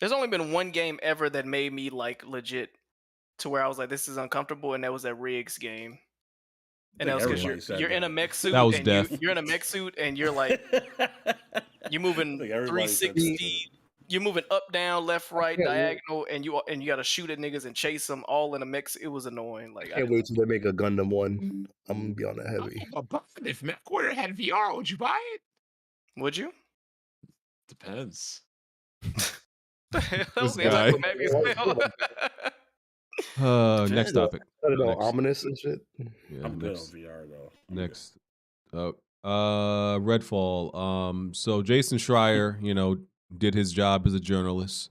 there's only been one game ever that made me like legit to where I was like, this is uncomfortable, and that was that Riggs game. And that was because you're in a mech suit. That was and death. You're in a mech suit, and you're like, you're moving 360. You're moving up, down, left, right, diagonal, and you gotta shoot at niggas and chase them all in a mix. It was annoying. Like, I can't wait till they make a Gundam one. I'm gonna be on that heavy. If MechWarrior had VR, would you buy it? Would you? Depends. This guy. Next topic. I don't know, ominous and shit. Yeah, I'm good on VR though. Next. Redfall. So Jason Schreier, did his job as a journalist.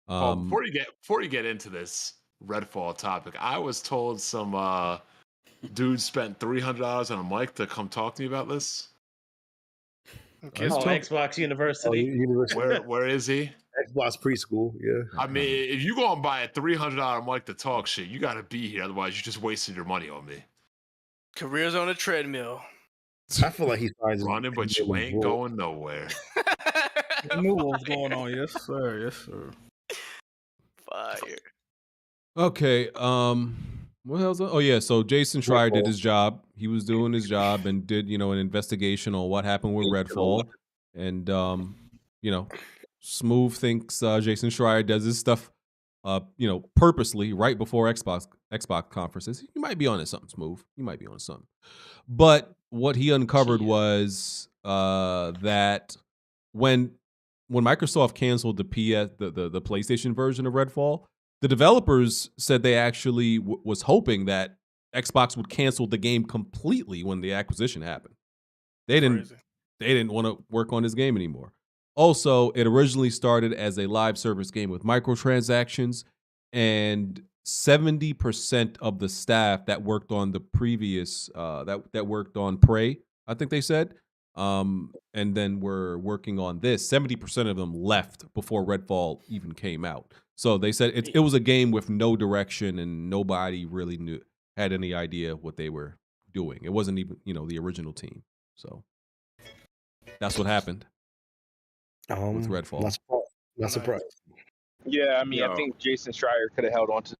Before you get into this Redfall topic, I was told some dude spent $300 on a mic to come talk to me about this. Xbox University. Where is he? Xbox preschool. Yeah. I mean, if you go and buy a $300 mic to talk shit, you got to be here. Otherwise, you're just wasting your money on me. Careers on a treadmill. I feel like he's running, but you ain't going nowhere. I knew what was going on. Yes, sir. Yes, sir. Fire. Okay. What the hell's that? Oh yeah, so Jason Schreier did his job. He was doing his job and did, an investigation on what happened with Redfall. And Smoove thinks Jason Schreier does his stuff purposely right before Xbox conferences. You might be on something, Smoove. You might be on something. But what he uncovered was that when Microsoft canceled the PlayStation version of Redfall, the developers said they actually was hoping that Xbox would cancel the game completely when the acquisition happened. They didn't want to work on this game anymore. Also, it originally started as a live service game with microtransactions, and 70% of the staff that worked on the previous that worked on Prey, I think they said, and then were working on this, 70% of them left before Redfall even came out. So they said it was a game with no direction and nobody really had any idea what they were doing. It wasn't even, the original team. So that's what happened with Redfall. Not surprised. Yeah, I mean, I think Jason Schreier could have held on to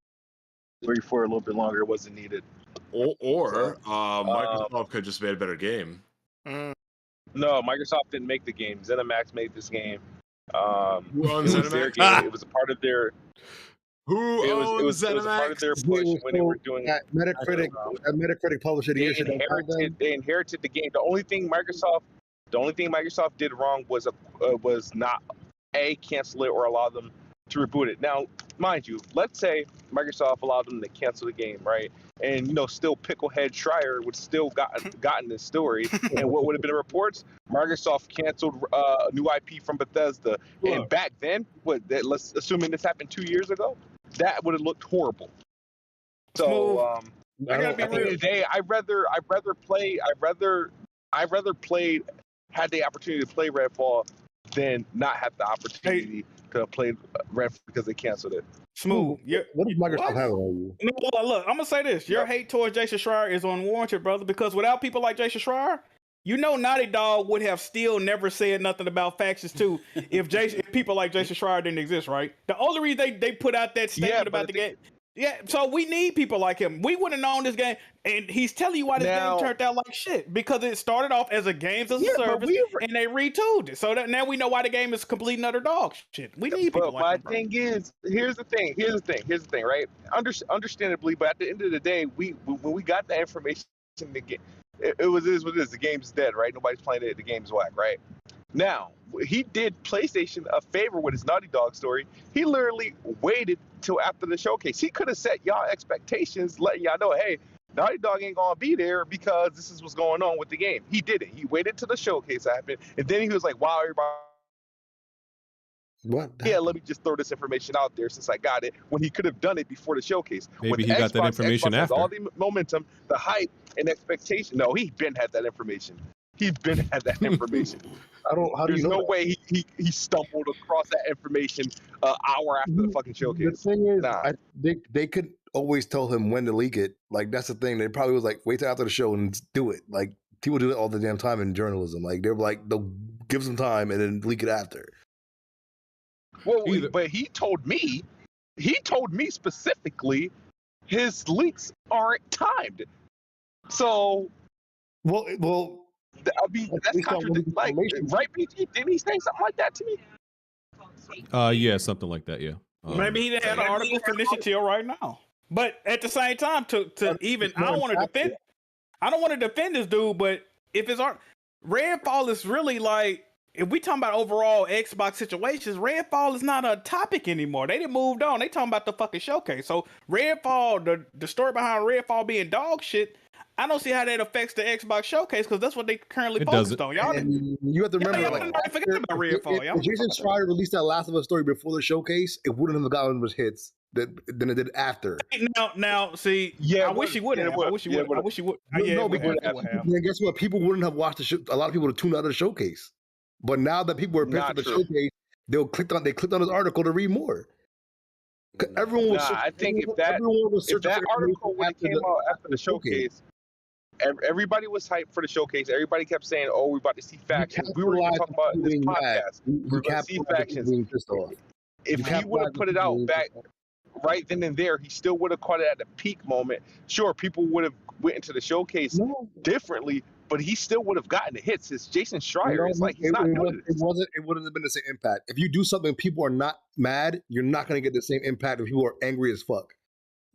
3 for a little bit longer. It wasn't needed. Or Microsoft could just made a better game. No, Microsoft didn't make the game. ZeniMax made this game. Who owns it was their game. It was a part of their. Who it was a part of their push when they were doing that Metacritic published it. They inherited the game. The only thing Microsoft did wrong was not cancel it or allow them to reboot it. Now, mind you, let's say Microsoft allowed them to cancel the game, right? And still Picklehead Schreier would still gotten this story. And what would have been the reports? Microsoft canceled a new IP from Bethesda. Yeah. And back then, let's assuming this happened 2 years ago, that would have looked horrible. So at the end of the day, I rather had the opportunity to play Redfall than not have the opportunity to play Redfall because they canceled it. Smoove. What does Microsoft have on you? No, look, I'm gonna say this: your hate towards Jason Schreier is unwarranted, brother. Because without people like Jason Schreier, Naughty Dog would have still never said nothing about Factions 2 if people like Jason Schreier didn't exist, right? The only reason they put out that statement about the game. Yeah, so we need people like him. We would have known this game, and he's telling you why this game turned out like shit, because it started off as a games as a service, and they retooled it. So that now we know why the game is complete and utter dog shit. We need people like him. But my thing is, here's the thing, right? Understandably, but at the end of the day, when we got that information, it was what it is. The game's dead, right? Nobody's playing it. The game's whack, right? Now, he did PlayStation a favor with his Naughty Dog story. He literally waited till after the showcase. He could have set y'all expectations, letting y'all know, hey, Naughty Dog ain't gonna be there because this is what's going on with the game. He did it. He waited till the showcase happened, and then he was like, wow, everybody. What? Yeah, let me just throw this information out there since I got it, when he could have done it before the showcase. Maybe he got that information Xbox has after. all the momentum, the hype, and expectation. No, he been had that information. He's been had that information. There's no way he stumbled across that information an hour after the fucking showcase. The thing is, they could always tell him when to leak it. Like, that's the thing. They probably was like, wait till after the show and do it. Like, people do it all the damn time in journalism. Like, they're like, they'll give some time and then leak it after. Well, but he told me specifically his leaks aren't timed. So, well, I mean, that's contradictory. Like, right, PG? Didn't he say something like that to me? Yeah, something like that. Yeah. Maybe he didn't have an article finish it till right now. But at the same time, I don't want to defend this dude. But if it's Redfall is really like, if we talking about overall Xbox situations, Redfall is not a topic anymore. They done moved on. They talking about the fucking showcase. So Redfall, the story behind Redfall being dog shit, I don't see how that affects the Xbox showcase, because that's what they currently focused on. Y'all, you have to remember, forget about Redfall. If Jason Schreier released that Last of Us story before the showcase, it wouldn't have gotten as much hits than it did after. Now, see, I wish he would have. I wish he would. No, because guess what? People wouldn't have watched the show. A lot of people would have tuned out of the showcase. But now that people were pissed at the showcase, they clicked on his article to read more. Everyone was. I think if that article when it came out after the showcase, everybody was hyped for the showcase. Everybody kept saying, "Oh, we're about to see factions." We were even talking about this podcast. We're going to see factions. If he would have put it out back, right then and there, he still would have caught it at the peak moment. Sure, people would have went into the showcase differently, but he still would have gotten the hits. It's Jason Schreier. It's like he's not new to this. It wouldn't have been the same impact. If you do something, people are not mad. You're not going to get the same impact if people are angry as fuck.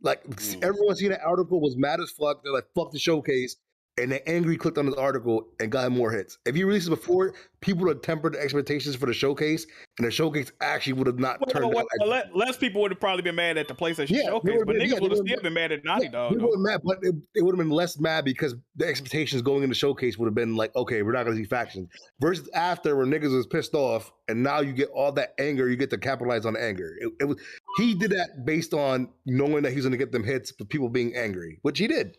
Like everyone seen that article was mad as fuck. They're like, "Fuck the showcase," and they angry clicked on this article and got him more hits. If you released it before, people would have tempered the expectations for the showcase, and the showcase actually would have not turned out. Less people would have probably been mad at the PlayStation showcase, but niggas would have still been mad at Naughty Dog. They would mad, but it would have been less mad because the expectations going into showcase would have been like, okay, we're not going to see factions. Versus after, where niggas was pissed off, and now you get all that anger, you get to capitalize on the anger. It was he did that based on knowing that he's going to get them hits, but people being angry, which he did.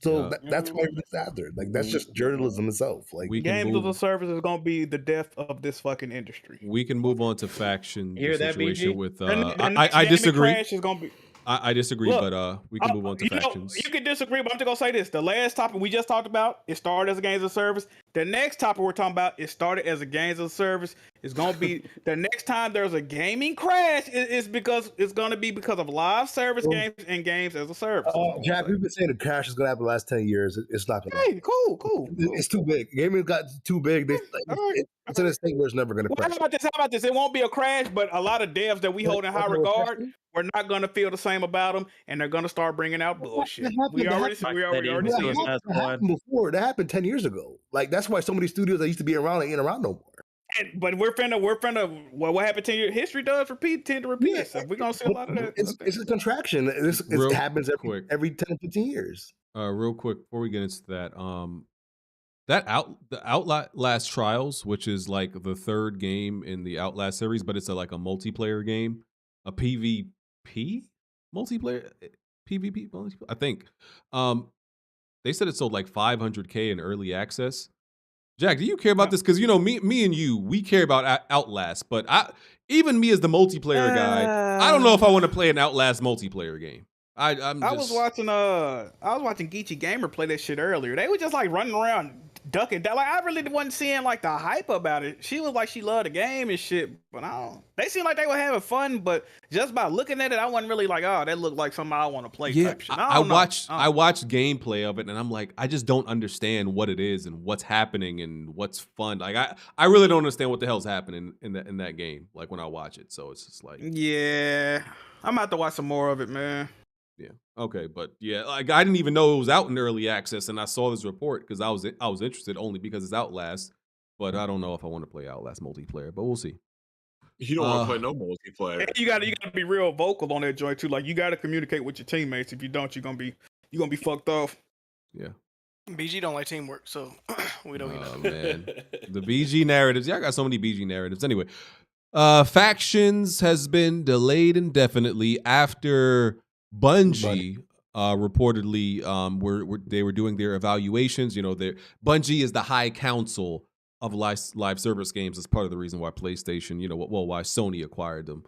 So that's why it's after. Like that's just journalism itself. Like games as a service is gonna be the death of this fucking industry. We can move on to faction situation with. I disagree. Is gonna be, I disagree, but we can move on to factions. You can disagree, but I'm just gonna say this: the last topic we just talked about, it started as a games as a service. The next topic we're talking about, it started as a games as a service. It's gonna be the next time there's a gaming crash, it's gonna be because of live service games and games as a service. Jack, we've been saying the crash is gonna happen the last 10 years. It's not gonna. Hey, cool. It's too big. Gaming got too big. It's in a state where it's never gonna crash. How about this? It won't be a crash, but a lot of devs that we hold in high regard, we're not gonna feel the same about them, and they're gonna start bringing out bullshit. We already see it. That happened before. That happened 10 years ago. Like that's why so many studios that used to be around ain't around no more. But we're finna. What happened 10 years? History does tend to repeat itself. We're gonna see a lot of that. It's a contraction. It happens every 10, 15 years. Real quick before we get into that, the Outlast Trials, which is like the third game in the Outlast series, but it's like a multiplayer game, a PvP multiplayer, PvP, I think. They said it sold like 500K in early access. Jack, do you care about this? Because me and you, we care about Outlast, but even me as the multiplayer guy, I don't know if I want to play an Outlast multiplayer game. I was watching Geechee Gamer play that shit earlier. They were just like running around ducking. Like I really wasn't seeing like the hype about it. She was like she loved the game and shit, but they seemed like they were having fun. But just by looking at it, I wasn't really like, oh, that looked like something I want to play. Yeah, type shit. I watched gameplay of it, and I'm like, I just don't understand what it is and what's happening and what's fun. Like I really don't understand what the hell's happening in that game. Like when I watch it, so it's just like, yeah, I'm about to watch some more of it, man. Yeah. Okay, but yeah, like I didn't even know it was out in early access, and I saw this report because I was interested only because it's Outlast, but I don't know if I want to play Outlast multiplayer, but we'll see. You don't want to play no multiplayer. And you gotta be real vocal on that joint too. Like you gotta communicate with your teammates. If you don't, you're gonna be fucked off. Yeah. BG don't like teamwork, so we don't. Oh man, the BG narratives. Yeah, I got so many BG narratives. Anyway, Factions has been delayed indefinitely after Bungie reportedly they were doing their evaluations. Bungie is the high council of live service games. As part of the reason why PlayStation, why Sony acquired them,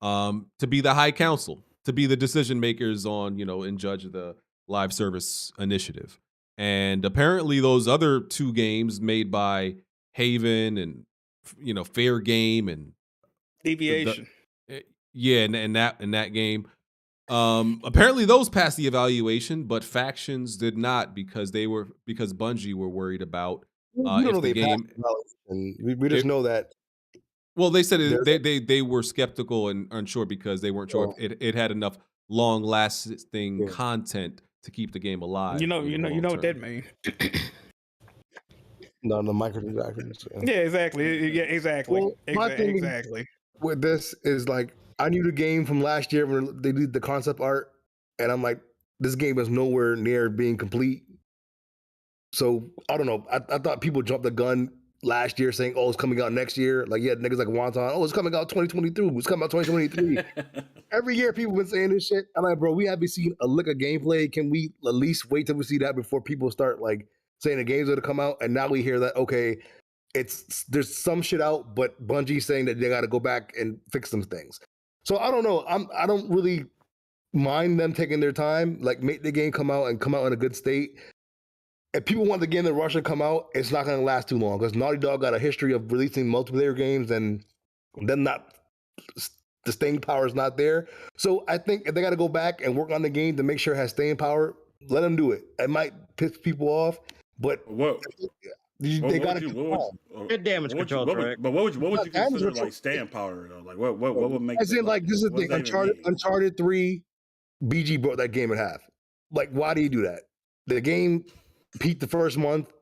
to be the high council, to be the decision makers on, and judge the live service initiative. And apparently those other two games made by Haven and Fair Game and Deviation, in that game. Apparently those passed the evaluation, but Factions did not because Bungie were worried about if the game. We just know that. Well, they said they were skeptical and unsure because they weren't sure if it had enough long-lasting content to keep the game alive. You know what that means. No, the microtransactions. Yeah, exactly. Yeah, exactly. Well, exactly. With this is like, I knew the game from last year when they did the concept art, and I'm like, this game is nowhere near being complete. So I don't know. I thought people jumped the gun last year saying, "Oh, it's coming out next year." Like, yeah, niggas like Wonton. "Oh, it's coming out 2022. It's coming out 2023." Every year, people been saying this shit. I'm like, bro, we haven't seen a lick of gameplay. Can we at least wait till we see that before people start like saying the game's gonna come out? And now we hear that there's some shit out, but Bungie saying that they got to go back and fix some things. So I don't know. I don't really mind them taking their time, like make the game come out in a good state. If people want the game to rush and come out, it's not going to last too long because Naughty Dog got a history of releasing multiplayer games and them not the staying power is not there. So I think if they got to go back and work on the game to make sure it has staying power, let them do it. It might piss people off, but they got to. Good damage control, but what would you consider like staying power though? Like what would make? As in, like this is the thing. Uncharted 3, BG brought that game in half. Like, why do you do that? The game peaked the first month,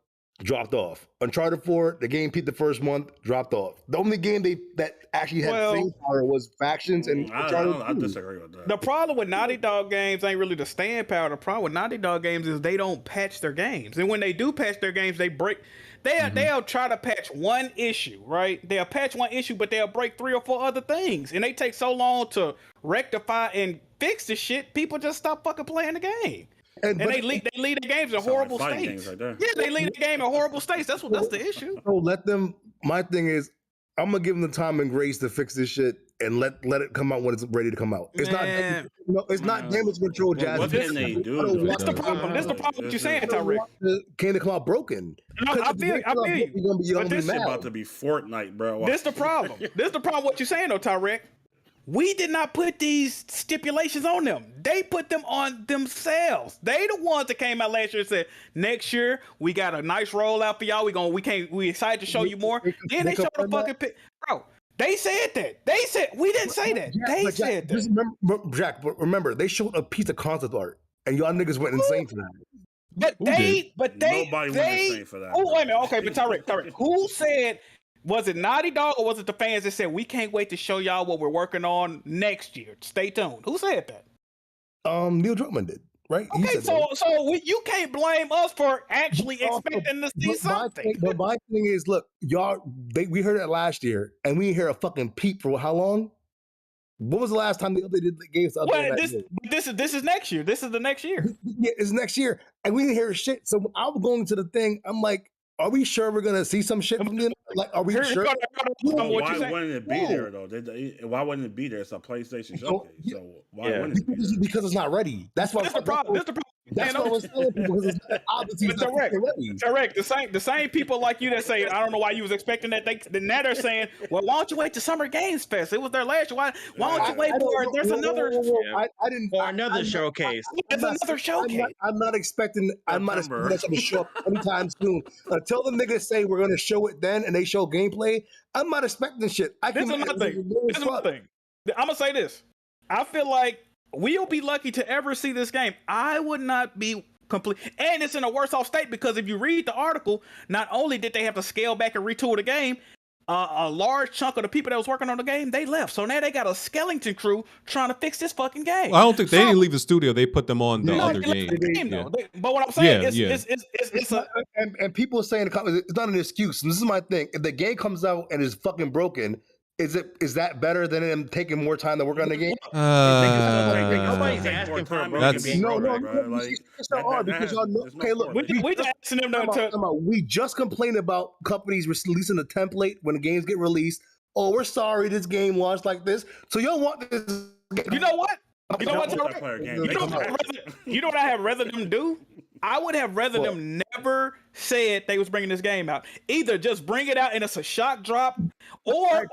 dropped off. Uncharted 4, the game peaked the first month, dropped off. The only game that actually had staying power was Factions and Uncharted 2. I disagree with that. The problem with Naughty Dog games ain't really the staying power. The problem with Naughty Dog games is they don't patch their games, and when they do patch their games, they break. They'll try to patch one issue, right? They'll patch one issue, but they'll break 3 or 4 other things, and they take so long to rectify and fix the shit. People just stop fucking playing the game. And they leave the games in horrible states. Right, yeah, they leave the game in horrible states. That's the issue. So let them. My thing is, I'm gonna give them the time and grace to fix this shit and let it come out when it's ready to come out. It's not damage control, Jazz. What can they do? That's the problem. That's the problem. What you're saying, Tyreek. Can it come out broken? No, I feel you. But this shit about to be Fortnite, bro. This the problem. This the problem. What you're saying, though, Tyreek. We did not put these stipulations on them. They put them on themselves. They the ones that came out last year and said, next year we got a nice rollout for y'all. We excited to show you more. Then they showed the fucking bro. They said that. They said we didn't say that. They said that. Remember, they showed a piece of concept art, and y'all niggas went insane for that. Nobody went insane for that. Oh, wait a minute. Okay, but Tyreek, who said? Was it Naughty Dog or was it the fans that said we can't wait to show y'all what we're working on next year? Stay tuned. Who said that? Neil Druckmann did, right? Okay, you can't blame us for actually expecting to see something. But my thing is, look, we heard that last year, and we didn't hear a fucking peep for how long? When was the last time they updated the games? This is next year. This is the next year. Yeah, it's next year, and we didn't hear shit. So when I was going to the thing, I'm like, are we sure we're gonna see some shit from them? Like, are we sure? Why wouldn't it be there though? Why wouldn't it be there? It's a PlayStation showcase. So why wouldn't it be there? Because it's not ready. That's why. That's the problem. That's what I was telling people. Because it's obviously not ready. Correct. The same people like you that say, I don't know why you was expecting that. Now they're saying, well, why don't you wait to Summer Games Fest? It was their last year. Why don't you wait for it? There's another. I didn't. Or another showcase. There's another showcase. I'm not expecting that to show up anytime soon. Until the niggas say we're gonna show it then, and they show gameplay, I'm not expecting shit. This is another thing. I'm gonna say this. I feel like we'll be lucky to ever see this game. I would not be complete, and it's in a worse off state because if you read the article, not only did they have to scale back and retool the game, a large chunk of the people that was working on the game, they left. So now they got a skeleton crew trying to fix this fucking game. Well, I don't think they didn't leave the studio. They put them on the other game. But what I'm saying it's and people are saying it's not an excuse. And this is my thing. If the game comes out and is fucking broken, is that better than them taking more time to work on the game? Nobody's asking for a broken game. It's not hard because y'all know. Okay, look, we just asking them we just complained about companies releasing a template when the games get released. Oh, we're sorry, this game launched like this. So y'all want this? You know what? You know what I have rather them do? I would have rather them never said they was bringing this game out. Either just bring it out and it's a shock drop, or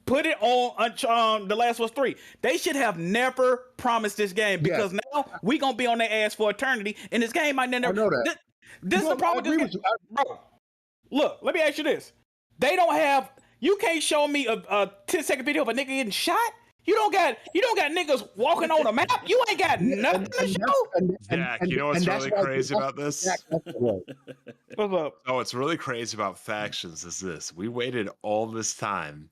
put it on The Last of Us 3. They should have never promised this game because now we gonna be on their ass for eternity, and this game might never. I know that. This is the problem with this game, bro. Look, let me ask you this: they don't have. You can't show me a 10-second video of a nigga getting shot. You don't got niggas walking on the map. You ain't got nothing to show. Jack, you know what's really crazy about this? What's up? Oh, what's really crazy about Factions is this. We waited all this time,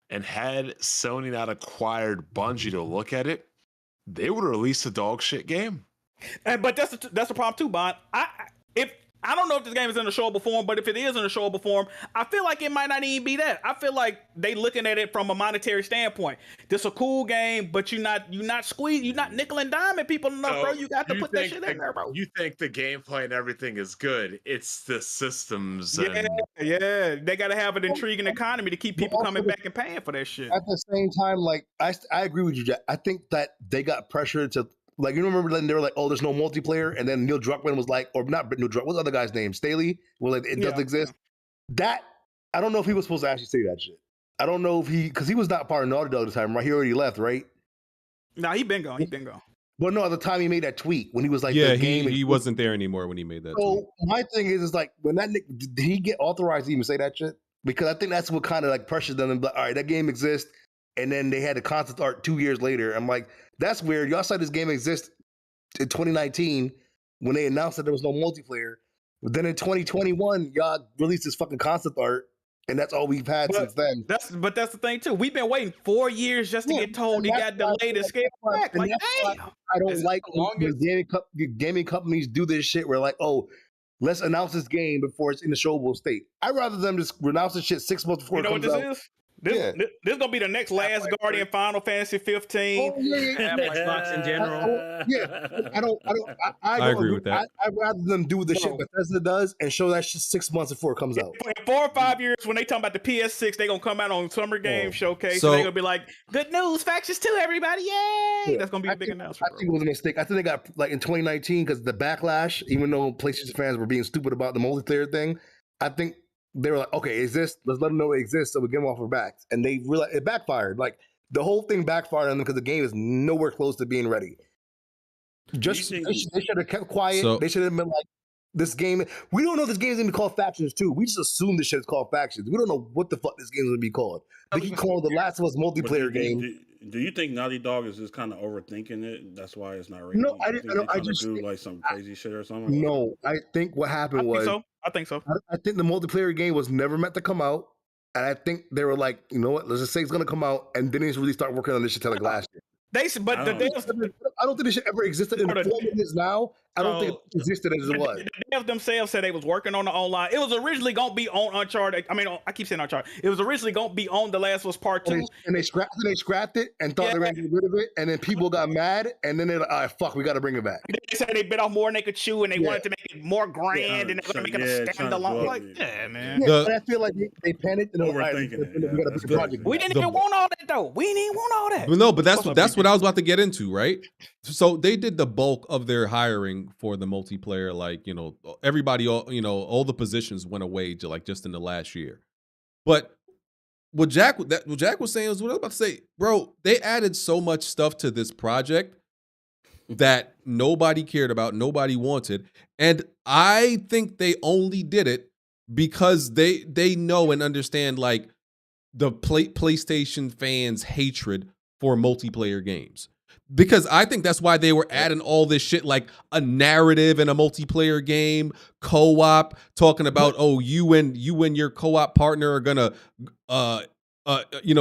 and had Sony not acquired Bungie to look at it, they would have released a dog shit game. But that's the problem too, Bond. I don't know if this game is in a showable form, but if it is in a showable form, I feel like it might not even be that. I feel like they looking at it from a monetary standpoint. This a cool game, but you're not nickel and diming people enough, bro. You got to put that shit in there, bro. You think the gameplay and everything is good. It's the systems. Yeah. They got to have an intriguing economy to keep people coming back and paying for that shit. At the same time, like I agree with you, Jack. I think that they got pressured to. Like, you remember when they were like, oh, there's no multiplayer? And then Neil Druckmann was like, or not Neil Druckmann, what's the other guy's name? Staley? Well, it doesn't exist. That, I don't know if he was supposed to actually say that shit. I don't know if because he was not part of Naughty Dog at the time, right? He already left, right? Nah, he been gone. He been gone. But no, at the time he made that tweet when he was like, yeah, the game he wasn't there anymore when he made that tweet. So my thing is like, when that did he get authorized to even say that shit? Because I think that's what kind of like pressured them. Like, all right, that game exists, and then they had the concept art 2 years later. I'm like, that's weird. Y'all said this game exists in 2019 when they announced that there was no multiplayer. But then in 2021, y'all released this fucking concept art, and that's all we've had since then. That's the thing too. We've been waiting 4 years just to get told he got delayed and scaled back. Like, damn. I don't like when gaming companies do this shit where like, oh, let's announce this game before it's in the showable state. I'd rather them just announce this shit 6 months before You know it what comes this out. is? This gonna be the next Last Guardian, Final Fantasy 15. Oh, yeah. Xbox in general. I agree with that. I'd rather them do the shit Bethesda does and show that shit 6 months before it comes out. In 4 or 5 years, when they talk about the PS6, they gonna come out on Summer Game Showcase. So- and they gonna be like, "Good news, Factions 2, everybody! Yay!" Yeah. That's gonna be a big announcement. I think it was a mistake. I think they got like in 2019 because the backlash, even though PlayStation fans were being stupid about the multiplayer thing, I think they were like, okay, let's let them know it exists so we get them off our backs. And they realized it backfired. Like the whole thing backfired on them because the game is nowhere close to being ready. They should have kept quiet. They should have been like, this game, we don't know if this game is gonna be called Factions 2. We just assume this shit is called Factions. We don't know what the fuck this game is gonna be called. They can call it the Last of Us multiplayer game. Do you think Naughty Dog is just kind of overthinking it? That's why it's not ready. No, I just do like some crazy shit or something. No, I think what happened was I think so. I think the multiplayer game was never meant to come out, and I think they were like, you know what? Let's just say it's gonna come out, and then they really start working on this shit till like last year. I don't think this shit ever existed in the form it is now. I don't think it existed as it was. The devs themselves said they was working on the online. It was originally gonna be on Uncharted. I mean, I keep saying Uncharted. It was originally gonna be on The Last of Us Part 2. And they scrapped it and thought they were gonna get rid of it, and then people got mad, and then they're like, all right, fuck, we gotta bring it back. They said they bit off more than they could chew, and they wanted to make it more grand, and they're gonna make it a standalone. Like, yeah, man. Yeah, but I feel like they panicked and they were like, we gotta pick a project. We didn't even want all that though. We didn't even want all that. But no, but that's what I was about to get into, right? So they did the bulk of their hiring for the multiplayer, like, you know, everybody, all the positions went away to like just in the last year. But what Jack was saying was what I was about to say, bro. They added so much stuff to this project that nobody cared about, nobody wanted, and I think they only did it because they know and understand like the PlayStation fans' hatred for multiplayer games. Because I think that's why they were adding all this shit, like a narrative in a multiplayer game, co-op, talking about, oh, you and your co-op partner are gonna,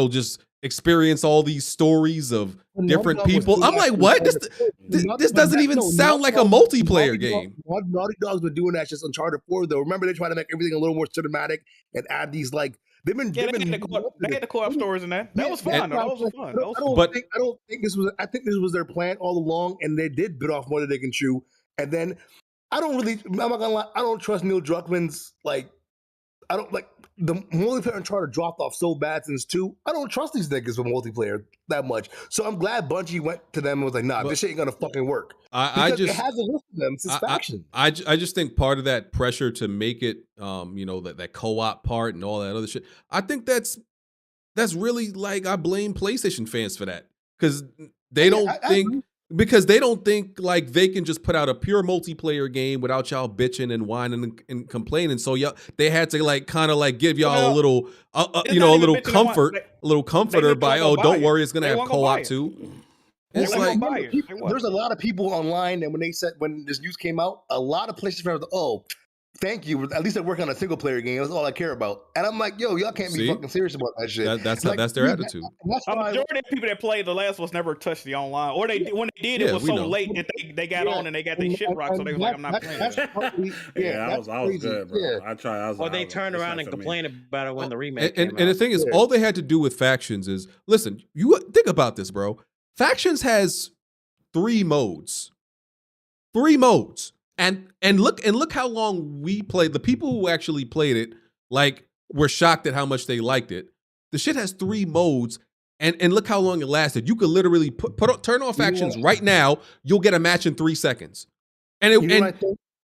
just experience all these stories of different people. I'm like, what? This doesn't even sound like a multiplayer game. Naughty Dog's been doing that since Uncharted 4, though. Remember, they tried to make everything a little more cinematic and add these like. They had the co-op stories in that. That was fun. That was fun. I don't think this was. I think this was their plan all along, and they did bit off more than they can chew. And then I'm not gonna lie. I don't trust Neil Druckmann's like. I don't like the multiplayer Uncharted dropped off so bad since 2. I don't trust these niggas with multiplayer that much. So I'm glad Bungie went to them and was like, nah, this shit ain't gonna fucking work. It hasn't worked for them since Faction. I just think part of that pressure to make it, that co-op part and all that other shit. I think that's really like I blame PlayStation fans for that because they don't think. Because they don't think like they can just put out a pure multiplayer game without y'all bitching and whining and complaining. So they had to like kind of like give y'all a little, a little comfort, a little comforter by, oh, don't worry, it's gonna have co-op too. It's like there's a lot of people online, and when this news came out, a lot of PlayStation fans were like, oh, thank you. At least they're working on a single player game. That's all I care about. And I'm like, yo, y'all can't be fucking serious about that shit. That's their attitude. A majority of people that played The Last of Us never touched the online, or when they did, it was so late that they got on and they got their shit rocked, so they was like, I'm not playing. I was good, bro. Yeah. I tried. Or they turned around and complained about it when the remake came out. And the thing is, all they had to do with Factions is, listen, you think about this, bro. Factions has 3 modes. 3 modes. And look how long we played. The people who actually played it, like, were shocked at how much they liked it. The shit has 3 modes, and look how long it lasted. You could literally turn on Factions right now. You'll get a match in 3 seconds, and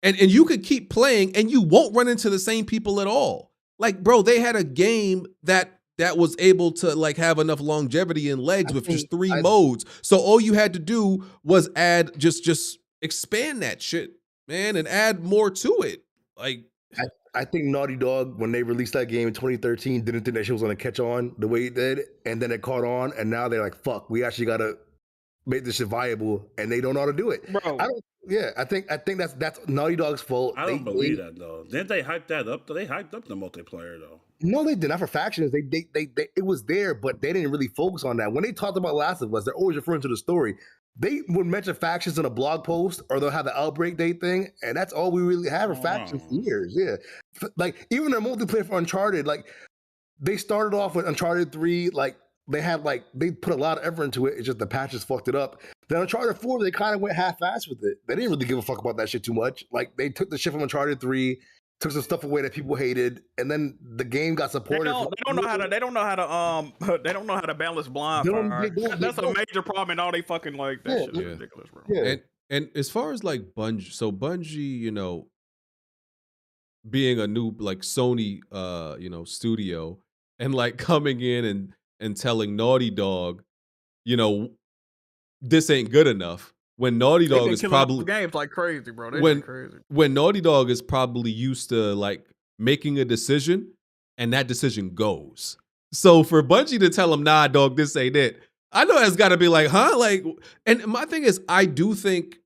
you could keep playing, and you won't run into the same people at all. Like, bro, they had a game that that was able to like have enough longevity and legs with just 3 modes. So all you had to do was add just expand that shit, man, and add more to it. Like I think Naughty Dog, when they released that game in 2013, didn't think that shit was gonna catch on the way it did, and then it caught on, and now they're like, "Fuck, we actually gotta make this shit viable," and they don't know how to do it. Bro. I think that's Naughty Dog's fault. I don't believe that though. Didn't they hype that up? They hyped up the multiplayer though. No, they did not for factions. They it was there, but they didn't really focus on that. When they talked about Last of Us, they're always referring to the story. They would mention factions in a blog post, or they'll have the outbreak day thing, and that's all we really have for factions for years. Yeah, like even their multiplayer for Uncharted, like they started off with Uncharted 3, like they put a lot of effort into it. It's just the patches fucked it up. Then Uncharted 4, they kind of went half-assed with it. They didn't really give a fuck about that shit too much. Like they took the shit from Uncharted 3, took some stuff away that people hated, and then the game got supported. They don't know how to balance blind fire. That's a major problem in all they fucking like. That shit is ridiculous, bro. Yeah. And as far as like Bungie, so Bungie, you know, being a new like Sony, you know, studio, and like coming in and telling Naughty Dog, you know, this ain't good enough. When Naughty Dog is probably games like crazy, bro. When Naughty Dog is probably used to like making a decision, and that decision goes. So for Bungie to tell him, nah, dog, this ain't it. I know it's got to be like, huh? Like, and my thing is, I do think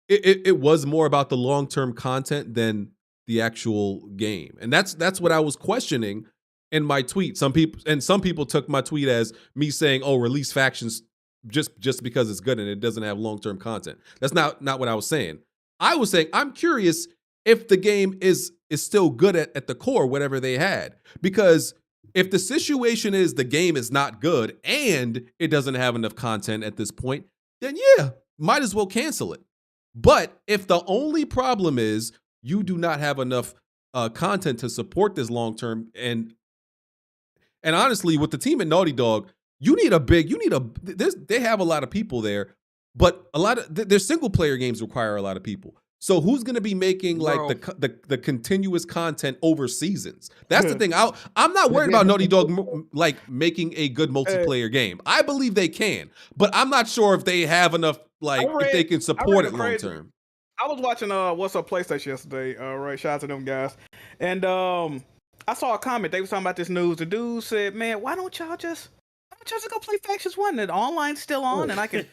it was more about the long-term content than the actual game, and that's what I was questioning in my tweet. Some people took my tweet as me saying, "Oh, release factions just because it's good and it doesn't have long-term content." That's not what I was saying. I was saying I'm curious if the game is still good at the core, whatever they had, because if the situation is the game is not good and it doesn't have enough content at this point, then yeah, might as well cancel it. But if the only problem is you do not have enough content to support this long term, and honestly, with the team at Naughty Dog, they have a lot of people there, but a lot of their single player games require a lot of people. So who's going to be making like the continuous content over seasons? That's the thing. I'm not worried about Naughty Dog like making a good multiplayer game. I believe they can, but I'm not sure if they have enough, like if they can support it long term. I was watching What's Up PlayStation yesterday. Right, shout out to them guys. And I saw a comment. They were talking about this news. The dude said, "Man, why don't y'all just go play Factions 1? The online's still on, and I can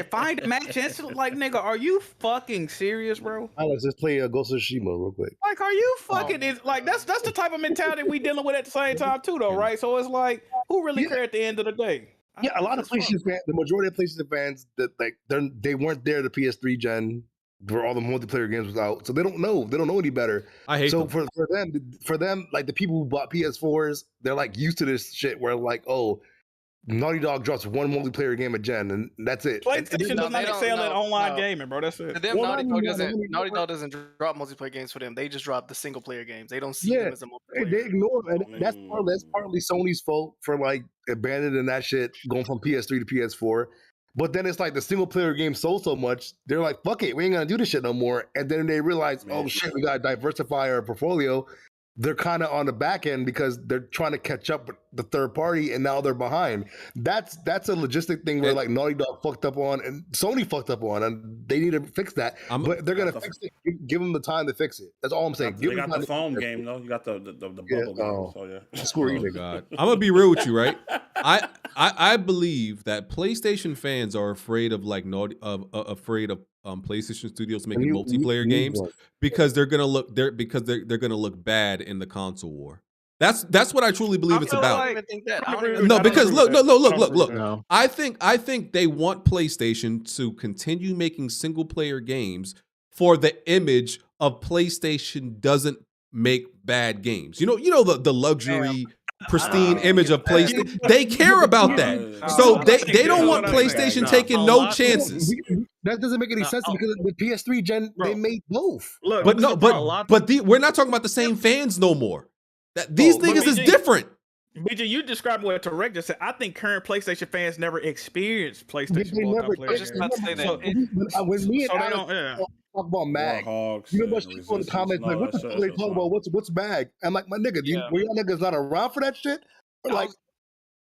find a match instantly." Like, nigga, are you fucking serious, bro? Let's just play Ghost of Tsushima real quick. Like, are you fucking like that's the type of mentality we dealing with at the same time too, though, right? So it's like, who really care at the end of the day? Yeah, a lot of PlayStation fans, the majority of PlayStation fans, that like they weren't there the PS3 gen where all the multiplayer games was out, so they don't know any better. I hate so them. for them, like the people who bought PS4s, they're like used to this shit where like, oh, Naughty Dog drops one multiplayer game a gen, and that's it. PlayStation does not excel at online gaming, bro. That's it. For them, Naughty Dog doesn't drop multiplayer games for them. They just drop the single player games. They don't see them as a multiplayer. They ignore them, and that's partly Sony's fault for like abandoning that shit, going from PS3 to PS4. But then it's like the single player game sold so much, they're like, fuck it, we ain't gonna do this shit no more. And then they realize, oh shit, we gotta diversify our portfolio. They're kind of on the back end because they're trying to catch up with the third party, and now they're behind. That's a logistic thing where like Naughty Dog fucked up on, and Sony fucked up on, and they need to fix that. But they're gonna fix it. Give them the time to fix it. That's all I'm saying. They got the phone game though. You got the bubble game. So yeah. Oh God, I'm gonna be real with you, right? I believe that PlayStation fans are afraid of like afraid of PlayStation Studios making multiplayer games because they're gonna look gonna look bad in the console war. That's what I truly believe it's about. No, because look. No. I think they want PlayStation to continue making single player games for the image of PlayStation doesn't make bad games. You know the luxury pristine image of PlayStation. They care about that. So they don't want PlayStation taking no chances. That doesn't make any sense because the PS3 gen they made both. Look, but we're not talking about the same fans no more. These niggas is different. BG, you described what Tarek just said. I think current PlayStation fans never experienced PlayStation multiplayer. Just about to say that. When me and Adam talk about MAG, you know much people in the comments like, what the fuck are they talking about? What's MAG? I'm like, my nigga, were y'all niggas not around for that shit? Like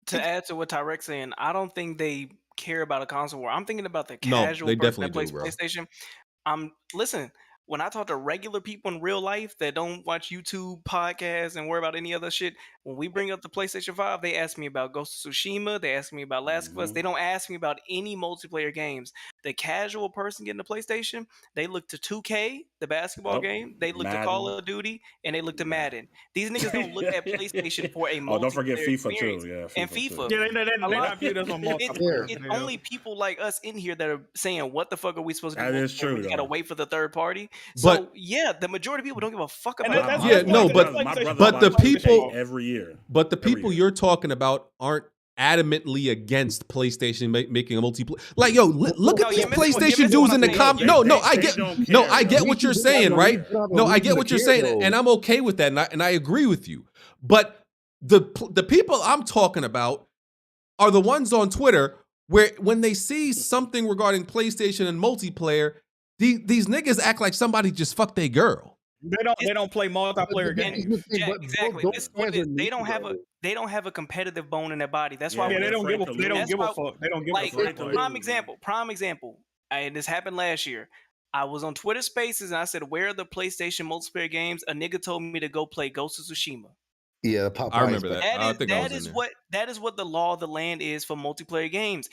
to add to what Tyrek's saying, I don't think they care about a console war. I'm thinking about the No, casual they person that definitely plays do, bro. PlayStation. Listen, when I talk to regular people in real life that don't watch YouTube podcasts and worry about any other shit, when we bring up the PlayStation 5, they ask me about Ghost of Tsushima, they ask me about Last of Us, they don't ask me about any multiplayer games. The casual person getting a PlayStation, they look to 2K, the basketball game, they look to Call of Duty, and they look to Madden. These niggas don't look at PlayStation for a multiplayer don't forget FIFA experience. too. Yeah, And FIFA. Yeah, they not viewed as a multiplayer. It's only people like us in here that are saying, what the fuck are we supposed to do? That is true, We gotta though. wait for the third party. But- So yeah, the majority of people don't give a fuck And about that's- it. Yeah, no, but the people every year. But the people you're talking about aren't adamantly against PlayStation making a multiplayer. Like, yo, look at these PlayStation dudes in the comments. No, I get what you're saying, right? No, I get what you're saying, and I'm okay with that, and I agree with you. But the people I'm talking about are the ones on Twitter where when they see something regarding PlayStation and multiplayer, these niggas act like somebody just fucked their girl. They don't play multiplayer games. Yeah, exactly. They don't have a competitive bone in their body. That's why they don't give a fuck. They don't give a fuck. They don't give a fuck. Prime example. And this happened last year. I was on Twitter Spaces and I said, "Where are the PlayStation multiplayer games?" A nigga told me to go play Ghost of Tsushima. Yeah, I remember that. I think I was in there. That is what the law of the land is for multiplayer games.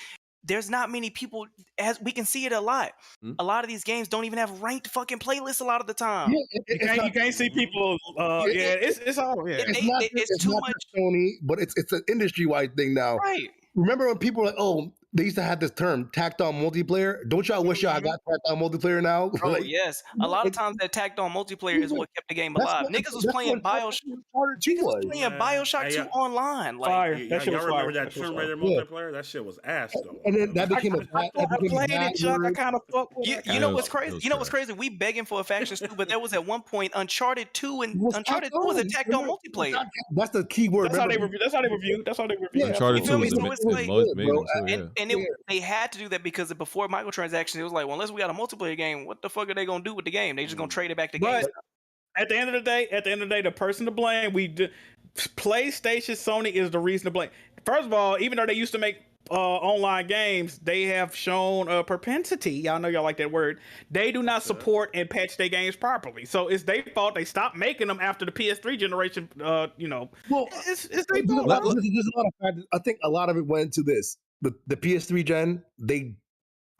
There's not many people, as we can see it a lot. A lot of these games don't even have ranked fucking playlists a lot of the time. Yeah, you can't see people. It's all. Yeah. It's too much. Sony, but it's an industry wide thing now. Right. Remember when people were like, oh, they used to have this term, tacked on multiplayer? Don't y'all wish y'all got tacked on multiplayer now? Oh, yes. A lot of times that tacked on multiplayer is what kept the game alive. Niggas was playing Bioshock. Bioshock 2 online. Like, fire. Y'all remember that Tomb Raider multiplayer? That shit was ass though. And then that became I played it, Chuck. I kind of fuck with it. You know what's crazy? You know what's crazy? We begging for a factions too, but there was at one point Uncharted 2 and Uncharted 2 was attacked on multiplayer. That's the key word. That's how they review. Uncharted 2 was amazing. And they had to do that because before microtransactions, it was like, well, unless we got a multiplayer game, what the fuck are they gonna do with the game? They just gonna trade it back to games. At the end of the day, the person to blame, PlayStation, Sony is the reason to blame. First of all, even though they used to make online games, they have shown a propensity. Y'all know y'all like that word. They do not support and patch their games properly. So it's their fault. They stopped making them after the PS3 generation. Well, it's their fault. There's a lot of factors. I think a lot of it went into this. The PS3 gen, they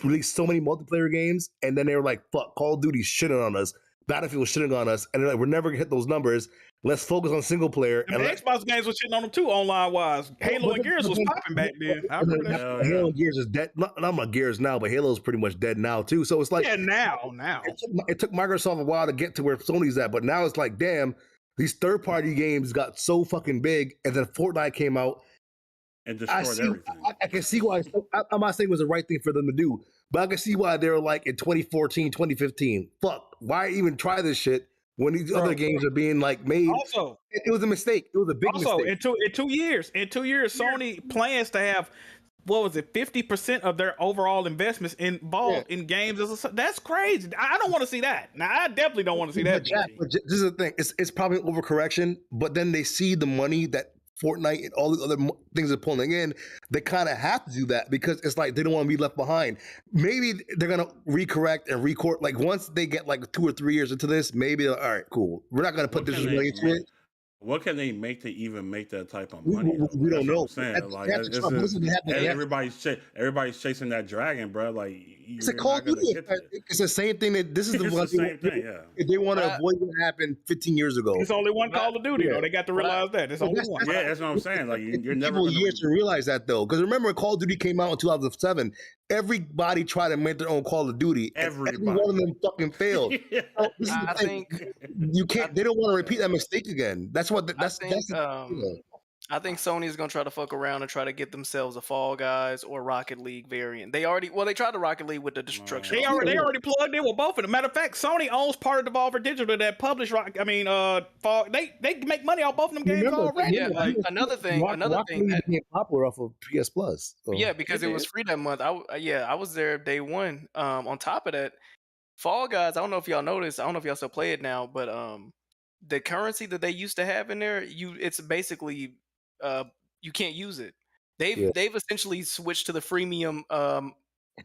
released so many multiplayer games, and then they were like, fuck, Call of Duty shitting on us. Battlefield was shitting on us, and they're like, we're never gonna hit those numbers. Let's focus on single player. And the Xbox games were shitting on them too, online wise. Halo and Gears was popping back then. I remember that. Halo and Gears is dead. Not about Gears now, but Halo's pretty much dead now too. So it's like, now. It took Microsoft a while to get to where Sony's at, but now it's like, damn, these third-party games got so fucking big, and then Fortnite came out. And destroyed everything. I can see why. I'm not saying it was the right thing for them to do, but I can see why they were like in 2014, 2015. Fuck, why even try this shit when these other games are being like made? Also, it was a mistake. It was a big mistake. In 2 years, Sony plans to have 50% of their overall investments involved in games. That's crazy. I don't want to see that. Now, I definitely don't want to see that. But this is the thing. It's probably an overcorrection, but then they see the money that Fortnite and all the other things are pulling in. They kind of have to do that because it's like they don't want to be left behind. Maybe they're gonna recorrect and record. Like once they get like 2 or 3 years into this, maybe all right, cool. We're not gonna put this money into it. What can they make to even make that type of money? We don't know. Everybody's chasing that dragon, bro. Like it's a Call of Duty. It's the same thing. This is the one thing. They want to avoid what happened 15 years ago. It's only one Call of Duty, though. They got to realize that. It's only one. Yeah, that's what I'm saying. Like you're never going to realize that though, because remember, when Call of Duty came out in 2007. Everybody tried to make their own Call of Duty. Every one of them fucking failed. I think you can't. They don't want to repeat that mistake again. That's what. I think Sony is gonna try to fuck around and try to get themselves a Fall Guys or Rocket League variant. They tried the Rocket League with the destruction. They already plugged in with both of them. Matter of fact, Sony owns part of Devolver Digital that published Fall. They make money off both of them games already. Yeah, another thing that became popular off of PS Plus. So. Yeah, because it was free that month. I was there day one. On top of that, Fall Guys. I don't know if y'all noticed. I don't know if y'all still play it now, but the currency that they used to have in there, it's basically you can't use it. They've essentially switched to the freemium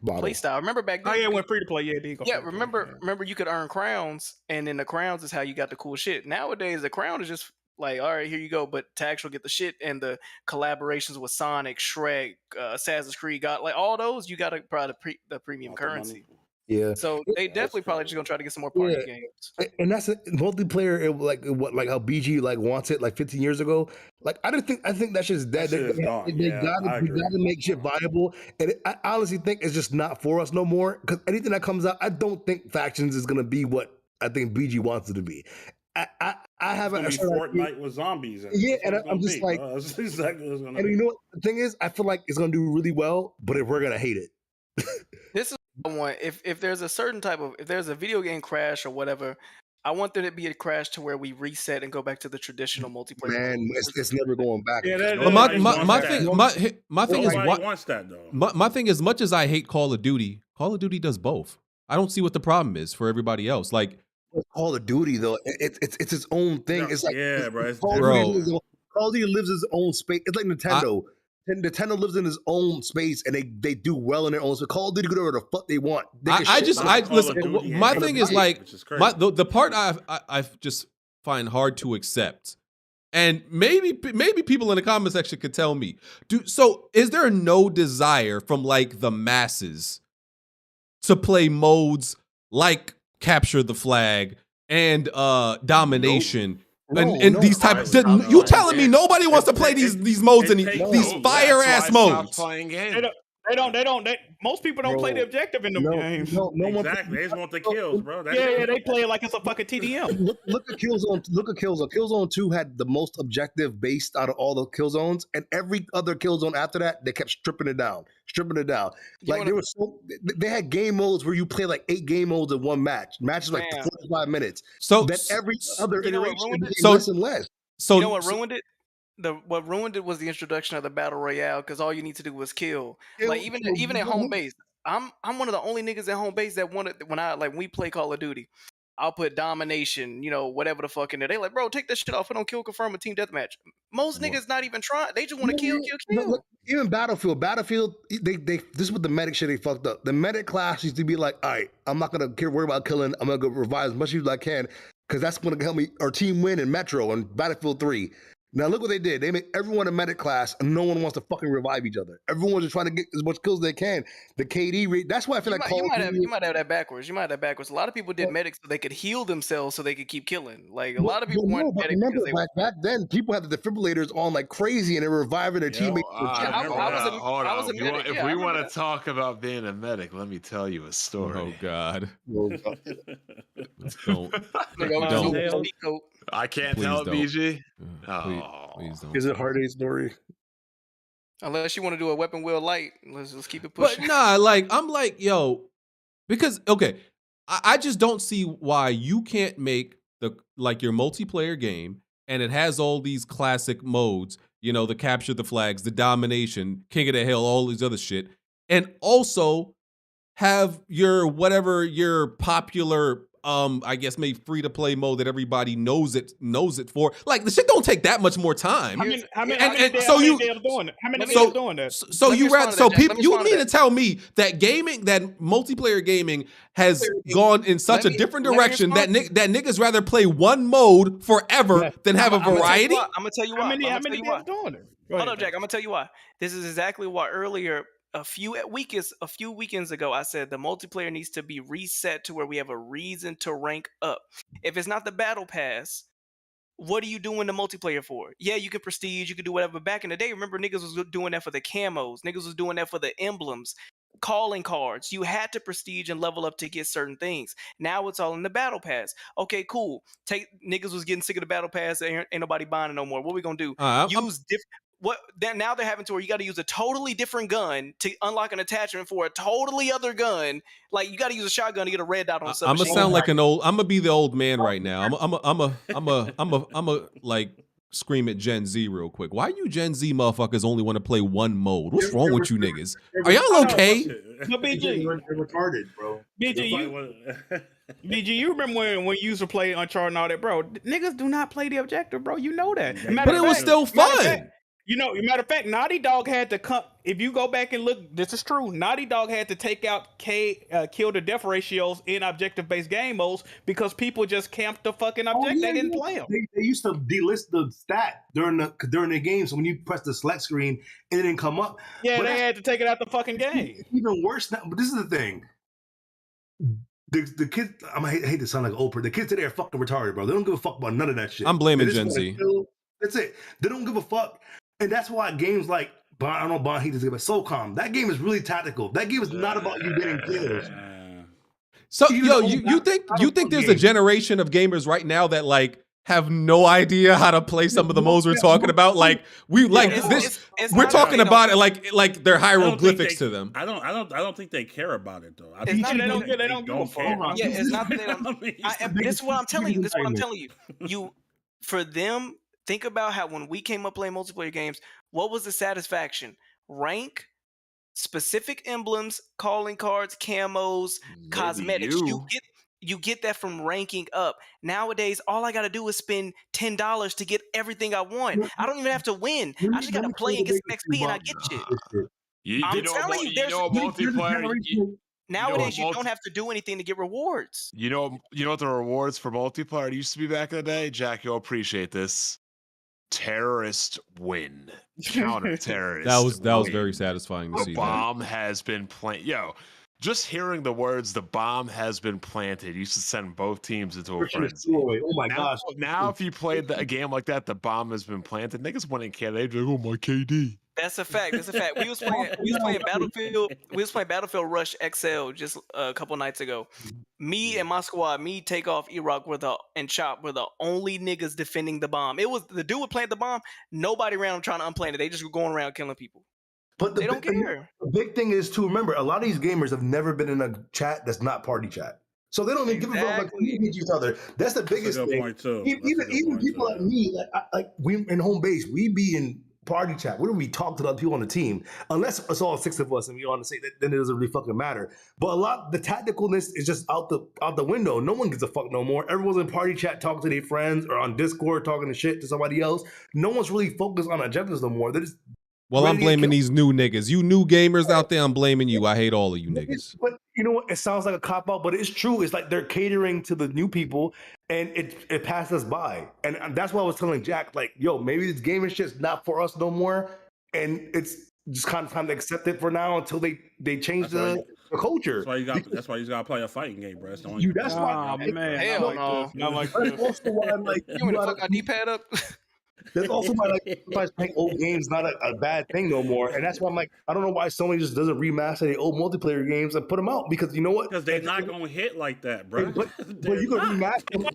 play style. Remember back then? Oh yeah, it went free to play. Yeah, remember you could earn crowns, and then the crowns is how you got the cool shit. Nowadays, the crown is just like, all right, here you go. But to actually get the shit and the collaborations with Sonic, Shrek, Assassin's Creed, like all those, you got to probably the premium currency. Yeah. So they definitely probably just gonna try to get some more party games. And that's a multiplayer, like how BG like wants it like 15 years ago. Like I think that's just dead. They gotta make shit viable. And I honestly think it's just not for us no more. Because anything that comes out, I don't think factions is gonna be what I think BG wants it to be. I haven't. It's gonna be Fortnite with zombies. Yeah, and I'm just like, that's exactly what's gonna and be. you know what the thing is? I feel like it's gonna do really well, but if we're gonna hate it. This is what I want. If there's a certain type of, if there's a video game crash or whatever, I want there to be a crash to where we reset and go back to the traditional multiplayer. Man, it's never going back. My thing is Nobody wants that though. My thing is, much as I hate Call of Duty does both. I don't see what the problem is for everybody else. Like Call of Duty though, it's its own thing. It's like bro. Call of Duty lives its own space. It's like Nintendo. Nintendo lives in its own space, and they do well in their own. So Call of Duty can do whatever the fuck they want. Listen. My thing is like the part I just find hard to accept, and maybe people in the comment section could tell me. So is there no desire from like the masses to play modes like Capture the Flag and Domination? These types, you telling me nobody wants to play these modes and these fire ass modes? They don't. Most people don't play the objective in them games. Exactly. They just want the kills, bro. They play it like it's a fucking TDM. Look at Killzone. Killzone 2 had the most objective based out of all the Killzones, and every other Killzone after that, they kept stripping it down. Like they had game modes where you play like 8 game modes in one match. Matches like 45 minutes. So then every other iteration became less and less. So you know what ruined it? What ruined it was the introduction of the battle royale, because all you need to do was kill. Like even at home base, I'm one of the only niggas at home base that wanted, when we play Call of Duty, I'll put domination, whatever the fuck in there. They like, bro, take that shit off. I don't kill confirm a team deathmatch. Most niggas not even trying. They just want to kill. Look, even Battlefield, they this is what the medic shit they fucked up. The medic class used to be like, all right, I'm not gonna worry about killing. I'm gonna go revive as much as I can, because that's gonna help me our team win in Metro and Battlefield 3. Now look what they did. They made everyone a medic class, and no one wants to fucking revive each other. Everyone's just trying to get as much kills as they can. The KD rate. That's why I feel you might have that backwards. A lot of people did medics so they could heal themselves, so they could keep killing. Like a lot of people weren't medics. Remember, back then, people had the defibrillators on like crazy, and they were reviving their teammates. If we want to talk about being a medic, let me tell you a story. Oh God. Don't. I can't tell it, BG. Please don't. Is it Hard A story? Unless you want to do a weapon wheel light, let's keep it pushing. But nah, I'm like, yo, because I just don't see why you can't make your multiplayer game, and it has all these classic modes, the Capture the Flags, the Domination, King of the Hill, all these other shit, and also have your popular I guess maybe free to play mode that everybody knows it for. Like the shit don't take that much more time. How many devs doing that? So you mean to tell me that multiplayer gaming has gone in such a different direction that niggas rather play one mode forever than have a variety? I'm gonna tell you why. How many devs doing it? Hold up, Jack. I'm gonna tell you why. This is exactly why earlier. A few weekends ago, I said the multiplayer needs to be reset to where we have a reason to rank up. If it's not the battle pass, what are you doing the multiplayer for? Yeah, you can prestige, you can do whatever. But back in the day, remember niggas was doing that for the camos. Niggas was doing that for the emblems, calling cards. You had to prestige and level up to get certain things. Now it's all in the battle pass. Okay, cool. Niggas was getting sick of the battle pass. Ain't nobody buying it no more. What we gonna do? Use different. Now they're having to where you got to use a totally different gun to unlock an attachment for a totally other gun. Like you got to use a shotgun to get a red dot on a submachine. I'm gonna sound like I'm gonna be the old man right now. I'm a like scream at Gen Z real quick. Why you Gen Z motherfuckers only want to play one mode? What's wrong with you niggas? Are y'all okay? No, BG, they're retarded, bro. BG, you remember when you used to play Uncharted and all that, bro? Niggas do not play the objective, bro. You know that. But it was still fun. Matter of fact, Naughty Dog had to come. If you go back and look, this is true. Naughty Dog had to take out kill to death ratios in objective-based game modes because people just camped the fucking object. They didn't play them. They used to delist the stat during the game, so when you press the select screen, it didn't come up. Yeah, they had to take it out the fucking game. It's even worse now. But this is the thing. The kids, I hate to sound like Oprah. The kids today are fucking retarded, bro. They don't give a fuck about none of that shit. I'm blaming Gen Z. That's it. They don't give a fuck. And that's why games like, I don't know, Bond hates to say, but SOCOM, that game is really tactical. That game is not about you getting kills. So, you think there's a generation of gamers right now that like have no idea how to play some of the modes we're talking about? Like we're talking about it like they're hieroglyphics to them. I don't think they care about it though. They don't give a fuck. Yeah, it's not that they don't. This is what I'm telling you. For them, think about how when we came up playing multiplayer games, what was the satisfaction? Rank, specific emblems, calling cards, camos, cosmetics. You get that from ranking up. Nowadays, all I got to do is spend $10 to get everything I want. I don't even have to win. I just got to play and get some XP and I get shit. I'm telling you, there's multiplayer. Nowadays, you don't have to do anything to get rewards. You know what the rewards for multiplayer used to be back in the day? Jack, you'll appreciate this. Terrorist win. Counter-terrorist. that was very satisfying to see. The bomb has been planted. Just hearing the words "the bomb has been planted" used to send both teams into a frenzy. Oh my gosh! Now, if you played a game like that, the bomb has been planted. Niggas wouldn't care. They'd be like, "Oh my KD." That's a fact. We was playing Battlefield. We was playing Battlefield Rush XL just a couple nights ago. Me and my squad, Take Off, E-Rock and Chop were the only niggas defending the bomb. It was the dude would plant the bomb. Nobody around trying to unplant it. They just were going around killing people. But they don't care. The big thing is to remember, a lot of these gamers have never been in a chat that's not party chat. So they don't even give a fuck like we each other. That's the biggest thing. Point too. Even people like me, like we in home base, we be in party chat. Where do we talk to the other people on the team? Unless it's all 6 of us and we all say that, then it doesn't really fucking matter. But the tacticalness is just out the window. No one gives a fuck no more. Everyone's in party chat talking to their friends or on Discord talking to shit to somebody else. No one's really focused on agendas no more. They're just I'm blaming these new niggas. You new gamers out there, I'm blaming you. I hate all of you niggas. But you know what? It sounds like a cop-out, but it's true. It's like they're catering to the new people, and it passed us by. And that's why I was telling Jack, like, yo, maybe this gaming shit's not for us no more, and it's just kind of time to accept it for now until they change the culture. That's why you gotta play a fighting game, bro. That's the only. That's why. Man, hell no. Not like That's this. also why I'm like, You want to fuck our D-pad up? That's also why sometimes playing old games not a bad thing no more, and that's why I'm like, I don't know why Sony just doesn't remaster the old multiplayer games and put them out, because you know what? Because they're not gonna hit like that, bro. But you can remaster them.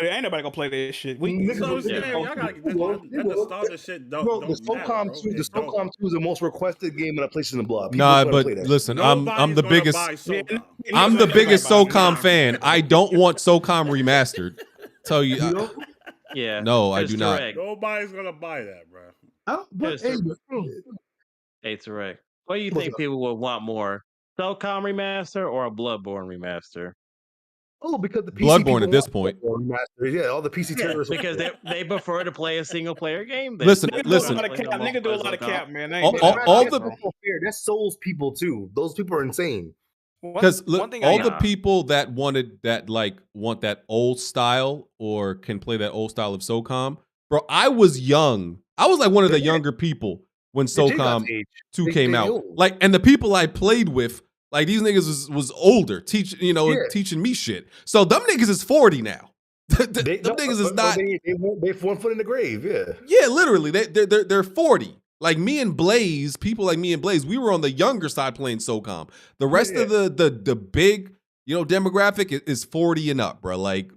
Ain't nobody gonna play this shit. Y'all gotta get that nostalgia shit. The SOCOM 2, the SOCOM 2 is the most requested game in a place in the block. Nah, but listen, I'm the biggest SOCOM fan. I don't want SOCOM remastered. Tell you. Yeah. No, I do not. Nobody's gonna buy that, bro. Hey, Tarek, what do you think people would want more? SOCOM remaster or a Bloodborne remaster? Oh, because the PC Bloodborne at this point. Yeah, all the PC terrorists. Because they prefer to play a single player game. Listen. Nigga do a lot of cap, man. That's Souls people too. Those people are insane. Because all the people that want that old style or can play that old style of SOCOM, bro, I was young. I was like one of the younger people when SOCOM 2 came out. Like, and the people I played with, like these niggas was older, teaching me shit. So them niggas is 40 now. Them niggas is not. They 1 foot in the grave. Yeah. Yeah, literally, they're 40. Like me and Blaze, people like me and Blaze, we were on the younger side playing SOCOM. The rest of the big, demographic is 40 and up, bro. Like,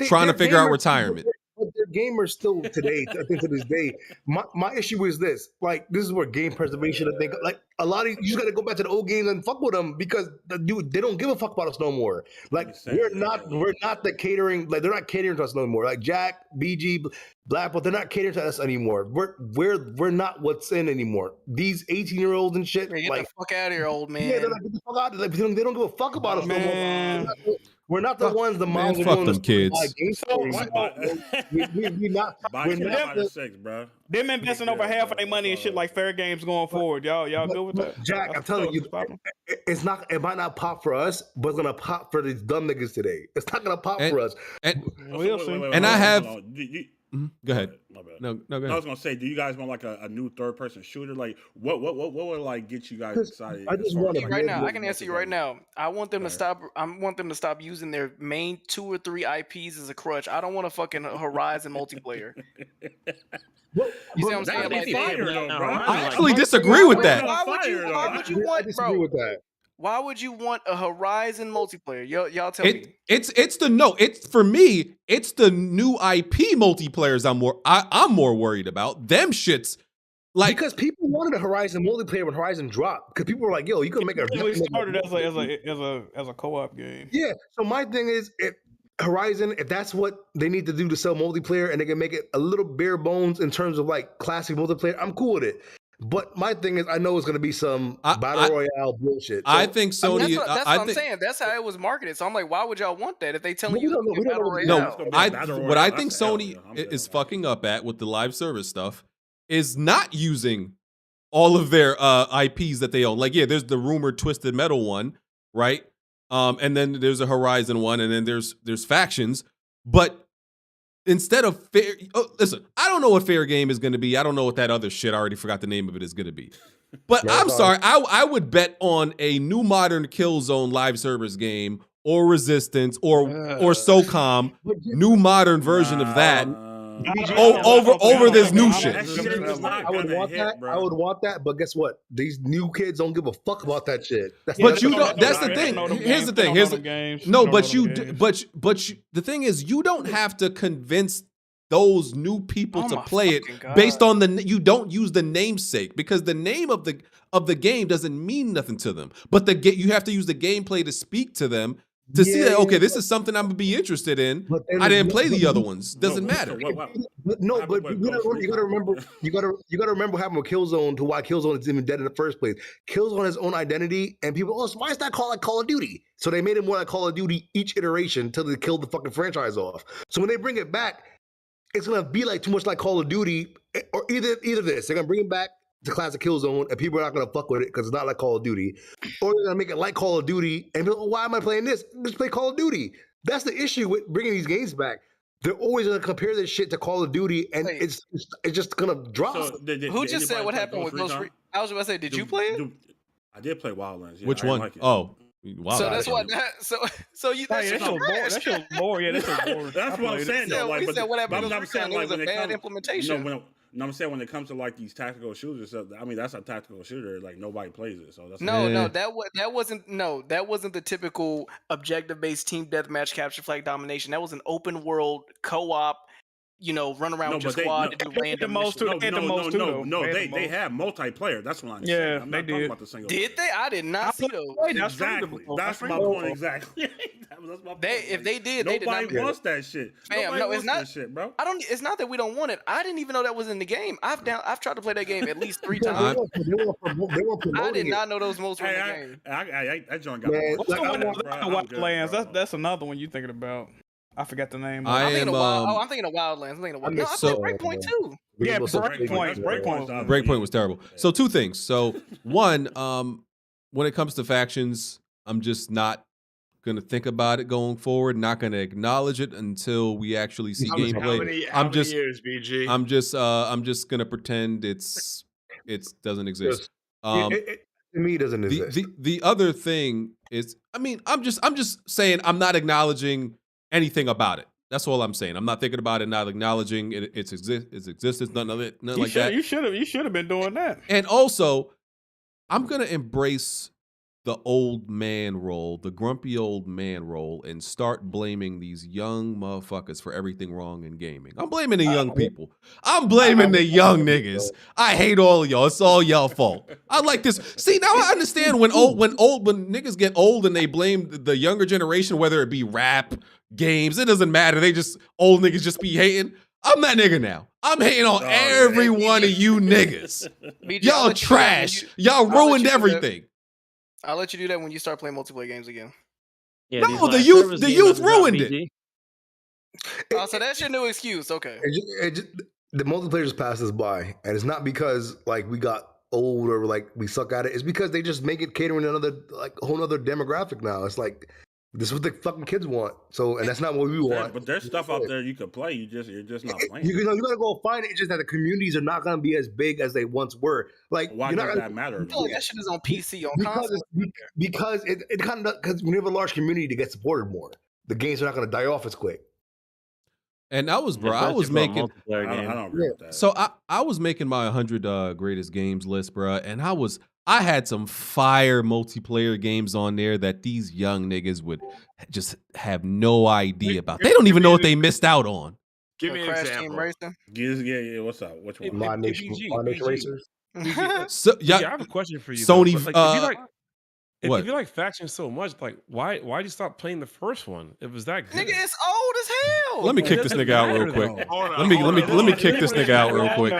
trying to figure out retirement. But they're gamers still today. I think to this day, my issue is this: like, this is where game preservation. I think like a lot of you just got to go back to the old games and fuck with them, because they don't give a fuck about us no more. Like we're not the catering. Like they're not catering to us no more. Like Jack, BG, Blackpool, they're not catering to us anymore. We're not what's in anymore. These 18-year-olds and shit. Get the fuck out of here, old man. Yeah, they're like, get the fuck out. Like, they don't give a fuck about us no more. We're not the ones the moms are fuck going them to kids. buy games for. We're not. We're not the, 6, bro. Them investing over half of their money in shit like fair games going forward. Y'all good with that? Jack, I'm telling you, it's not. It might not pop for us, but it's gonna pop for these dumb niggas today. It's not gonna pop for us. We'll see. And I have. Go ahead. My bad. No, go ahead. I was gonna say, do you guys want like a new third person shooter? Like, what would like get you guys excited? I just want right now. I can answer you right now. I want them to stop. I want them to stop using their main 2 or 3 IPs as a crutch. I don't want a fucking Horizon multiplayer. You see what I'm saying? I actually disagree with that. Why would you want, disagree with that. Why would you want a Horizon multiplayer? Y'all tell me. It's for me. It's the new IP multiplayers. I'm more worried about them shits. Like because people wanted a Horizon multiplayer when Horizon dropped. Because people were like, "Yo, you can make a." It started as a co-op game. Yeah. So my thing is, Horizon, if that's what they need to do to sell multiplayer, and they can make it a little bare bones in terms of like classic multiplayer, I'm cool with it. But my thing is, I know it's going to be some battle royale bullshit. So, I think Sony. That's what I'm saying. That's how it was marketed. So I'm like, why would y'all want that if they telling you battle royale? No, what I think Sony is fucking up at with the live service stuff is not using all of their IPs that they own. Like, yeah, there's the rumored Twisted Metal one, right? And then there's a Horizon one, and then there's factions, but. Instead of fair, listen, I don't know what fair game is going to be. I don't know what that other shit, I already forgot the name of it, is going to be. But I'm sorry, I would bet on a new modern Killzone live service game or Resistance or SOCOM, new modern version of that over this new shit. I would want that. I would want that. But guess what? These new kids don't give a fuck about that shit. But you don't. That's the thing. Here's the thing. The thing is, you don't have to convince those new people to play it based on you don't use the namesake, because the name of the game doesn't mean nothing to them. But you have to use the gameplay to speak to them. To see that, okay, this is something I'm gonna be interested in. I didn't play the other ones. Doesn't matter. But you gotta remember. You gotta remember what happened with Killzone to why Killzone is even dead in the first place. Killzone has its own identity, and people, why is that called like Call of Duty? So they made it more like Call of Duty each iteration until they killed the fucking franchise off. So when they bring it back, it's gonna be like too much like Call of Duty, or either this. They're gonna bring it back to classic Killzone, and people are not gonna fuck with it because it's not like Call of Duty, or they're gonna make it like Call of Duty, and be like, why am I playing this? Just play Call of Duty. That's the issue with bringing these games back. They're always gonna compare this shit to Call of Duty, and it's just gonna drop. Who just said what happened with Ghost Recon? I was about to say, did you play it? I did play Wildlands. Yeah, which one? Like Oh. Wow. So that's what. So you. That shit was boring. That shit was boring. Yeah, that shit was boring. That's what I'm saying. Though. We said what happened. It was a bad implementation. No, I'm saying when it comes to like these tactical shooters, I mean that's a tactical shooter. Like nobody plays it, so that's that wasn't the typical objective-based team deathmatch capture flag domination. That was an open world co-op. Run around with your squad to do random missions. They have multiplayer. That's what I'm saying. I'm not talking about the single. Did they? I did not see those. Exactly. That's my point. Exactly. If they did, they did not. Nobody wants that shit. Fam, no, it's not. That shit, bro. It's not that we don't want it. I didn't even know that was in the game. I've tried to play that game at least 3 times. I did not know those modes were in the game. That joint got Wildlands. That's another one you thinking about. I forgot the name. I'm thinking of Wildlands. No, I played Breakpoint too. Yeah, Breakpoint was terrible. So 2 things. So 1, when it comes to factions, I'm just not gonna think about it going forward. Not gonna acknowledge it until we actually see gameplay. How many years, BG? I'm just gonna pretend it doesn't exist. To me, it doesn't exist. The other thing is, I'm just saying I'm not acknowledging anything about it. That's all I'm saying. I'm not thinking about it, not acknowledging its existence, nothing of it, nothing like that. You should have been doing that. And also, I'm gonna embrace the old man role, the grumpy old man role, and start blaming these young motherfuckers for everything wrong in gaming. I'm blaming the young people. I'm blaming the young niggas. I hate all of y'all. It's all y'all fault. I like this. See, now I understand when niggas get old and they blame the younger generation, whether it be rap, games, it doesn't matter. They just, old niggas just be hating. I'm that nigga now. I'm hating on every one of you niggas. Y'all trash. Y'all ruined everything. I'll let you do that when you start playing multiplayer games again. Yeah, no, the youth ruined it. Oh, so that's your new excuse. Okay. The multiplayer just passed us by, and it's not because like we got old or like we suck at it. It's because they just make it catering to another like a whole other demographic now. It's like this is what the fucking kids want. So, and that's not what we want. But there's stuff out there you could play. You're just not playing. You gotta go find it. It's just that the communities are not gonna be as big as they once were. Like, why does that matter? I feel like that shit is on PC on console. Because it kind of because when you have a large community to get supported more, the games are not gonna die off as quick. And I was making. I don't agree with that. So I was making my 100 greatest games list, bro, and I had some fire multiplayer games on there that these young niggas would just have no idea about. They don't even know what they missed out on. Give me an example. Yeah. What's up? Which one? My Nation Racers. So, yeah, I have a question for you. Sony. If you like factions so much, like why'd you stop playing the first one? It was that good. Nigga, it's old as hell. Let me kick this nigga out real quick. Let me kick this nigga out real quick.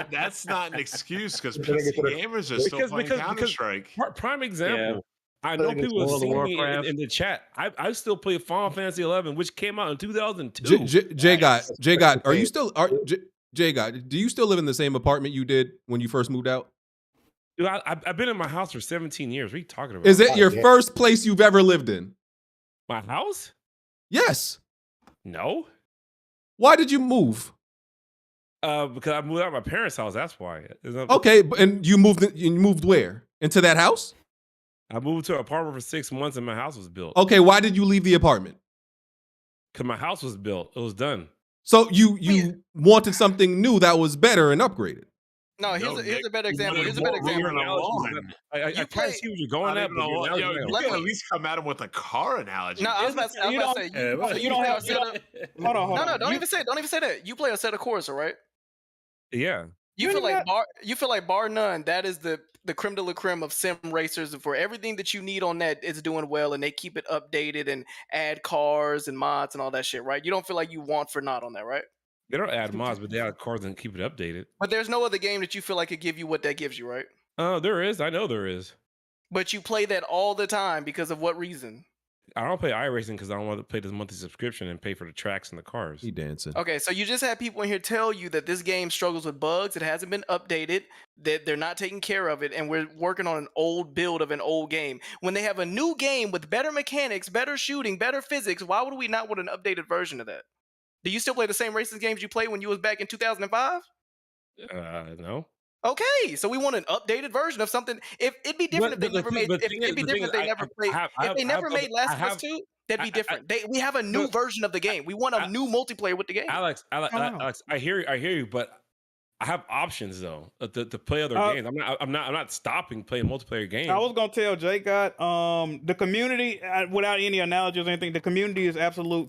That's not an excuse because PC gamers are still playing Counter-Strike. Prime example. I know people are seeing me in the chat. I still play Final Fantasy 11, which came out in 2002. Jay got. Are you still? Jay got. Do you still live in the same apartment you did when you first moved out? Dude, I've been in my house for 17 years. What are you talking about? Is it your first place you've ever lived in? My house? Yes. No. Why did you move? Because I moved out of my parents' house. That's why. Okay, and you moved where? Into that house? I moved to an apartment for 6 months and my house was built. Okay, why did you leave the apartment? Because my house was built. It was done. So you wanted something new that was better and upgraded. No, here's a better example. Here's a better example. I kind of see what you're going at, but you can at least come at him with a car analogy. No, I was about to say, you don't have. Hold on. No, don't even say that. You play a set of Corsa, right? Yeah. You feel like bar none, that is the creme de la creme of sim racers. For everything that you need on that, it's doing well, and they keep it updated and add cars and mods and all that shit, right? You don't feel like you want for not on that, right? They don't add mods, but they add cars and keep it updated. But there's no other game that you feel like could give you what that gives you, right? There is. I know there is. But you play that all the time because of what reason? I don't play iRacing because I don't want to pay this monthly subscription and pay for the tracks and the cars. He dancing. Okay, so you just had people in here tell you that this game struggles with bugs. It hasn't been updated, that they're not taking care of it, and we're working on an old build of an old game. When they have a new game with better mechanics, better shooting, better physics, why would we not want an updated version of that? Do you still play the same racing games you played when you was back in 2005? No. Okay, so we want an updated version of something. If it'd be different if they never made. It'd be different if they never played. If they never made Last of Us 2, that'd be different. We have a new version of the game. We want a new multiplayer with the game. Alex, I hear you, but I have options though to play other games. I'm not stopping playing multiplayer games. I was gonna tell Jay the community, without any analogies or anything, the community is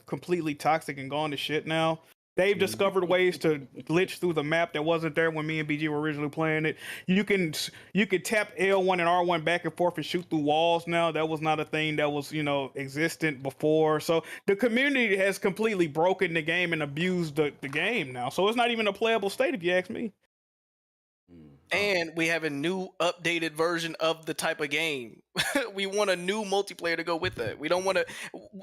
completely toxic and gone to shit now. They've discovered ways to glitch through the map that wasn't there when me and BG were originally playing it. You can tap L1 and R1 back and forth and shoot through walls now. That was not a thing that was, existent before. So the community has completely broken the game and abused the game now. So it's not even a playable state if you ask me. And we have a new updated version of the type of game. We want a new multiplayer to go with that. We don't want to.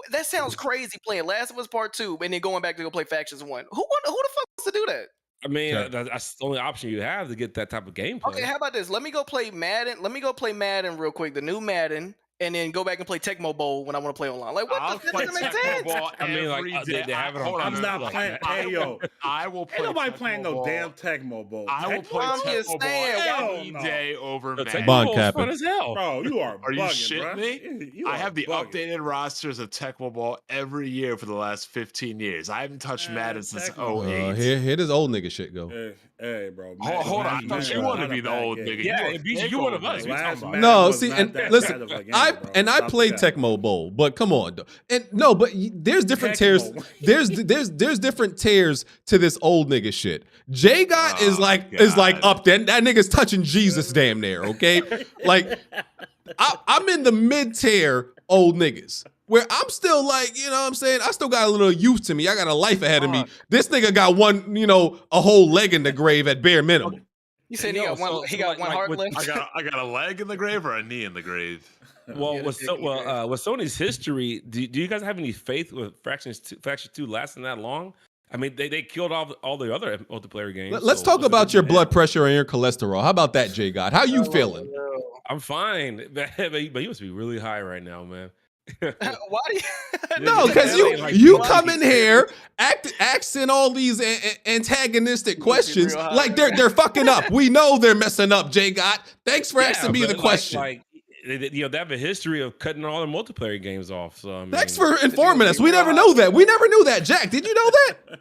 That sounds crazy playing Last of Us Part 2 and then going back to go play Factions 1. Who the fuck wants to do that? I mean, that's the only option you have to get that type of gameplay. Okay, how about this? Let me go play Madden. Real quick, the new Madden. And then go back and play Tecmo Bowl when I want to play online. Like, what the fuck? That doesn't make sense. I mean, like, they have it on. I'm not playing. Hey, yo. I will play. Ain't nobody playing no damn Tecmo Bowl. I will play Tecmo Bowl any day over Madden. Bond capping. Fun as hell. Bro, you are you bugging, shitting me? I have the updated rosters of Tecmo Bowl every year for the last 15 years. I haven't touched Madden since 08. Here this old nigga shit go. Hey, bro. Hold on. I thought you wanted to be the old nigga. Yeah, you one of us. No, see, and listen, I played Tecmo Bowl, but come on, and no, but there's different tiers. There's different tiers to this old nigga shit. Jay God is like up there. That nigga's touching Jesus damn near. Okay, like I'm in the mid tier old niggas. Where I'm still like, you know what I'm saying? I still got a little youth to me. I got a life ahead of me. This nigga got one, a whole leg in the grave at bare minimum. You said he got one heart left? I got a leg in the grave or a knee in the grave? Well, with Sony's history, do you guys have any faith with Faction 2 lasting that long? I mean, they killed all the other multiplayer games. Let's talk about your blood pressure and your cholesterol. How about that, J God? How you feeling? I'm fine, but you must be really high right now, man. Why do you? No, because you come in here asking all these antagonistic questions like they're fucking up. We know they're messing up, J God. Thanks for asking me the question. They have a history of cutting all their multiplayer games off. So I mean, thanks for informing us. We never know that. We never knew that, Jack. Did you know that?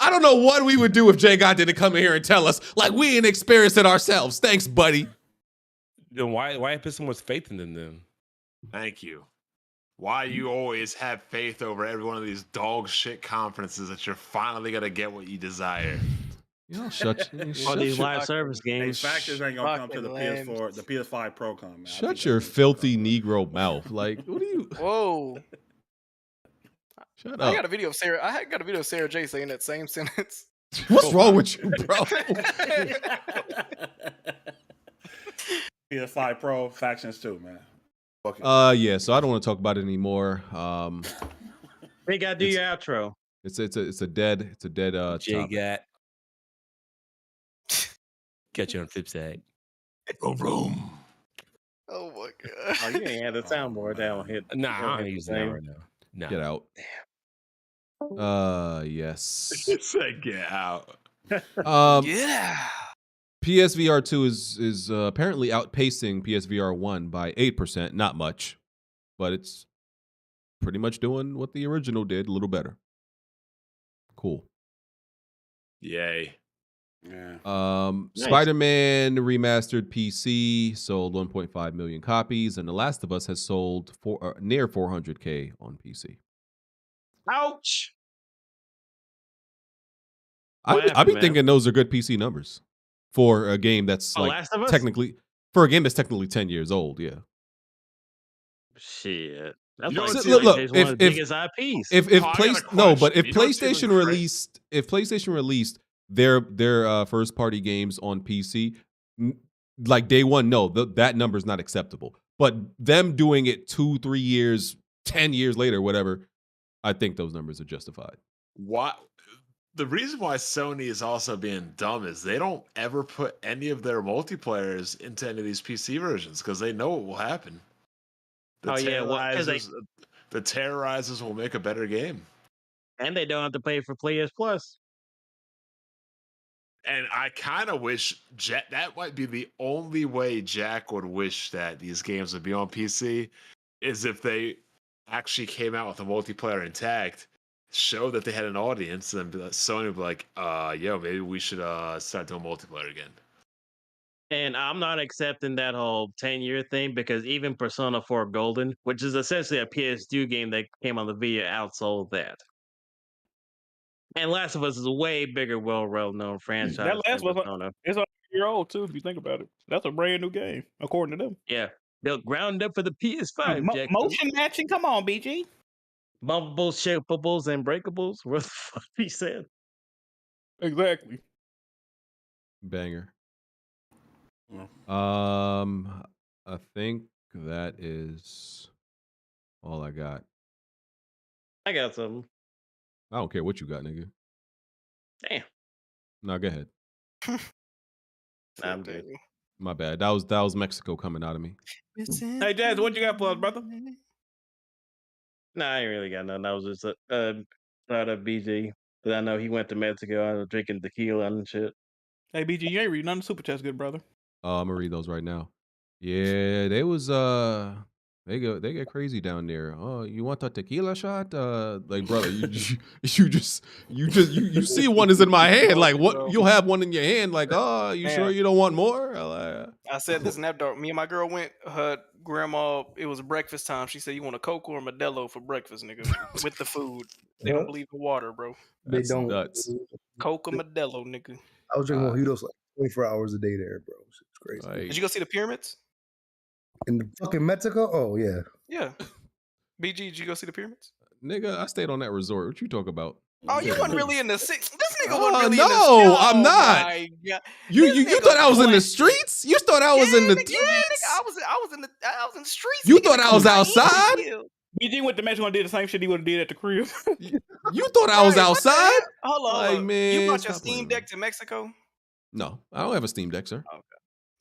I don't know what we would do if J God didn't come in here and tell us. Like we ain't experienced it ourselves. Thanks, buddy. Then why put so much faith in them then? Thank you. Why you always have faith over every one of these dog shit conferences that you're finally gonna get what you desire. You know, shut all these live service games. These factors ain't gonna come to the PS4, the PS5 Pro come. Man. Shut your filthy Negro mouth. Like, what are you? Whoa. Shut I up. got a video of Sarah. I got a video of Sarah J saying that same sentence. What's wrong with you, bro? PS5 Pro Factions 2, man. Yeah. So I don't want to talk about it anymore. We gotta do your outro. It's a dead J-Gat. Catch you on flip side. Vroom. Oh my god. Oh, you ain't had the soundboard down hit. Nah, I ain't using that right now. Nah. Get out. Yes. It said get out. Yeah. PSVR 2 is apparently outpacing PSVR 1 by 8%. Not much, but it's pretty much doing what the original did, a little better. Cool. Yay. Yeah. Nice. Spider-Man remastered PC sold 1.5 million copies, and The Last of Us has sold near 400K on PC. Ouch. I be thinking those are good PC numbers for a game that's technically 10 years old. Yeah. Shit. That's You know like what's- look, look, one of the biggest IPs. If Oh, I got a question. You know what's even if PlayStation released their first party games on PC, like day one, no, that number is not acceptable. But them doing it 2, 3 years, 10 years later, whatever, I think those numbers are justified. What? The reason why Sony is also being dumb is they don't ever put any of their multiplayers into any of these PC versions because they know what will happen. The terrorizers will make a better game. And they don't have to pay for PS Plus. And I kind of wish that might be the only way Jack would wish that these games would be on PC is if they actually came out with a multiplayer intact, show that they had an audience, and Sony would be like, yo, maybe we should start doing multiplayer again. And I'm not accepting that whole 10-year thing because even Persona 4 Golden, which is essentially a PS2 game that came on the Vita, outsold that. And Last of Us is a way bigger, well-known franchise. That Last than of Us Persona. is a year-old too, if you think about it. That's a brand new game, according to them. Yeah, built ground up for the PS5. Jack. Motion matching, come on, BG. Bumpables, shappables, and breakables. What the fuck he said? Exactly. Banger. Yeah. I think that is all I got. I got something. I don't care what you got, nigga. Damn. No, go ahead. I'm good. My bad. That was Mexico coming out of me. Hey, Jazz, what you got for us, brother? Nah, I ain't really got nothing. I was just thought of BG. Because I know he went to Mexico. I was drinking tequila and shit. Hey, BG, you ain't reading none of the super chats, good brother. I'm gonna read those right now. Yeah, they was they get crazy down there. Oh, you want a tequila shot? Like brother, you see one is in my hand. Like what? You'll have one in your hand. Like oh, you sure you don't want more? I said this nap dog. Me and my girl went. Her grandma. It was breakfast time. She said, "You want a Coke or a Modelo for breakfast, nigga?" With the food. They don't believe in water, bro. They That's don't. nuts. Coke or Modelo, nigga. I was drinking mojitos like 24 hours a day there, bro. It's crazy. Like, Did you go see the pyramids? In the fucking Mexico? Oh yeah. Yeah. BG, did you go see the pyramids? nigga, I stayed on that resort. What you talk about? Oh, you wasn't really in the six. This really no, in the I'm not. My God. You thought I was in the streets? You thought I was in the streets? I was in the streets. You nigga, thought I was cocaine outside? deal. BG went to Mexico and did the same shit he would have did at the crib. You thought I was outside? Hold on, Like, man, you brought your stop playing Steam with me. Deck to Mexico? No, I don't have a Steam Deck, sir.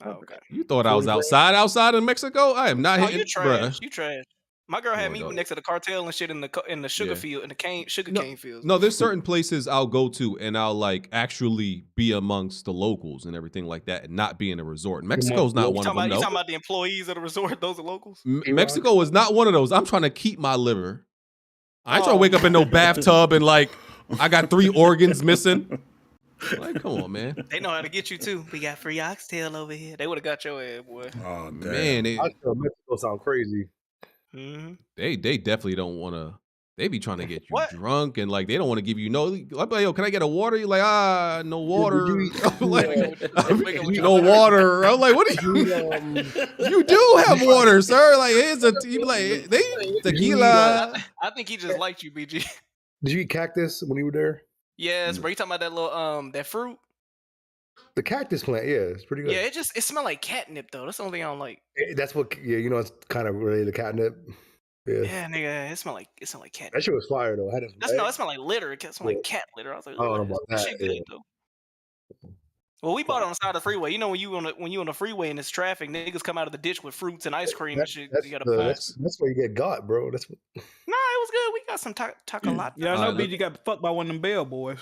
Okay. You thought I was outside in Mexico? I am not Oh, hitting, you trash. You trash. My girl had No, me dog. next to the cartel and shit in the sugar Yeah. field, in the sugar No, cane fields. no, there's certain places I'll go to and I'll like actually be amongst the locals and everything like that and not be in a resort. Mexico's not one of them. You No. talking about the employees of the resort? Those are locals. Mexico is not one of those. I'm trying to keep my liver. I ain't trying to wake up in no bathtub and like I got 3 organs missing. Like, come on, man. They know how to get you too. We got free oxtail over here. They would have got your ass, boy. Oh Man, I feel Mexico sound crazy. they definitely don't want to. They be trying to get you drunk and like they don't want to give you no. Like, yo, can I get a water? You're like, no water. No water. I'm like, what are you? You do have water, sir. Like, here's a like they tequila. I think he just liked you, BG. Did you eat cactus when you were there? Yes, bro. You talking about that little that fruit? The cactus plant, yeah, it's pretty good. Yeah, it smelled like catnip though. That's the only thing I don't like. That's what, yeah, you know, it's kind of related to catnip. Yeah, Yeah, nigga, it smelled like catnip. that shit was fire though. That smelled like litter. It smelled like cat litter. I was like, I don't know about that that. shit good though. Well, we bought it on the side of the freeway. You know, when you on the freeway and it's traffic, niggas come out of the ditch with fruits and ice cream and shit. You gotta pass. That's where you get got, bro. That's what. No, it was good. We got some taco. Yeah, I know BG got fucked by one of them bell boys.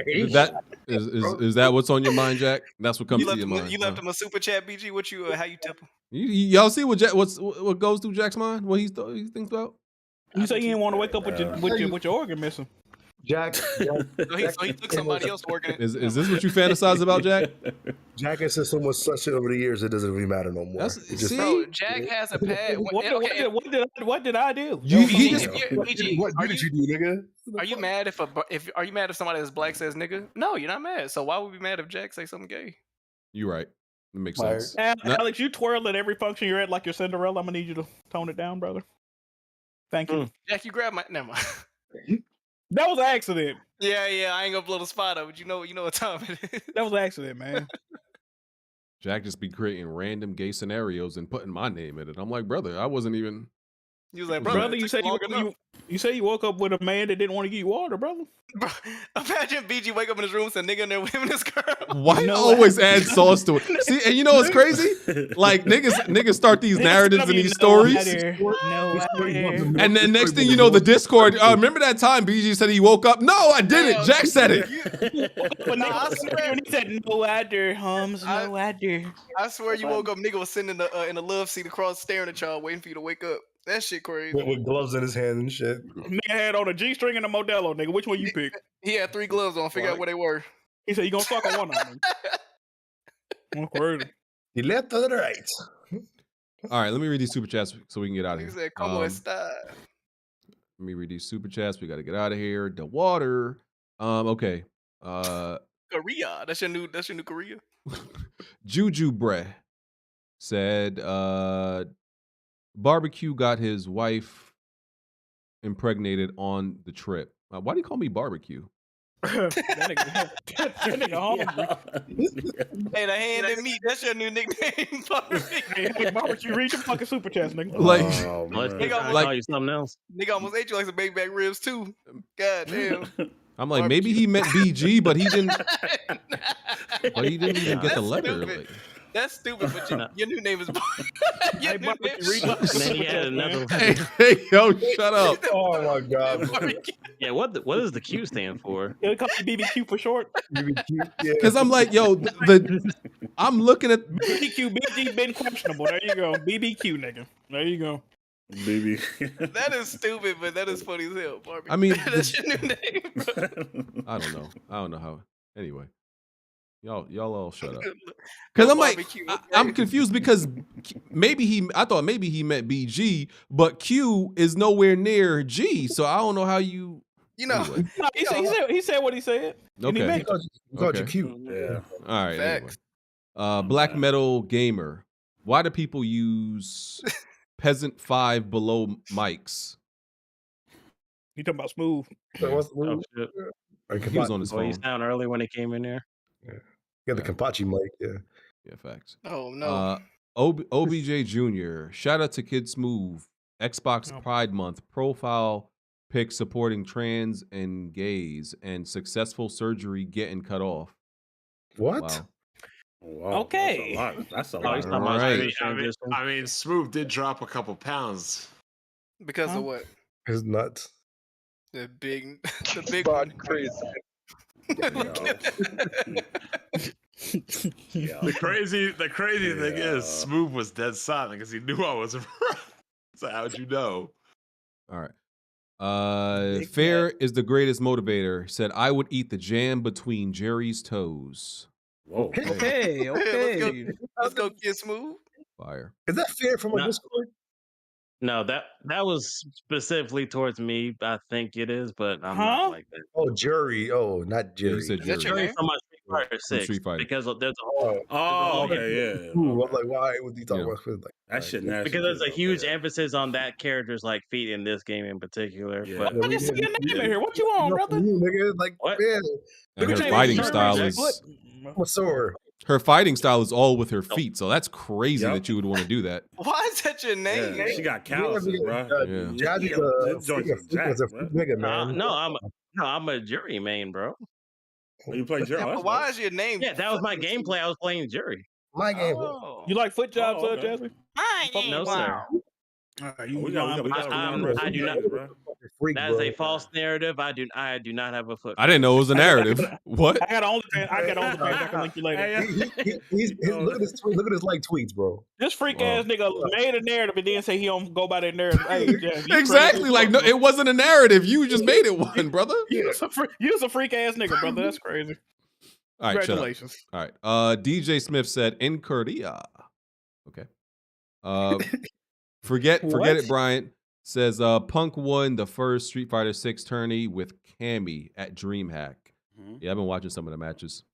Is that what's on your mind, Jack? That's what comes to your mind. You left him a super chat, BG. What you? How you tip him? Y'all see what what goes through Jack's mind? What he thinks about? You say you didn't want to wake up with your organ missing. Jack. So he took somebody else's organ. Is this what you fantasize about, Jack? Jack has said so much such shit over the years, it doesn't really matter no more. Bro, Jack has a pad. What did I do? What did you do, nigga? Are you mad if somebody that's black says nigga? No, you're not mad. So why would we be mad if Jack say something gay? You're right. It makes sense. Alex, you twirl at every function you're at like you're Cinderella. I'm gonna need you to tone it down, brother. Thank you. Jack, you grab my. Never mind. That was an accident. Yeah. I ain't gonna blow the spot up, but you know what time it is. That was an accident, man. Jack just be creating random gay scenarios and putting my name in it. I'm like, brother, I wasn't even. You was like, brother, you said you say you woke up with a man that didn't want to give you water, brother. Bro, imagine BG wake up in his room, and nigga in there with him and his girl. Why you always add sauce to it? See, and you know what's crazy? Like niggas start these narratives and these stories. And then next thing you know, the Discord. Remember that time BG said he woke up? No, I didn't. Jack said it. But I swear, he said no adder, Hums, no adder. I swear you woke up, nigga was sitting in the love seat across, staring at y'all, waiting for you to wake up. That shit crazy. With gloves in his hand and shit. Nigga had on a G-string and a Modelo, nigga. Which one you pick? He had 3 gloves on. Figure out where they were. He said, you gonna suck on one of them. I'm crazy. He left to the right. All right, let me read these super chats so we can get out of here. He said, "Come on, stop." Let me read these super chats. We got to get out of here. The water. Okay. Korea. That's your new Korea. Juju Bre said barbecue got his wife impregnated on the trip. Why do you call me barbecue? that nigga hungry. Hey, the hand and meat. That's your new nickname. Hey, barbecue, read your fucking super chats, nigga. Call you something else. Nigga almost ate you like some baby back ribs too. God damn. I'm like, maybe he meant BG, but he didn't. But he didn't even get the letter. Like. That's stupid, but your new name is. Your new name is hey, yo, shut up. Oh my god. Yeah, what does the Q stand for? They call it BBQ for short. BBQ. Because I'm like, yo, I'm looking at BBQ. BG been questionable. There you go. BBQ, nigga. There you go. Baby. That is stupid, but that is funny as hell. Barbecue. I mean, that's your new name. Bro. I don't know how. Anyway. Y'all all shut up. Because I'm like, I'm confused because I thought maybe he meant BG, but Q is nowhere near G, so I don't know how you. You know, anyway. He said what he said. Okay. He called you cute. Yeah. All right. Anyway. Black Metal Gamer. Why do people use Peasant 5 below mics? You talking about Smoove? So what's the Oh, shit. He was on his Oh, he phone. sound early when he came in there. Yeah. He got the Kampachi mic. Yeah. Yeah, facts. Oh no. OBJ Jr. Shout out to Kid Smoove. Xbox Pride Month profile pic supporting trans and gays and successful surgery getting cut off. What? Wow. Wow, Okay. That's a Oh, lot. he's talking about Right. street transition. I mean, Smoove did drop a couple pounds. Because of what? His nuts. The big Body crazy. The crazy thing is, Smoove was dead silent because he knew I was right. So how'd you know? All right. Fair is the greatest motivator. Said I would eat the jam between Jerry's toes. Whoa. Okay. Let's go get Smoove. Fire. Is that fair from a No. Discord? No, that was specifically towards me. I think it is, but I'm not like that. Oh, Jury. Oh, not Jerry. You said Is that Jerry. your Jury name? from my Street Fighter From 6 Street Fighter. because there's a whole Oh, okay, yeah. Ooh, I'm like, why was he talking Yeah. about? Like, That shit nasty. because there's a too, huge though, yeah. emphasis on that character's like feet in this game in particular. Yeah. But I just see your name in here. What you on, brother? You, nigga, like, What? man, And Look her at fighting your style Jack. is I'm a sore. her fighting style is all with her feet. So that's crazy Yep. that you would want to do that. Why is that your name? Yeah, she got calluses, bro. Yeah. Jazzy's This a joint's freak, a jack, is a bro. freak nigga, man. no, I'm a Jury main, bro. Oh, you play Jerry? But why is your name? Yeah, that was my gameplay. I was playing Jury. My game. Oh. You like foot jobs, Oh, okay. Jasmine? No, sir. All right, We got I do not. Freak, That is bro. a false narrative. I do not have a foot. I didn't know it was a narrative. What? I got OnlyFans. I can link you later. Look at his like tweets, bro. This freak ass nigga made a narrative and then say he don't go by that narrative. Hey, Jazz, you Exactly. crazy. Like, no, it wasn't a narrative. You just made it one, brother. You was a freak ass nigga, brother. That's crazy. All right, shut up. Congratulations. All right. DJ Smith said in Korea. Okay. Forget it, Bryant. Says Punk won the first Street Fighter 6 tourney with Cammy at DreamHack. Yeah, I've been watching some of the matches.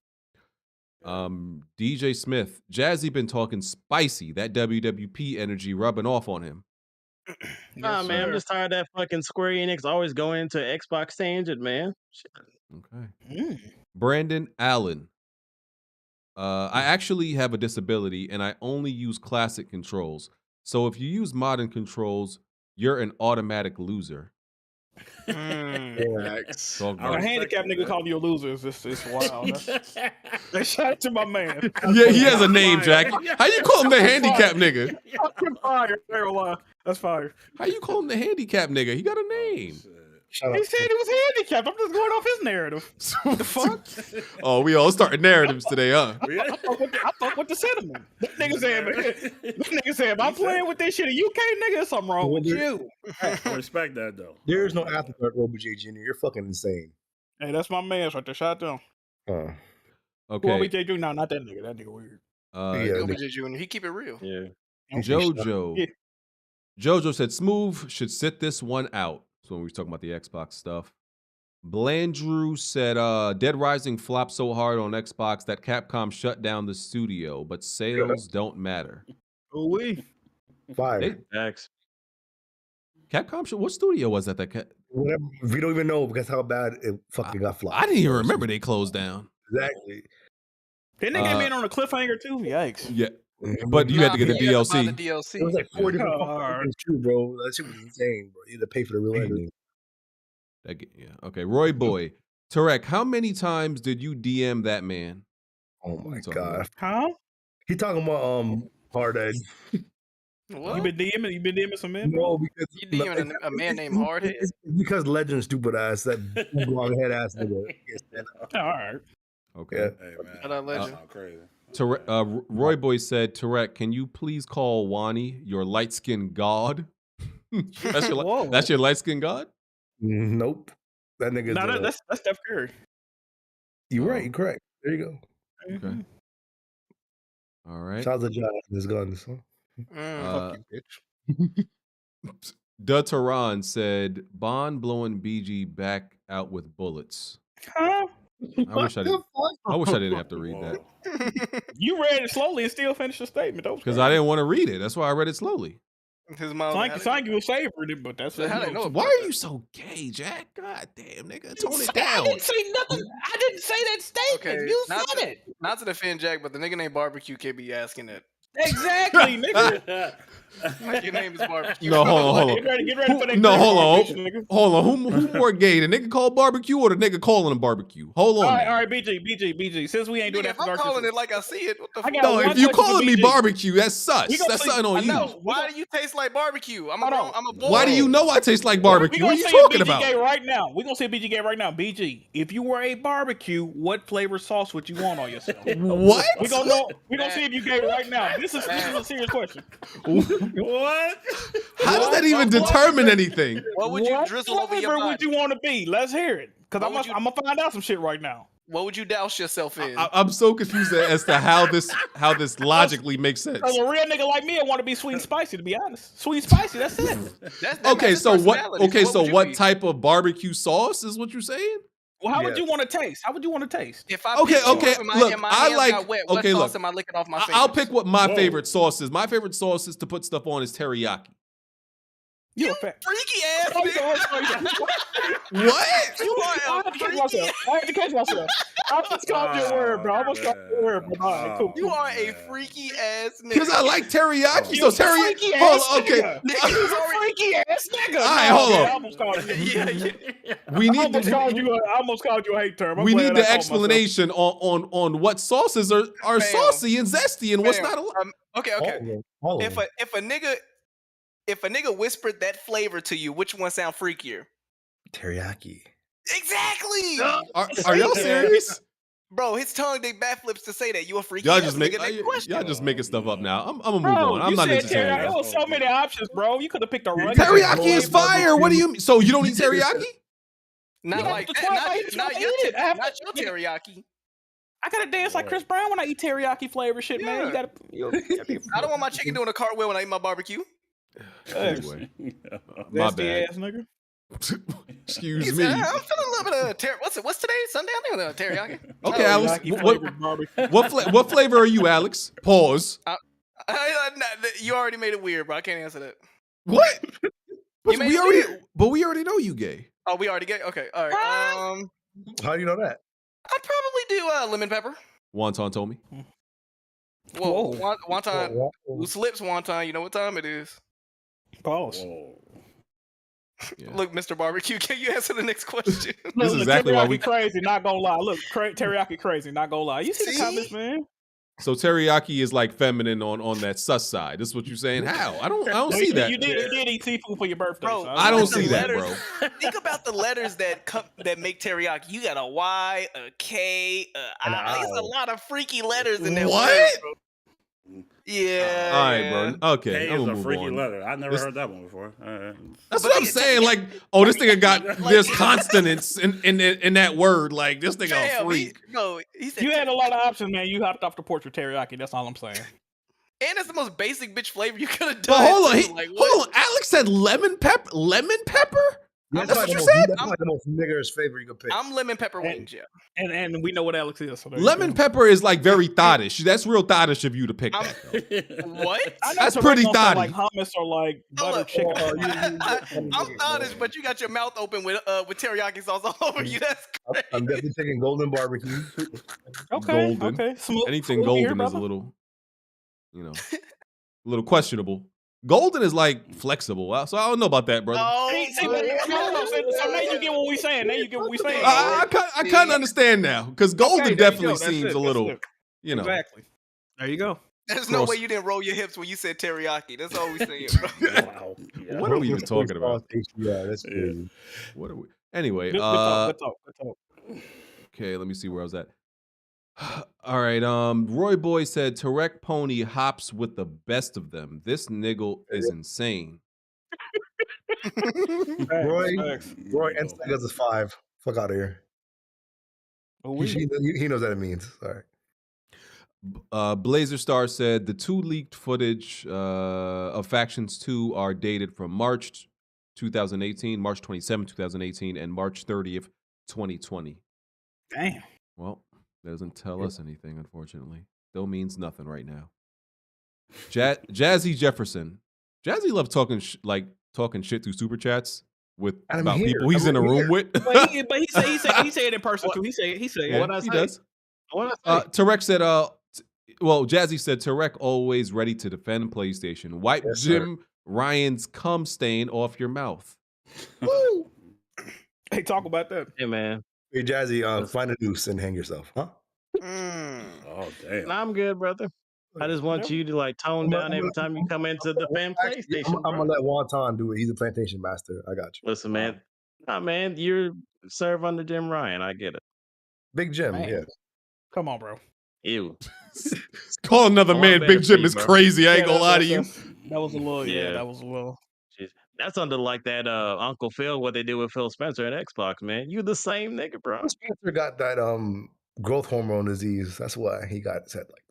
DJ Smith, Jazzy been talking spicy. That WWP energy rubbing off on him. Nah, man, I'm just tired of that fucking Square Enix always going into Xbox tangent, man. Shit. Okay. Brandon Allen. I actually have a disability and I only use classic controls. So if you use modern controls, you're an automatic loser. A handicap nigga calling you a loser is just wild. They shout it to my man. Yeah, he has a name, Jack. How you call him the handicap nigga? Fucking fire. That's fire. How you call him the handicap nigga? He got a name. He said he was handicapped. I'm just going off his narrative. What the fuck? Oh, we all starting narratives today, huh? I fuck with the sentiment. That nigga said, if I'm playing with this shit and you can't, nigga, there's something wrong with you. I respect that though. There is no afterthought, OBJ Jr. You're fucking insane. Hey, that's my man right there. Shout out to him. Okay. Who OBJ Jr.? No, not that nigga. That nigga weird. OBJ Jr. He keep it real. Yeah. Jojo. Yeah. Jojo said Smoove should sit this one out. So when we were talking about the Xbox stuff. Blandrew said Dead Rising flopped so hard on Xbox that Capcom shut down the studio, but sales don't matter. Ooh-wee. Fire. Capcom, what studio was that? Whatever. We don't even know because how bad it fucking got flopped. I didn't even remember they closed down. Exactly. Didn't they get me in on a cliffhanger too? Yikes. Yeah. But you had to get the DLC. It was like 4 different fucking things too, bro. That shit was insane, bro. You had to pay for the real ending. Yeah. Okay. Roy Boy. Tarek, how many times did you DM that man? Oh my god. Huh? He talking about Hard Ed. What? You been DMing some men? No, because You DMing a man named Hardhead? It's because Legend stupid ass, that long head ass nigga. All right. Okay. Yeah. Hey man, Shout out Legend. crazy. Roy Boy said, Tarek, can you please call Wani your light-skinned god? That's your light-skinned god? Nope. That nigga's No, that's Steph Curry. You're right. You're correct. There you go. Okay. All right. Shout out to John and his guns. Fuck you, bitch. Tehran said, Bond blowing BG back out with bullets. Huh? I wish I didn't have to read that. You read it slowly and still finished the statement. Because I didn't want to read it. That's why I read it slowly. His mom. Thank you was favored it, but that's So how they know Why are you so gay, Jack? God damn, nigga, tone it down. I didn't say nothing. I didn't say that statement. You said it. Not to defend Jack, but the nigga named Barbecue can't be asking it. Exactly, nigga. Like your name is Barbecue. No, hold on. Get ready for that. No, hold barbecue, on. nigga. Hold on. Who more gay? The nigga called barbecue or the nigga calling him barbecue? Hold on. All right, BG. Since we ain't doing that If for I'm dark calling sisters, it like I see it, what the fuck? No, if you calling me barbecue, that's sus. We gonna That's see- something on I you. know. Why do you taste like barbecue? I'm a boy. Why do you know I taste like we barbecue? gonna What are you see a talking BG about? gay right now. We gonna see a BG gay right now. BG, if you were a barbecue, what flavor sauce would you want on yourself? What? We gonna know. We gonna see if you gay right now. This is a serious question. What? How does that even determine anything? What would you drizzle over your flavor body? would you want to be? Let's hear it. Because I'm gonna find out some shit right now. What would you douse yourself in? I'm so confused as to how this logically makes sense. Because a real nigga like me, I want to be sweet and spicy. To be honest, sweet and spicy. That's it. Okay, so what? Okay, so would you what be? type of barbecue sauce is what you're saying? Well, how would you want to taste? How would you want to taste? If I Okay, pick you okay. up and Look, and my I hands like. got wet, what Okay, sauce look. am I licking off my I'll fingers? pick what my favorite sauce is. My favorite sauce is to put stuff on is teriyaki. You a fat freaky ass nigga. What? You I are had a to catch freaky. myself. I had to catch myself. I almost called you a word, bro. I almost called you a word, bro. All right, cool. You are a freaky ass nigga. Because I like teriyaki. You So a teriyaki. freaky Hold ass on, okay. nigga. You a freaky ass nigga. All right, hold on. I almost called you. We I need almost called you a hate term. I'm we glad need I the called explanation on what sauces are Fam. saucy and zesty and what's Fam, not. Okay. All of them. If a nigga whispered that flavor to you, which one sound freakier? Teriyaki. Exactly. Are y'all serious? Bro, his tongue did backflips to say that. You a freaky Y'all ass just make nigga. Next question. y'all just making stuff up now. I'm gonna move Bro, on. I'm you not said entertaining teriyaki. There that. was so many options, bro. You could have picked a regular. Teriyaki is fire. What do you mean? So you don't eat teriyaki? Not You like got that. the 12, Not I your eat it. I have not to- your teriyaki. I gotta dance like Chris Brown when I eat teriyaki flavor shit, man. You gotta. I don't want my chicken doing a cartwheel when I eat my barbecue. Anyway, my Nasty bad. ass nigga. Excuse He me. said, I'm feeling a little bit of what's today? Sunday? I think it's teriyaki. Okay, Alex. What flavor are you, Alex? Pause. You already made it weird, bro. I can't answer that. What? But made we it already, weird. but we already know you gay. Oh, we already get okay. All right. How do you know that? I'd probably do lemon pepper. Wonton told me. Whoa, wonton, Whoa. loose lips, wonton. You know what time it is? Pause. Yeah. Look, Mr. Barbecue, can you answer the next question? This is exactly why teriyaki we. crazy. Not gonna lie. Look, teriyaki crazy. Not gonna lie. You see the comments, man? So teriyaki is like feminine on that sus side. This is what you're saying? How? I don't see that. You did eat seafood for your birthday, Bro, so I don't the see that, letters- bro. Think about the letters that make teriyaki. You got a Y, a K, An I. It's a I. lot of freaky letters in that What? word, bro. Yeah. All right, yeah. bro. Okay, K I'm is gonna a move freaky on. letter. I never This- heard that one before. That's But what I'm yeah, saying. Like, oh, this nigga got there's consonants in that word. Like, this nigga a Damn, freak. he said you had a lot of options, man. You hopped off the porch with teriyaki. That's all I'm saying. and it's the most basic bitch flavor you could have But done. hold on, too. Like, hold on. Alex said lemon pepper. Lemon pepper? That's That's what probably you the said? most, that's probably the most nigger's flavor you could pick. I'm lemon pepper wings, yeah. And we know what Alex is. So there you Lemon go. pepper is like very thottish. That's real thottish of you to pick that. Though. What? I know That's Teriyaki pretty don't sound thotty. like hummus or like butter Look, chicken. I'm honest, but you got your mouth open with teriyaki sauce all over you. That's I'm definitely taking golden barbecue. Okay, Golden. okay. Smooth, Anything smooth here, golden is a brother. little, a little questionable. Golden is like flexible, so I don't know about that, brother. See, but, so now you get what we saying. Now you get what we saying. I kind of understand now because golden Okay, there you definitely go. That's seems it, a little, that's it. you know. Exactly. There you go. There's no Cross- way you didn't roll your hips when you said teriyaki. That's all we saying, bro. Wow. What are we even talking about? Yeah, that's crazy. What are we? Anyway, Good talk. okay, let me see where I was at. All right, Roy Boy said Tarek Pony hops with the best of them. This niggle is insane. Roy and Sneggers is 5. Fuck out of here. He knows what it means. Sorry. Blazer Star said the 2 leaked footage of Factions 2 are dated from March 2018, March 27, 2018, and March 30th, 2020. Damn. Well, that doesn't tell us anything, unfortunately. Still means nothing right now. Jazzy Jefferson. Jazzy loves talking talking shit through super chats I'm about here. people he's in a room with. But he said it in person too. He said Yeah, What I he say? does. What I say? Tarek said, well, Jazzy said Tarek always ready to defend PlayStation. Wipe Yes, Jim Ryan's cum stain off your mouth. Woo! Hey, talk about that. Hey man. Hey, Jazzy, find a noose and hang yourself, huh? Oh damn. Nah, I'm good, brother. I just want you to like tone down every time you come into the fan PlayStation. I'm gonna let Wonton do it. He's a plantation master. I got you. Listen, man. Nah, man, you serve under Jim Ryan. I get it. Big Jim, Man. yeah. Come on, bro. Ew. Call another Oh, man I'm Big better Jim for is you, bro. crazy. I ain't gonna lie to you. That was a little. Yeah. That was a little. Jeez. That's under like that Uncle Phil, what they did with Phil Spencer at Xbox, man. You the same nigga, bro. Spencer got that growth hormone disease. That's why he got said like that.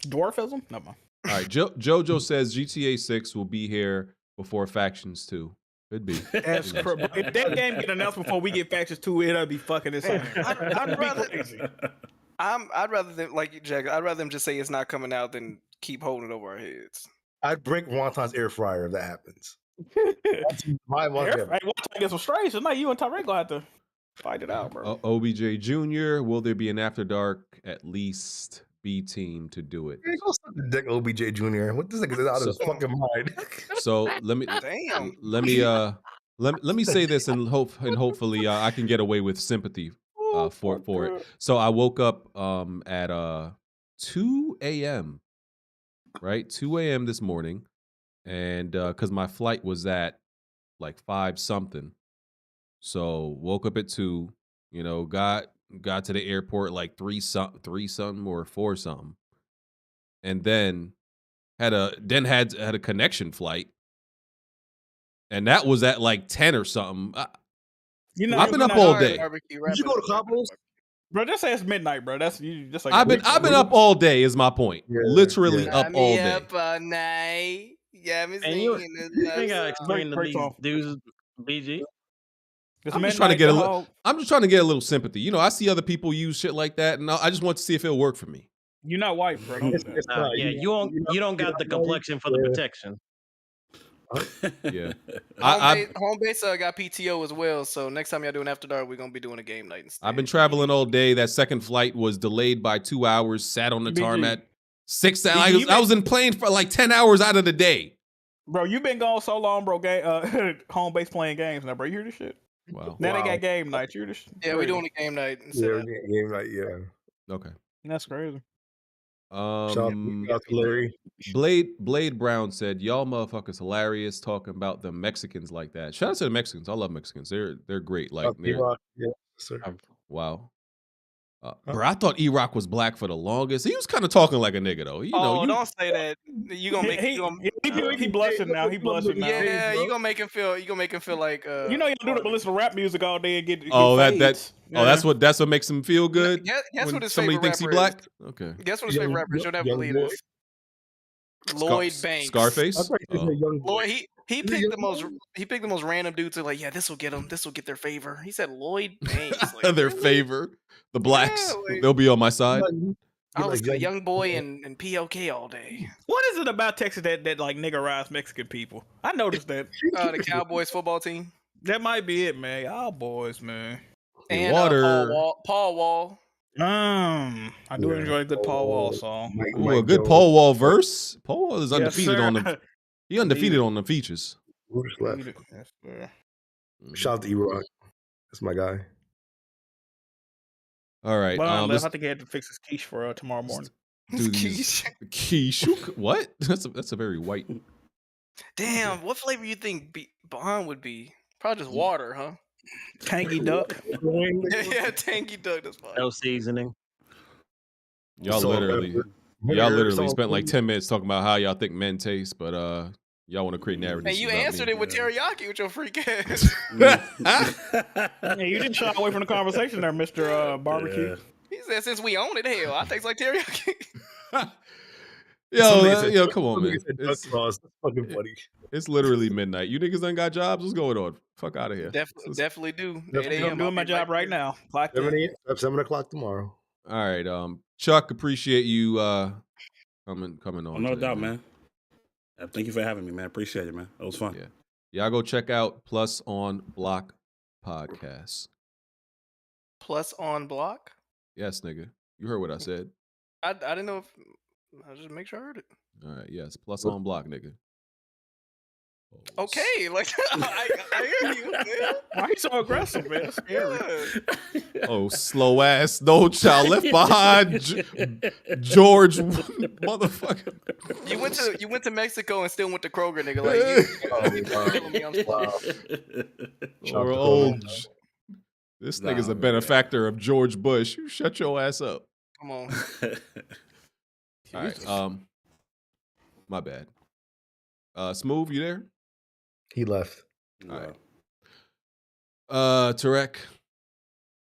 Dwarfism? No, man. All right, JoJo says GTA 6 will be here before Factions 2. Could be. That's if that game get announced before we get Factions 2, it'll be fucking insane. I'd rather them like you, Jack. I'd rather them just say it's not coming out than keep holding it over our heads. I'd break Wonton's air fryer if that happens. Hey, Wonton get some strays tonight. You and Tyrek gonna have to fight it out, bro. OBJ Jr., will there be an After Dark at least B team to do it? Hey, go suck the dick, OBJ Jr. What this nigga is out of his fucking mind. So let me say this and hopefully I can get away with sympathy for it. So I woke up at 2 a.m. right, 2 a.m. this morning, and because my flight was at like 5 something, so woke up at 2. You know, got to the airport like 3 something or 4 something, and then had a connection flight. And that was at like 10 or something. I've been up all day. Did you go to Cobble's? Bro, just say it's midnight, bro. That's you. Just like I've been up all day. Is my point. Literally up all day. Up all night. Yeah, I'm And you ain't gotta explain to these dudes, BG. I'm just trying to get a little sympathy. You know, I see other people use shit like that, and I just want to see if it'll work for me. You're not white, bro. Don't do that. Yeah, you don't got the complexion for the protection. Yeah. Home base got PTO as well, so next time y'all do an After Dark, we're gonna be doing a game night instead. I've been traveling all day. That second flight was delayed by 2 hours. Sat on the tarmac 6 hours. I was in plane for like 10 hours out of the day. Bro, you've been gone so long, bro. Home base playing games now, bro. You hear this shit? Wow. Now they got game night. You hear this shit? Yeah, we're doing a game night. Yeah, game night. Yeah. Okay. That's crazy. Shout out to Larry. Blade Brown said, "Y'all motherfuckers hilarious talking about the Mexicans like that." Shout out to the Mexicans. I love Mexicans. They're great. Like, yeah, sir. Wow. Bro, I thought E-Rock was black for the longest. He was kind of talking like a nigga though. Don't say that. You gonna make he blushing now. He blushing now. Yeah, you gonna make him feel. You gonna make him feel like. You know, you do the listen to rap music all day and get. That's what makes him feel good. Guess when what his somebody favorite thinks he rapper black. is. Okay. Guess what his favorite rapper is? You'll never believe this. Lloyd Banks. Scarface. Lloyd. He picked the most random dudes to like. Yeah, this will get them. This will get their favor. He said Lloyd Banks. Like, their favor. The blacks. They'll be on my side. I was a young boy and POK all day. What is it about Texas that like niggerize Mexican people? I noticed that. The Cowboys football team. That might be it, man. Y'all boys, man. And Paul Wall. I do enjoy a good Paul Wall song. Ooh, a good Paul Wall verse. Paul Wall is undefeated on the. He undefeated on the features. Who's left? Shout out to E-Rock. That's my guy. All right. Well, I think he had to fix his quiche for tomorrow morning. Quiche? What? That's a very white. Damn, what flavor you think Bond would be? Probably just water, huh? Tangy duck. Yeah, tangy duck. That's fine. No seasoning. Y'all literally spent like 10 minutes talking about how y'all think men taste, but y'all want to create narratives. And you answered it with teriyaki with your freak ass. Hey, you didn't shy away from the conversation there, Mr. Barbecue. Yeah. He said, since we own it, hell, I taste like teriyaki. Yo, come on, man. It's fucking funny. It's literally midnight. You niggas done got jobs? What's going on? Fuck out of here. Definitely do. I'm doing my job right now. 7 o'clock tomorrow. All right. Chuck, appreciate you coming on. No today, doubt, man. Thank you for having me, man. Appreciate it, man. It was fun. Yeah. Y'all go check out Plus on Block podcast. Plus on Block? Yes, nigga. You heard what I said. I didn't know if I just make sure I heard it. All right, yes. Plus on Block, nigga. Okay, like I hear you, man. Why you so aggressive, man? That's scary. Oh, slow ass, no child left behind, George, motherfucker. You went to Mexico and still went to Kroger, nigga. Like Or old. This nigga's a benefactor of George Bush. You shut your ass up. Come on. All right. My bad. Smoove, you there? He left. All right. Tarek.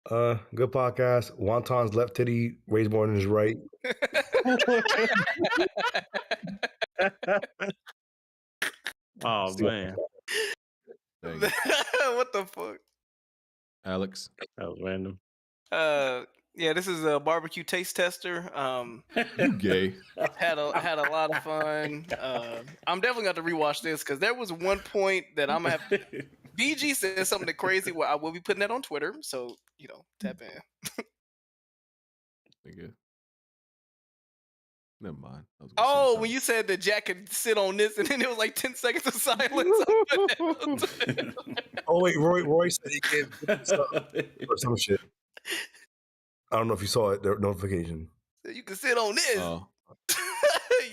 Good podcast. Wonton's left titty raised more than his right. Oh man. What the fuck? Alex. That was random. Yeah, this is a barbecue taste tester. You gay. Had a lot of fun. I'm definitely going to rewatch this because there was one point that I'm gonna have. BG said something crazy. Where I will be putting that on Twitter, so tap in. Nigga. Never mind. Oh, when you said that Jack could sit on this, and then it was like 10 seconds of silence. Oh wait, Roy said he gave or some shit. I don't know if you saw it. The notification. You can sit on this. Oh.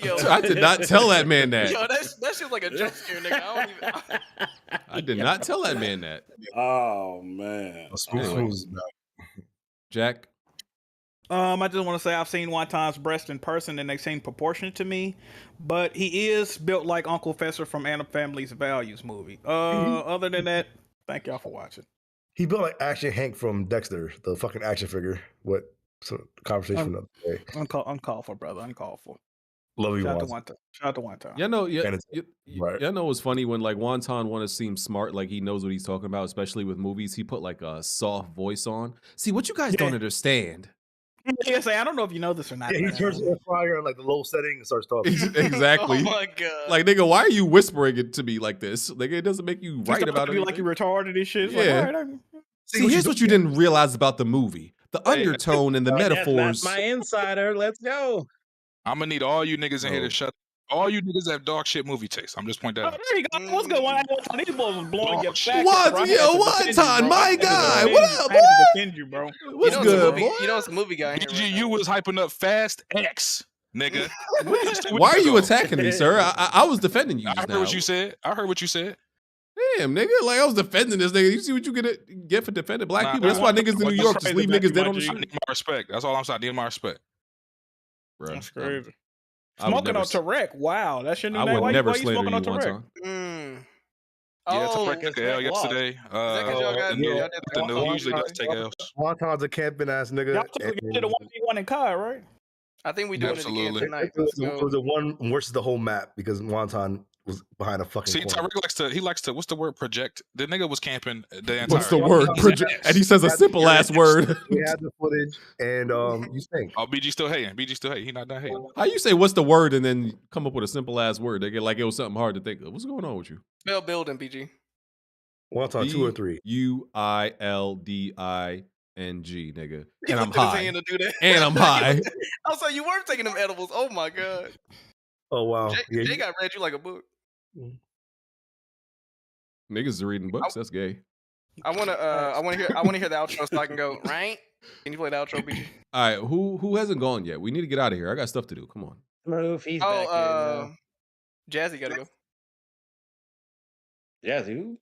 Yo, I did not tell that man that. Yo, that shit's like a jump scare, nigga. I did not tell that man that. Oh man. Jack. I just want to say I've seen Wonton's breast in person and they seem proportionate to me, but he is built like Uncle Fester from Anna Family's Values movie. Other than that, thank y'all for watching. He built like Action Hank from Dexter, the fucking action figure. What conversation the other day. Uncalled for, brother. Uncalled for. Love you, Shout Wonton. out to Wonton. Y'all know, Right. y'all know what's funny when like Wonton want to seem smart, like he knows what he's talking about, especially with movies. He put like a soft voice on. See, what you guys don't understand. Yeah, say, I don't know if you know this or not. Yeah, he turns the air fryer on like the low setting and starts talking. Exactly. Oh my god. Like, nigga, why are you whispering it to me like this? Nigga, it doesn't make you right about it. Like you retarded and shit. It's Yeah. like, all right, See, here's what you didn't realize about the movie: the undertone and the metaphors. That's my insider. Let's go. I'm gonna need all you niggas in here to shut. All you niggas have dog shit movie taste. I'm just pointing that out. there you go. What's good? These boys was blowing your back. Wonton, my guy. What up, I had to defend you, bro. What's good, boy? You know it's a movie guy here. BG, you was hyping up Fast X, nigga. Why are you attacking me, sir? I was defending you. I heard what you said. Damn, nigga, like I was defending this nigga. You see what you get for defending black people? That's why niggas in New York just leave niggas dead on the I street. need my respect. That's all I'm saying. I need my respect. Bro, That's crazy. Smoking on Tarek. Wow, that's your new I name. would Why never you slander smoking you, on Tarek? Wonton. Yeah, Oh, Tarek took L yesterday. He usually does take L's. Wonton's a camping ass nigga. Y'all did a 1v1 in Kai, right? I think we doing Absolutely. it again tonight. It was a one versus the whole map because Wonton was behind a fucking See, corner. Tarek likes to, what's the word, project? The nigga was camping the entire What's the word? Project. And he says a simple ass word. We had the footage, and you think. Oh, BG still hating. He not done hating. How you say what's the word and then come up with a simple ass word? They get like it was something hard to think of. What's going on with you? Spell building, BG. Wonton 2 or 3. UILDING, nigga. And I'm looked at his high. hand to do that. And I'm high. Oh, so you weren't taking them edibles. Oh my god. Oh wow. Jay got read you like a book. Niggas are reading books. That's gay. I wanna hear the outro so I can go, right? Can you play the outro, BG? All right, who hasn't gone yet? We need to get out of here. I got stuff to do. Come on. Smoove, he's back here. Jazzy gotta go. Jazzy, who?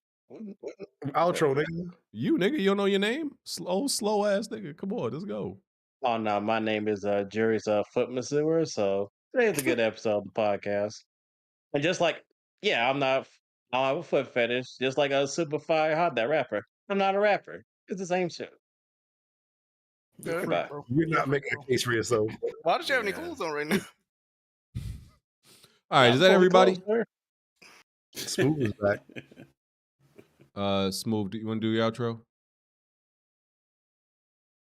Outro, nigga. You nigga, you don't know your name? Slow ass nigga. Come on, let's go. Oh no, my name is Jerry's Foot Masseur, so today's a good episode of the podcast. And just like, yeah, I don't have a foot fetish, just like a Super Fire Hot, that rapper. I'm not a rapper. It's the same shit. Goodbye. You're not making a case for yourself. Why don't you have any clothes on right now? All right, is that everybody? Smoove is back. Smoove, do you want to do your outro?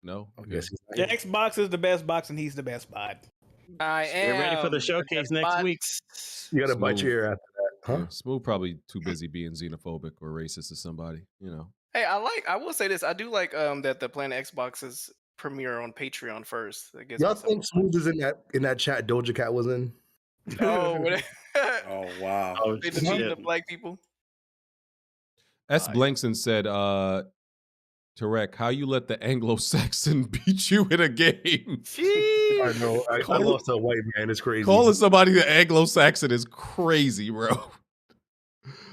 No? Okay. The Xbox is the best box and he's the best bot. I am. We're ready for the showcase next week. You gotta bite your ear after that, huh? Yeah, Smoove probably too busy being xenophobic or racist to somebody, you know. Hey, I will say this. I do like that the Planet Xboxes premiere on Patreon first. That gets Y'all think Smoove is in that chat Doja Cat was in? Oh, Oh wow. Oh, they defeated the black people. S. Blankson said, Tarek, how you let the Anglo-Saxon beat you in a game? I know. I lost to a white man. It's crazy. Calling somebody the Anglo-Saxon is crazy, bro.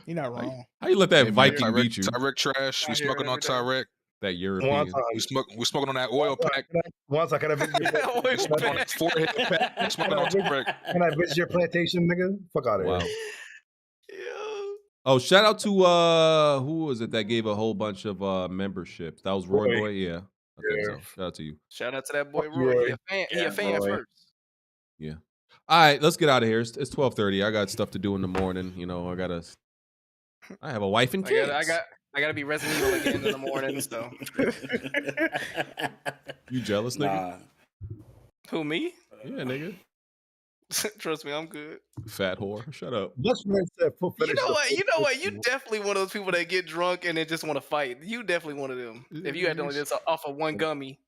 You're not wrong. How you let that Viking beat you? Tyrek trash. We smoking on Tyrek. That European. We smoking on that oil pack. Once I can I visit your Smoking on his forehead pack. Smoking on Tyrek. Can I visit your plantation, nigga? Fuck out of here. Wow. Oh, shout out to who was it that gave a whole bunch of memberships? That was Roy Boy. Yeah, I think so. Shout out to you. Shout out to that boy Roy. He a fan first. Yeah. All right, let's get out of here. It's 12:30. I got stuff to do in the morning. You know, I have a wife and kids. I gotta be Resident Evil again in the morning. So. You jealous, nigga? Who, me? Yeah, nigga. Trust me, I'm good. Fat whore. Shut up. You know what? You definitely one of those people that get drunk and then just want to fight. You definitely one of them. If you had to only just off of one gummy.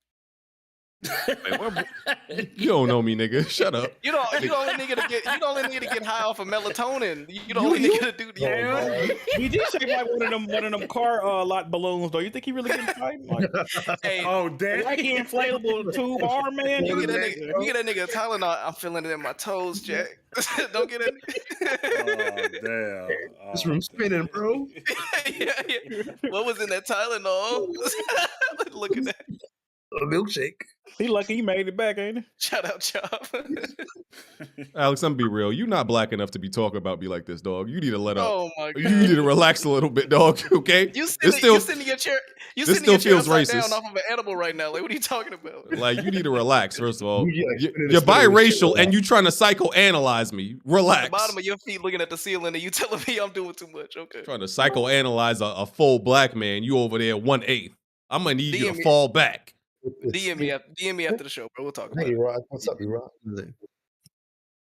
You don't know me, nigga. Shut up. You don't only need to get high off of melatonin. You don't only need to do the He did shape like one of them car lot balloons though. You think he really getting fight? Like, hey, oh damn! Like he inflatable tube arm man. You get that nigga Tylenol. I'm feeling it in my toes, Jack. Don't get it. Oh damn! This room's spinning, bro. yeah. What was in that Tylenol? Look at that. A milkshake. He lucky he made it back, ain't he? Shout out, Chop. Alex, I'm be real. You're not black enough to be talking about me like this, dog. You need to let up. Oh my God. You need to relax a little bit, dog. Okay? You sitting in your chair. You this sitting in still your chair feels upside racist. down off of an edible right now. Like, what are you talking about? Like, you need to relax, first of all. You're biracial and you trying to psychoanalyze me. Relax. The bottom of your feet looking at the ceiling and you telling me I'm doing too much. Okay. Trying to psychoanalyze a full black man. You over there 1/8. I'm going to need you to fall back. DM me after the show, bro. We'll talk about Hey, it. Rock. What's up, E-Rock?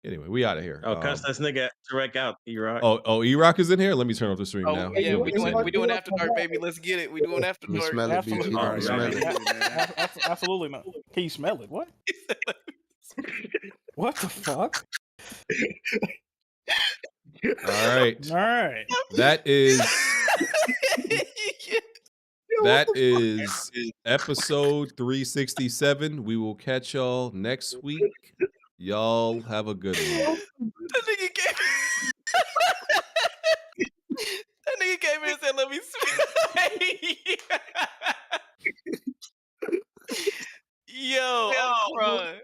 Anyway, we out of here. Oh, cuss this nigga Tarek out, E-Rock. Oh, E-Rock is in here? Let me turn off the stream now. Yeah, we doing After Dark, baby. Let's get it. We doing After Dark. Smell it, BG. Absolutely not. Can you smell it? What? What the fuck? All right. That is episode 367. We will catch y'all next week. Y'all have a good one. That nigga came in and said, "Let me smell." Yo, I'm crying.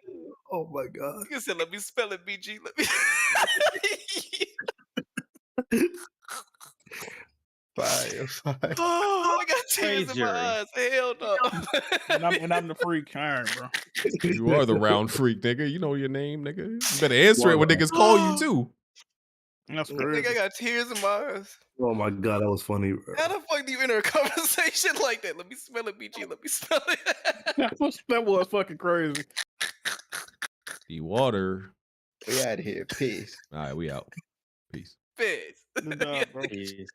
Oh my God. He said, "Let me spell it, BG. Let me." Fire. Oh, I got tears in my eyes. Hell no. and I'm the freak iron, bro. You are the round freak, nigga. You know your name, nigga. You better answer it when niggas call you too. That's I think I got tears in my eyes. Oh my God, that was funny, bro. How the fuck do you enter a conversation like that? Let me smell it, BG. Let me smell it. That was fucking crazy. The water. We out of here. Peace. All right, we out. Peace. Peace. Peace.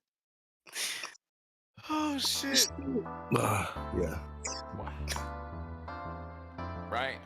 Oh shit. Yeah. Right.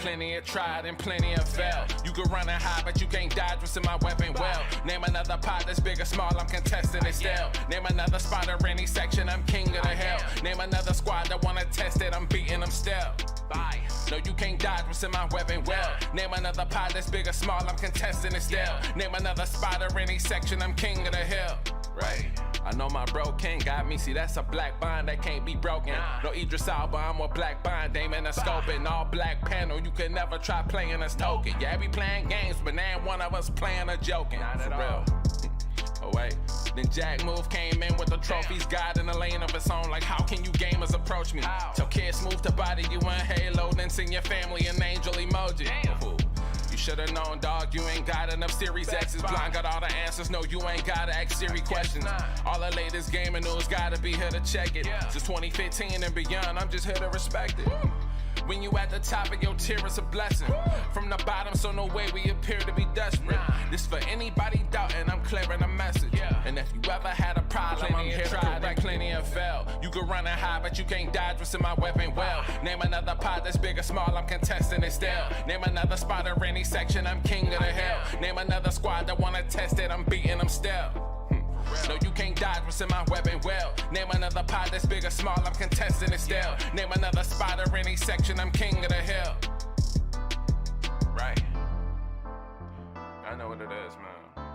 Plenty of tried and plenty of failed. You can run and hide, but you can't dodge what's in my weapon well. Name another pot that's big or small, I'm contesting it still. Name another spot or any section, I'm king of the hill. Name another squad that wanna test it, I'm beating them still. Bye. No, you can't dodge what's in my weapon well. Name another pot that's big or small, I'm contesting it still. Name another spot or any section, I'm king of the hill. Right. I know my bro King got me. See, that's a black bond that can't be broken. No Idris Alba, I'm a black bond. Damon a scope and all black panel. You can never try playing us token. Yeah, we playing games, but now one of us playing or joking. For real. Oh wait. Then Jack Move came in with the trophies, God in a lane of its own. Like, how can you gamers approach me? Tell kids move to body you in Halo, then send your family an angel emoji. You should've known, dog, you ain't got enough Series X's. Blind got all the answers, no, you ain't gotta ask Siri questions. All the latest gaming news gotta be here to check it. Since 2015 and beyond, I'm just here to respect it. When you at the top of your tier, it's a blessing. From the bottom, so no way we appear to be desperate. This for anybody doubting, I'm clearing a message. And if you ever had a problem, I'm here to correct. Plenty and fail. You can run and hide, but you can't dodge what's in my weapon well. Name another pod that's big or small, I'm contesting it still. Name another spot or any section, I'm king of the hill. Name another squad that wanna test it, I'm beating them still. No, you can't dodge what's in my weapon well. Name another pod that's big or small, I'm contesting it still. Name another spot or any section, I'm king of the hill. Right. I know what it is, man.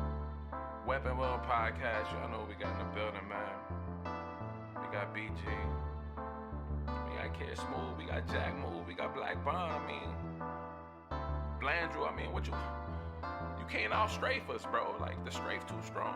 Weapon Well Podcast, y'all know what we got in the building, man. We got BG. We got Kid Smoove, we got Jack Move, we got Black Bond, I mean. Blandrew, I mean, what you can't out strafe us, bro. Like, the strafe too strong.